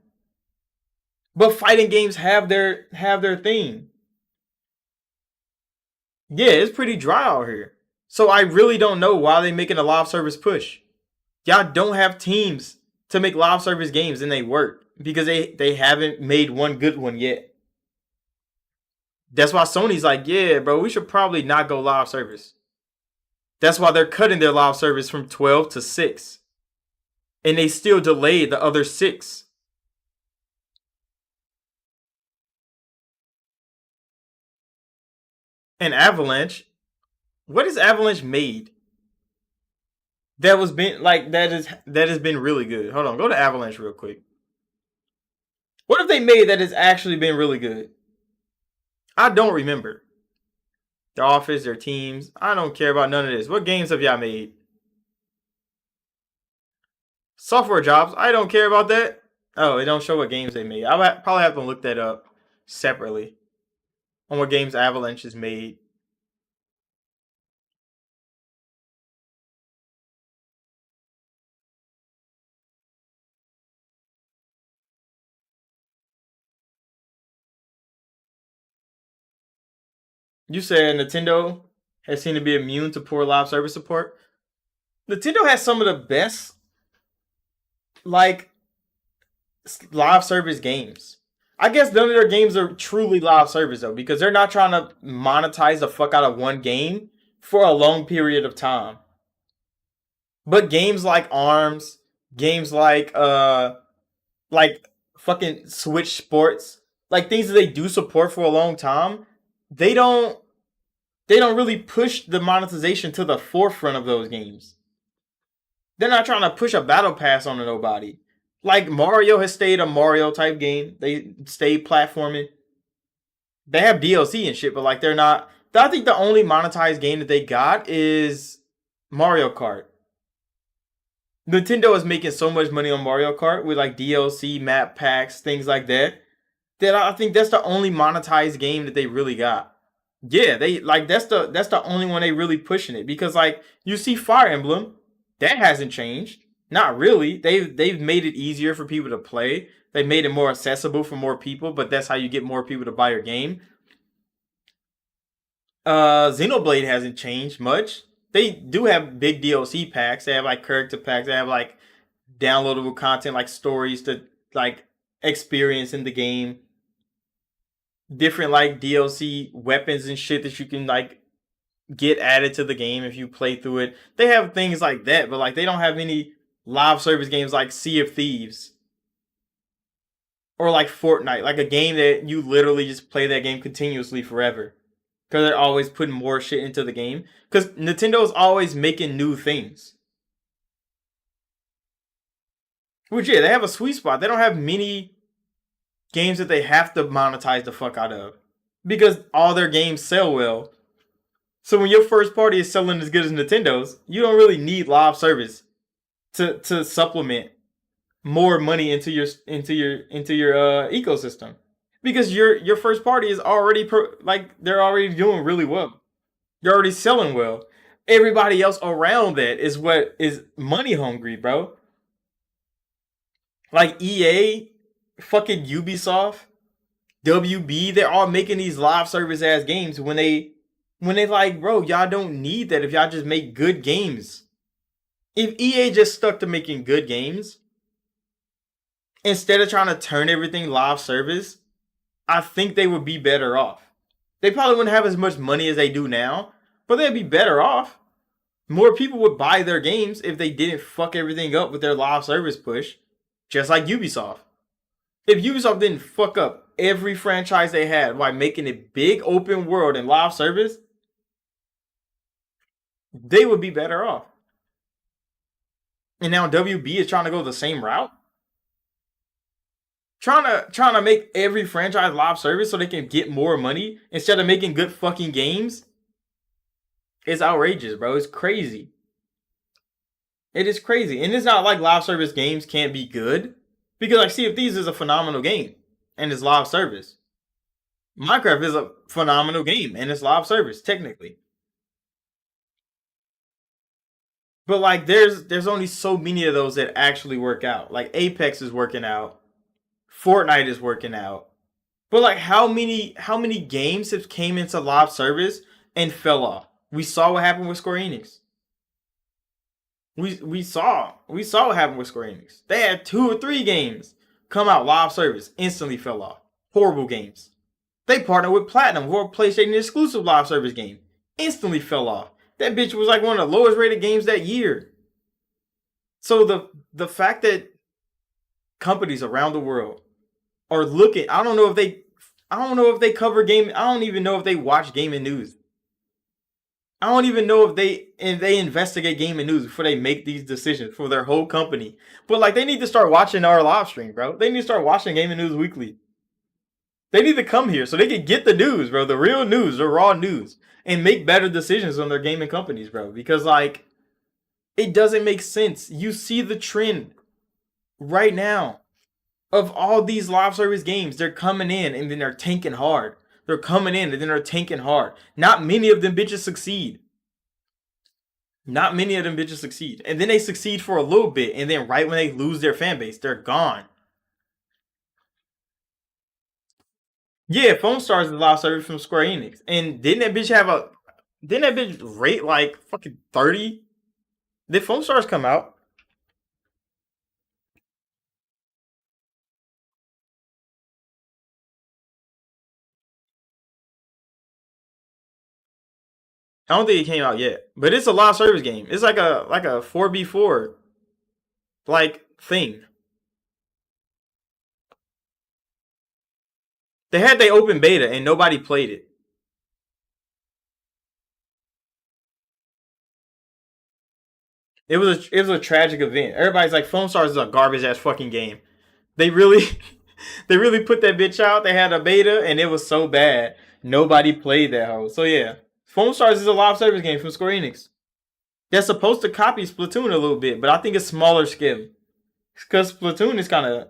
A: But fighting games have their thing. Yeah, it's pretty dry out here. So I really don't know why they making a live service push. Y'all don't have teams to make live service games and they work because they haven't made one good one yet. That's why Sony's like, yeah, bro, we should probably not go live service. That's why they're cutting their live service from 12 to 6. And they still delayed the other 6. And Avalanche, what has Avalanche made that was been like that has been really good? Hold on, go to Avalanche real quick. What have they made that has actually been really good? I don't remember. Their office, their teams. I don't care about none of this. What games have y'all made? Software jobs. I don't care about that. Oh, it don't show what games they made. I'll probably have to look that up separately on what games Avalanche has made. You said Nintendo has seemed to be immune to poor live service support. Nintendo has some of the best like live service games. I guess none of their games are truly live service though, because they're not trying to monetize the fuck out of one game for a long period of time. But games like Arms, games like fucking Switch Sports, like things that they do support for a long time, they don't they don't really push the monetization to the forefront of those games. They're not trying to push a battle pass onto nobody. Like Mario has stayed a Mario type game. They stay platforming. They have DLC and shit, but like they're not. I think the only monetized game that they got is Mario Kart. Nintendo is making so much money on Mario Kart with like DLC, map packs, things like that. That I think that's the only monetized game that they really got. Yeah, they like that's the only one they really pushing it because like you see Fire Emblem, that hasn't changed. Not really. They've made it easier for people to play. They made it more accessible for more people, but that's how you get more people to buy your game. Xenoblade hasn't changed much. They do have big DLC packs. They have like character packs. They have like downloadable content like stories to like experience in the game. Different like DLC weapons and shit that you can like get added to the game if you play through it. They have things like that, but like they don't have any live service games like Sea of Thieves or like Fortnite, like a game that you literally just play that game continuously forever. Because they're always putting more shit into the game. Because Nintendo is always making new things. Which, yeah, they have a sweet spot. They don't have many games that they have to monetize the fuck out of. Because all their games sell well. So when your first party is selling as good as Nintendo's, you don't really need live service to supplement more money into your ecosystem. Because your first party is already like they're already doing really well. You're already selling well. Everybody else around that is what is money hungry, bro. Like EA, fucking Ubisoft, WB, they're all making these live service ass games when they like, bro, y'all don't need that if y'all just make good games. If EA just stuck to making good games instead of trying to turn everything live service, I think they would be better off. They probably wouldn't have as much money as they do now, but they'd be better off. More people would buy their games if they didn't fuck everything up with their live service push, just like Ubisoft. If Ubisoft didn't fuck up every franchise they had by making it big open world and live service, they would be better off. And now WB is trying to go the same route. Trying to make every franchise live service so they can get more money instead of making good fucking games is outrageous, bro. It's crazy. It is crazy. And it's not like live service games can't be good. Because like Sea of Thieves is a phenomenal game and it's live service. Minecraft is a phenomenal game and it's live service, technically. But like there's only so many of those that actually work out. Like Apex is working out. Fortnite is working out. But like how many games have came into live service and fell off? We saw what happened with Square Enix. We saw what happened with Square Enix. They had 2 or 3 games come out live service, instantly fell off. Horrible games. They partnered with Platinum for a PlayStation exclusive live service game. Instantly fell off. That bitch was like one of the lowest rated games that year. So the fact that companies around the world are looking, I don't know if they cover game. I don't even know if they watch gaming news. I don't even know if they investigate gaming news before they make these decisions for their whole company. But like they need to start watching our live stream, bro. They need to start watching gaming news weekly. They need to come here so they can get the news, bro. The real news, the raw news, and make better decisions on their gaming companies, bro. Because like it doesn't make sense. You see the trend right now of all these live service games. They're coming in and then they're tanking hard. They're coming in and then they're tanking hard. Not many of them bitches succeed. Not many of them bitches succeed. And then they succeed for a little bit. And then right when they lose their fan base, they're gone. Yeah, Phone Stars is a live service from Square Enix. And didn't that bitch rate like fucking 30? Did Phone Stars come out? I don't think it came out yet. But it's a live service game. It's like a 4v4 like thing. They had the open beta and nobody played it. It was a tragic event. Everybody's like, Phone Stars is a garbage ass fucking game. They really they really put that bitch out. They had a beta and it was so bad. Nobody played that hoe. So yeah. Phone Stars is a live service game from Square Enix. That's supposed to copy Splatoon a little bit, but I think it's smaller scale. Because Splatoon is kind of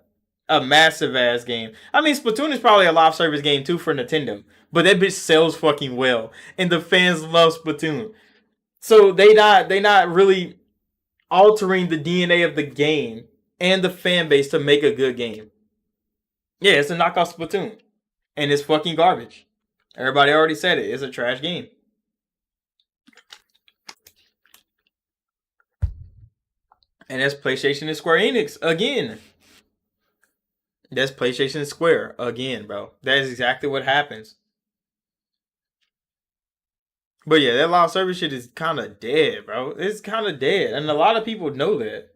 A: a massive ass game. I mean, Splatoon is probably a live service game too for Nintendo, but that bitch sells fucking well, and the fans love Splatoon. So they not really altering the DNA of the game and the fan base to make a good game. Yeah, it's a knockoff Splatoon, and it's fucking garbage. Everybody already said it. It's a trash game, and that's PlayStation and Square Enix again. That's PlayStation and Square again, bro. That is exactly what happens. But yeah, that live service shit is kind of dead, bro. It's kind of dead, and a lot of people know that.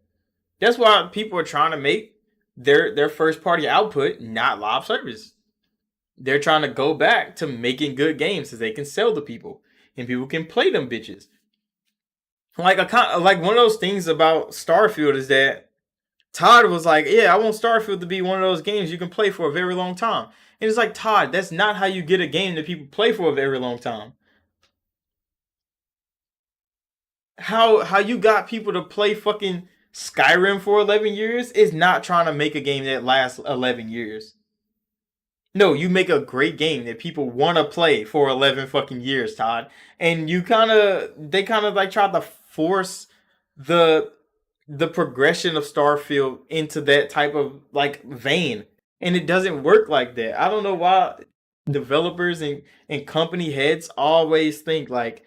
A: That's why people are trying to make their first party output not live service. They're trying to go back to making good games so they can sell to people and people can play them bitches. Like one of those things about Starfield is that Todd was like, "Yeah, I want Starfield to be one of those games you can play for a very long time." And it's like, Todd, that's not how you get a game that people play for a very long time. How you got people to play fucking Skyrim for 11 years is not trying to make a game that lasts 11 years. No, you make a great game that people want to play for 11 fucking years, Todd. And they kind of like tried to force the the progression of Starfield into that type of like vein. And it doesn't work like that. I don't know why developers and company heads always think like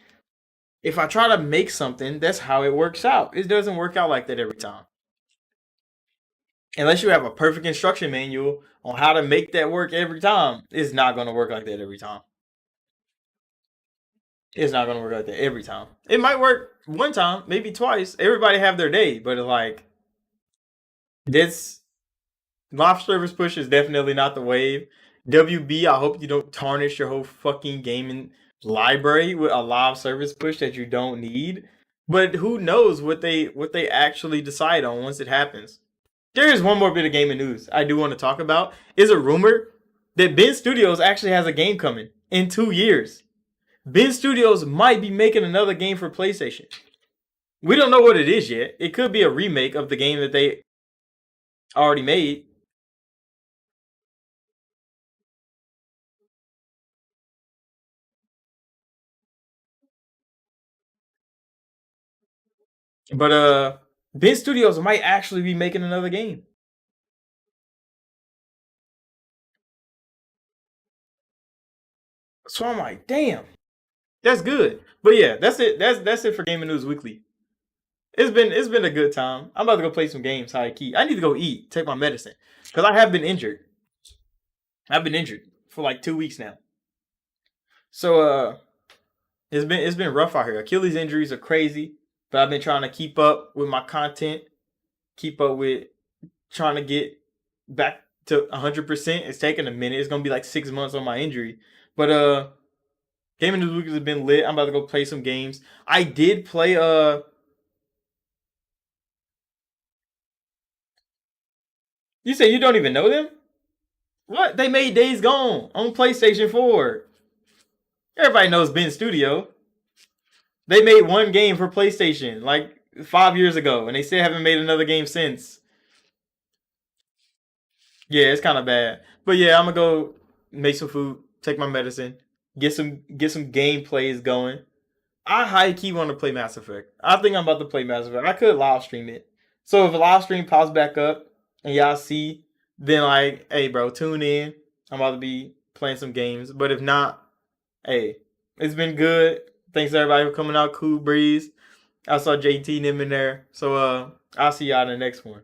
A: if I try to make something, that's how it works out. It doesn't work out like that every time. Unless you have a perfect instruction manual on how to make that work every time, it's not going to work like that every time. It's not going to work like that every time. It might work one time, maybe twice. Everybody have their day, but like this live service push is definitely not the wave. WB, I hope you don't tarnish your whole fucking gaming library with a live service push that you don't need. But who knows what they actually decide on once it happens. There is one more bit of gaming news I do want to talk about. Is a rumor that Ben Studios actually has a game coming in 2 years. Ben Studios might be making another game for PlayStation. We don't know what it is yet. It could be a remake of the game that they already made. But Ben Studios might actually be making another game. So I'm like, damn, that's good. But yeah, that's it. That's it for Gaming News Weekly. It's been a good time. I'm about to go play some games. High key. I need to go eat, take my medicine, because I have been injured. I've been injured for like 2 weeks now. So it's been rough out here. Achilles injuries are crazy, but I've been trying to keep up with my content, keep up with trying to get back to 100%. It's taking a minute. It's gonna be like 6 months on my injury, but gaming this week has been lit. I'm about to go play some games. I did play You say you don't even know them? What? They made Days Gone on PlayStation 4. Everybody knows Ben Studio. They made one game for PlayStation like 5 years ago, and they still haven't made another game since. Yeah, it's kind of bad. But yeah, I'm gonna go make some food, take my medicine, get some gameplays going. I high key want to play Mass Effect. I think I'm about to play Mass Effect. I could live stream it. So if a live stream pops back up and y'all see, then like, hey bro, tune in. I'm about to be playing some games. But if not, hey, it's been good. Thanks everybody for coming out. Cool breeze. I saw JT and them in there. So I'll see y'all in the next one.